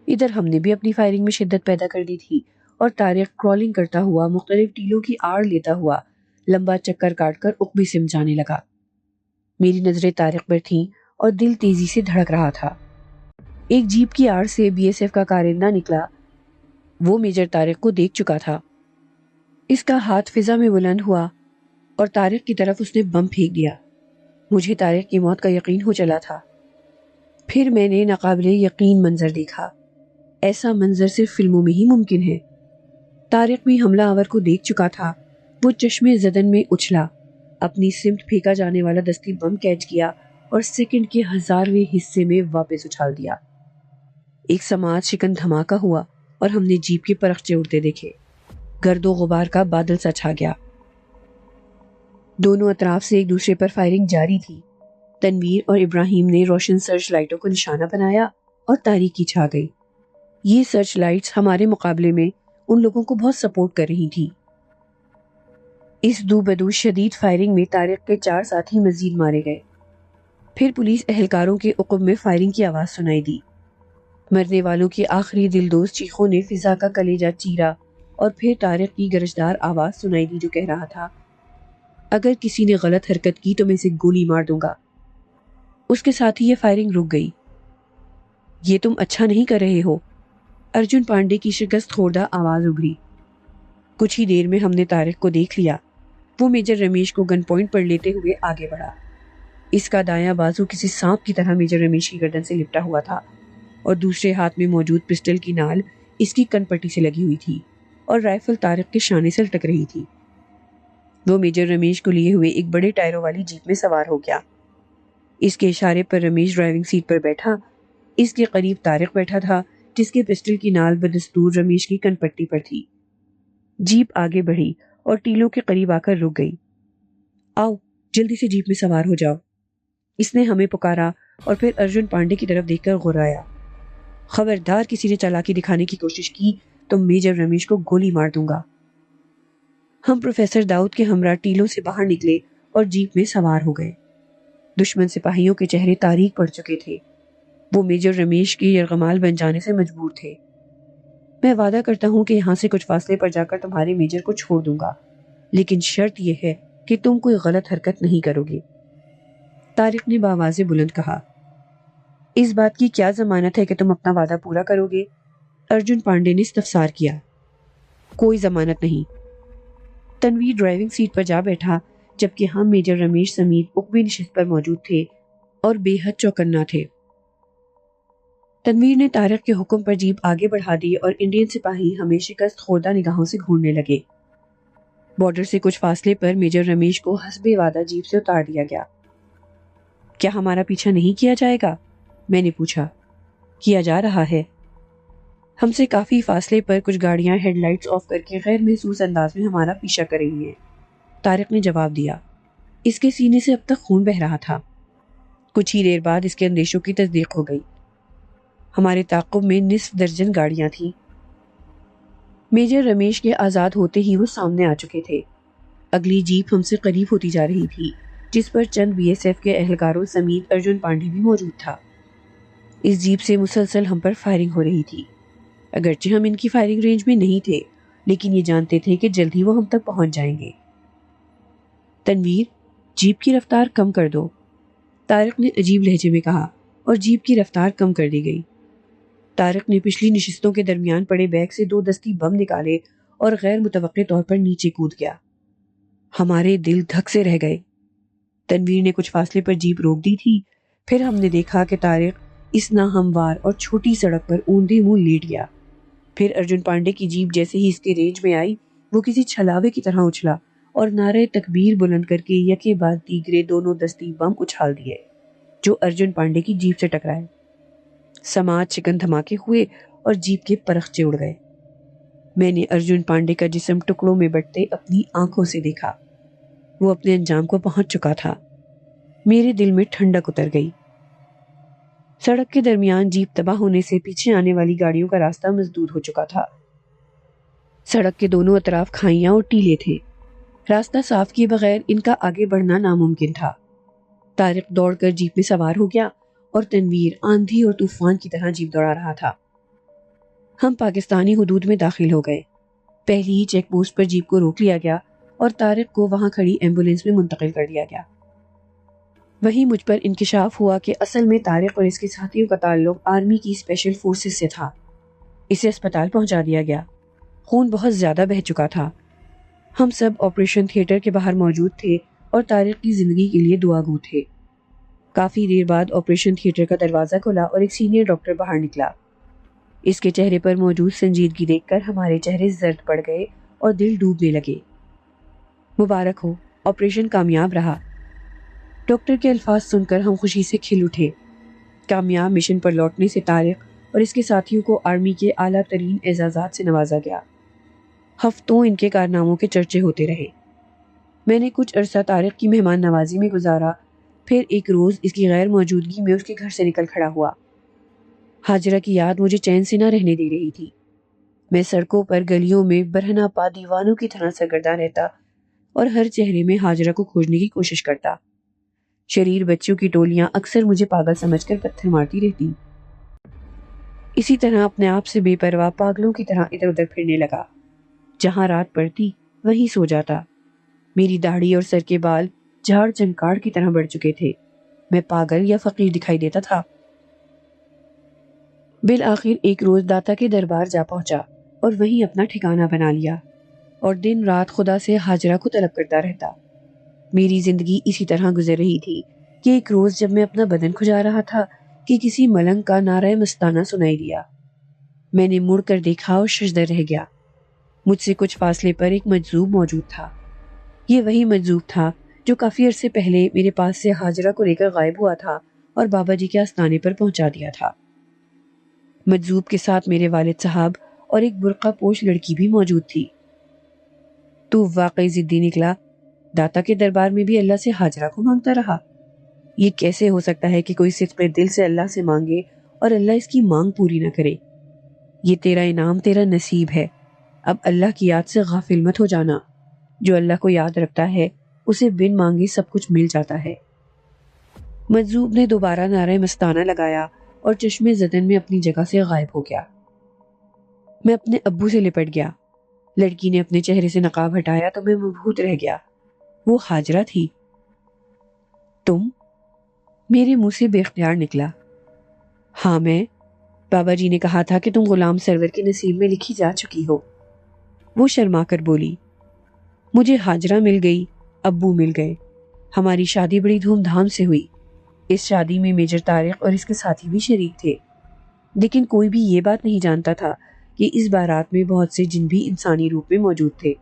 ادھر ہم نے بھی اپنی فائرنگ میں شدت پیدا کر دی تھی اور طارق کرالنگ کرتا ہوا مختلف ٹیلوں کی آڑ لیتا ہوا لمبا چکر کاٹ کر عقبی سمت جانے لگا۔ میری نظریں طارق پر تھیں اور دل تیزی سے دھڑک رہا تھا۔ ایک جیپ کی آڑ سے بی ایس ایف کا کارندہ نکلا، وہ میجر طارق کو دیکھ چکا تھا۔ اس کا ہاتھ فضا میں بلند ہوا اور طارق کی طرف اس نے بم پھینک دیا۔ مجھے طارق کی موت کا یقین ہو چلا تھا۔ پھر میں نے ناقابل یقین منظر دیکھا۔ ایسا منظر صرف فلموں میں ہی ممکن ہے۔ طارق بھی حملہ آور کو دیکھ چکا تھا۔ وہ چشمے زدن میں اچھلا، اپنی سمت پھینکا جانے والا دستی بم کیچ کیا اور سیکنڈ کے 1000ویں حصے میں واپس اچھال دیا۔ ایک سماج شکن دھماکہ ہوا اور ہم نے جیپ کے پرخچے اڑتے دیکھے۔ گرد و غبار کا بادل سا چھا گیا۔ دونوں اطراف سے ایک دوسرے پر فائرنگ جاری تھی۔ تنویر اور ابراہیم نے روشن سرچ لائٹوں کو نشانہ بنایا اور تاریکی چھا گئی۔ یہ سرچ لائٹس ہمارے مقابلے میں ان لوگوں کو بہت سپورٹ کر رہی تھی۔ اس دو بدو شدید فائرنگ میں طارق کے 4 ساتھی مزید مارے گئے۔ پھر پولیس اہلکاروں کے عقب میں فائرنگ کی آواز سنائی دی۔ مرنے والوں کی آخری دلدوز چیخوں نے فضا کا کلیجہ چیرا اور پھر طارق کی گرجدار آواز سنائی دی جو کہہ رہا تھا، اگر کسی نے غلط حرکت کی تو میں اسے گولی مار دوں گا۔ اس کے ساتھ ہی یہ فائرنگ رک گئی۔ یہ تم اچھا نہیں کر رہے ہو، ارجن پانڈے کی شکست خوردہ آواز ابھری۔ کچھ ہی دیر میں ہم نے طارق کو دیکھ لیا۔ وہ میجر رمیش کو گن پوائنٹ پر لیتے ہوئے آگے بڑھا۔ اس کا دایاں بازو کسی سانپ کی طرح میجر رمیش کی گردن سے لپٹا ہوا تھا اور دوسرے ہاتھ میں موجود پسٹل کی نال اس کی کن پٹی سے لگی ہوئی تھی اور رائفل طارق کے شانے سے لٹک رہی تھی۔ وہ میجر رمیش کو لیے ہوئے ایک بڑے ٹائروں والی جیپ میں سوار ہو گیا۔ اس کے اشارے پر رمیش ڈرائیونگ سیٹ پر بیٹھا۔ اس کے قریب طارق بیٹھا تھا جس کے پسٹل کی نال بدستور رمیش کی کن پٹی پر تھی۔ جیپ آگے بڑھی اور ٹیلوں کے قریب آ کر رک گئی۔ آؤ جلدی سے جیپ میں سوار ہو جاؤ، اس نے ہمیں پکارا اور پھر ارجن پانڈے کی طرف دیکھ کر غرایا، خبردار کسی نے چالاکی دکھانے کی کوشش کی تو میجر رمیش کو گولی مار دوں گا۔ ہم پروفیسر داؤد کے ہمراہ ٹیلوں سے باہر نکلے اور جیپ میں سوار ہو گئے۔ دشمن سپاہیوں کے چہرے تاریک پڑ چکے تھے۔ وہ میجر رمیش کے یرغمال بن جانے سے مجبور تھے۔ میں وعدہ کرتا ہوں کہ یہاں سے کچھ فاصلے پر جا کر تمہارے میجر کو چھوڑ دوں گا، لیکن شرط یہ ہے کہ تم کوئی غلط حرکت نہیں کرو گے، طارق نے بآواز بلند کہا۔ اس بات کی کیا ضمانت ہے کہ تم اپنا وعدہ پورا کرو گے؟ ارجن پانڈے نے استفسار کیا۔ کوئی ضمانت نہیں۔ تنویر ڈرائیونگ سیٹ پر جا بیٹھا جبکہ ہم میجر رمیش سمیت عقبی نشست پر موجود تھے اور بے حد چوکنا تھے۔ تنویر نے طارق کے حکم پر جیپ آگے بڑھا دی اور انڈین سپاہی ہمیں شکست خوردہ نگاہوں سے گھورنے لگے۔ بارڈر سے کچھ فاصلے پر میجر رمیش کو حسب وعدہ جیپ سے اتار دیا گیا۔ کیا ہمارا پیچھا نہیں کیا جائے گا؟ میں نے پوچھا۔ کیا جا رہا ہے۔ ہم سے کافی فاصلے پر کچھ گاڑیاں ہیڈ لائٹس آف کر کے غیر محسوس انداز میں ہمارا پیچھا کر رہی ہیں، طارق نے جواب دیا۔ اس کے سینے سے اب تک خون بہہ رہا تھا۔ کچھ ہی دیر بعد اس کے اندیشوں کی تصدیق ہو گئی۔ ہمارے تعاقب میں نصف درجن گاڑیاں تھیں۔ میجر رمیش کے آزاد ہوتے ہی وہ سامنے آ چکے تھے۔ اگلی جیپ ہم سے قریب ہوتی جا رہی تھی جس پر چند بی ایس ایف کے اہلکاروں سمیت ارجن پانڈے بھی موجود تھا۔ اس جیپ سے مسلسل ہم پر فائرنگ ہو رہی تھی۔ اگرچہ ہم ان کی فائرنگ رینج میں نہیں تھے لیکن یہ جانتے تھے کہ جلد ہی وہ ہم تک پہنچ جائیں گے۔ تنویر، جیپ کی رفتار کم کر دو، طارق نے عجیب لہجے میں کہا اور جیپ کی رفتار کم کر دی گئی۔ طارق نے پچھلی نشستوں کے درمیان پڑے بیگ سے 2 دستی بم نکالے اور غیر متوقع طور پر نیچے کود گیا۔ ہمارے دل دھک سے رہ گئے۔ تنویر نے کچھ فاصلے پر جیپ روک دی تھی، پھر ہم نے دیکھا کہ طارق اس ناہموار اور چھوٹی سڑک پر اوندے منہ لیٹ گیا۔ پھر ارجن پانڈے کی جیپ جیسے ہی اس کے رینج میں آئی، وہ کسی چھلاوے کی طرح اچھلا اور نعرہ تکبیر بلند کر کے یکے بعد دیگرے 2 دستی بم اچھال دیے جو ارجن پانڈے کی جیپ سے ٹکرائے۔ سماعت شکن دھماکے ہوئے اور جیپ کے پرخچے اڑ گئے۔ میں نے ارجن پانڈے کا جسم ٹکڑوں میں بٹتے اپنی آنکھوں سے دیکھا۔ وہ اپنے انجام کو پہنچ چکا تھا۔ میرے دل میں ٹھنڈک اتر گئی۔ سڑک کے درمیان جیپ تباہ ہونے سے پیچھے آنے والی گاڑیوں کا راستہ مسدود ہو چکا تھا۔ سڑک کے دونوں اطراف کھائیاں اور ٹیلے تھے۔ راستہ صاف کیے بغیر ان کا آگے بڑھنا ناممکن تھا۔ طارق دوڑ کر جیپ میں سوار ہو گیا اور تنویر آندھی اور طوفان کی طرح جیپ دوڑا رہا تھا۔ ہم پاکستانی حدود میں داخل ہو گئے۔ پہلی ہی چیک پوسٹ پر جیپ کو روک لیا گیا اور طارق کو وہاں کھڑی ایمبولینس میں منتقل کر دیا گیا۔ وہیں مجھ پر انکشاف ہوا کہ اصل میں طارق اور اس کے ساتھیوں کا تعلق آرمی کی اسپیشل فورسز سے تھا۔ اسے اسپتال پہنچا دیا گیا۔ خون بہت زیادہ بہہ چکا تھا۔ ہم سب آپریشن تھیٹر کے باہر موجود تھے اور طارق کی زندگی کے لیے دعا گو تھے۔ کافی دیر بعد آپریشن تھیٹر کا دروازہ کھلا اور ایک سینئر ڈاکٹر باہر نکلا۔ اس کے چہرے پر موجود سنجیدگی دیکھ کر ہمارے چہرے زرد پڑ گئے اور دل ڈوبنے لگے۔ مبارک ہو، آپریشن کامیاب رہا۔ ڈاکٹر کے الفاظ سن کر ہم خوشی سے کھل اٹھے۔ کامیاب مشن پر لوٹنے سے طارق اور اس کے ساتھیوں کو آرمی کے اعلیٰ ترین اعزازات سے نوازا گیا۔ ہفتوں ان کے کارناموں کے چرچے ہوتے رہے۔ میں نے کچھ عرصہ طارق کی مہمان نوازی میں گزارا، پھر ایک روز اس کی غیر موجودگی میں اس کے گھر سے نکل کھڑا ہوا۔ ہاجرہ کی یاد مجھے چین سے نہ رہنے دے رہی تھی۔ میں سڑکوں پر گلیوں میں برہنہ پا دیوانوں کی طرح سرگرداں رہتا اور ہر چہرے میں ہاجرہ کو کھوجنے کی کوشش کرتا۔ شریر بچوں کی ٹولیاں اکثر مجھے پاگل سمجھ کر پتھر مارتی رہتی۔ اسی طرح اپنے آپ سے بے پرواہ پاگلوں کی طرح ادھر ادھر پھرنے لگا۔ جہاں رات پڑتی وہیں سو جاتا۔ میری داڑھی اور سر کے بال جھاڑ چنکاڑ کی طرح بڑھ چکے تھے۔ میں پاگل یا فقیر دکھائی دیتا تھا۔ بالآخر ایک روز داتا کے دربار جا پہنچا اور وہیں اپنا ٹھکانہ بنا لیا اور دن رات خدا سے ہاجرہ کو طلب کرتا رہتا۔ میری زندگی اسی طرح گزر رہی تھی کہ ایک روز جب میں اپنا بدن کھجا رہا تھا کہ کسی ملنگ کا نعرہ مستانہ سنائی دیا۔ میں نے مڑ کر دیکھا اور ششدر رہ گیا۔ مجھ سے کچھ فاصلے پر ایک مجذوب موجود تھا۔ یہ وہی مجذوب تھا جو کافی عرصے پہلے میرے پاس سے ہاجرہ کو لے کر غائب ہوا تھا اور بابا جی کے آستانے پر پہنچا دیا تھا۔ مجذوب کے ساتھ میرے والد صاحب اور ایک برقع پوش لڑکی بھی موجود تھی۔ تو واقعی ضدی نکلا۔ داتا کے دربار میں بھی اللہ سے ہاجرہ کو مانگتا رہا۔ یہ کیسے ہو سکتا ہے کہ کوئی صدق دل سے اللہ سے مانگے اور اللہ اس کی مانگ پوری نہ کرے؟ یہ تیرا انعام، تیرا نصیب ہے۔ اب اللہ کی یاد سے غافل مت ہو جانا۔ جو اللہ کو یاد رکھتا ہے اسے بن مانگے سب کچھ مل جاتا ہے۔ مجذوب نے دوبارہ نعرہ مستانہ لگایا اور چشمے زدن میں اپنی جگہ سے غائب ہو گیا۔ میں اپنے ابو سے لپٹ گیا۔ لڑکی نے اپنے چہرے سے نقاب ہٹایا تو میں مبہوت رہ گیا۔ وہ ہاجرہ تھی۔ تم؟ میرے منہ سے بے اختیار نکلا۔ ہاں میں۔ بابا جی نے کہا تھا کہ تم غلام سرور کے نصیب میں لکھی جا چکی ہو۔ وہ شرما کر بولی۔ مجھے ہاجرہ مل گئی، ابو مل گئے۔ ہماری شادی بڑی دھوم دھام سے ہوئی۔ اس شادی میں میجر طارق اور اس کے ساتھی بھی شریک تھے، لیکن کوئی بھی یہ بات نہیں جانتا تھا کہ اس بارات میں بہت سے جن بھی انسانی روپ میں موجود تھے۔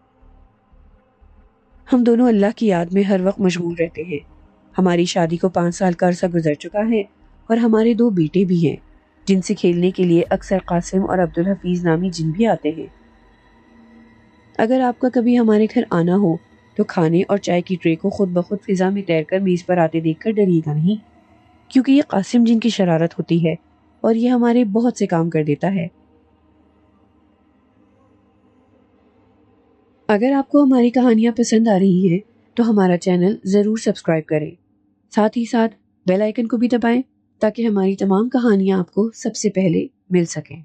ہم دونوں اللہ کی یاد میں ہر وقت مشغول رہتے ہیں۔ ہماری شادی کو 5 سال کا عرصہ گزر چکا ہے اور ہمارے 2 بیٹے بھی ہیں جن سے کھیلنے کے لیے اکثر قاسم اور عبدالحفیظ نامی جن بھی آتے ہیں۔ اگر آپ کا کبھی ہمارے گھر آنا ہو تو کھانے اور چائے کی ٹرے کو خود بخود فضا میں تیر کر میز پر آتے دیکھ کر ڈریے گا نہیں، کیونکہ یہ قاسم جن کی شرارت ہوتی ہے اور یہ ہمارے بہت سے کام کر دیتا ہے۔ اگر آپ کو ہماری کہانیاں پسند آ رہی ہیں تو ہمارا چینل ضرور سبسکرائب کریں، ساتھ ہی ساتھ بیل آئیکن کو بھی دبائیں تاکہ ہماری تمام کہانیاں آپ کو سب سے پہلے مل سکیں۔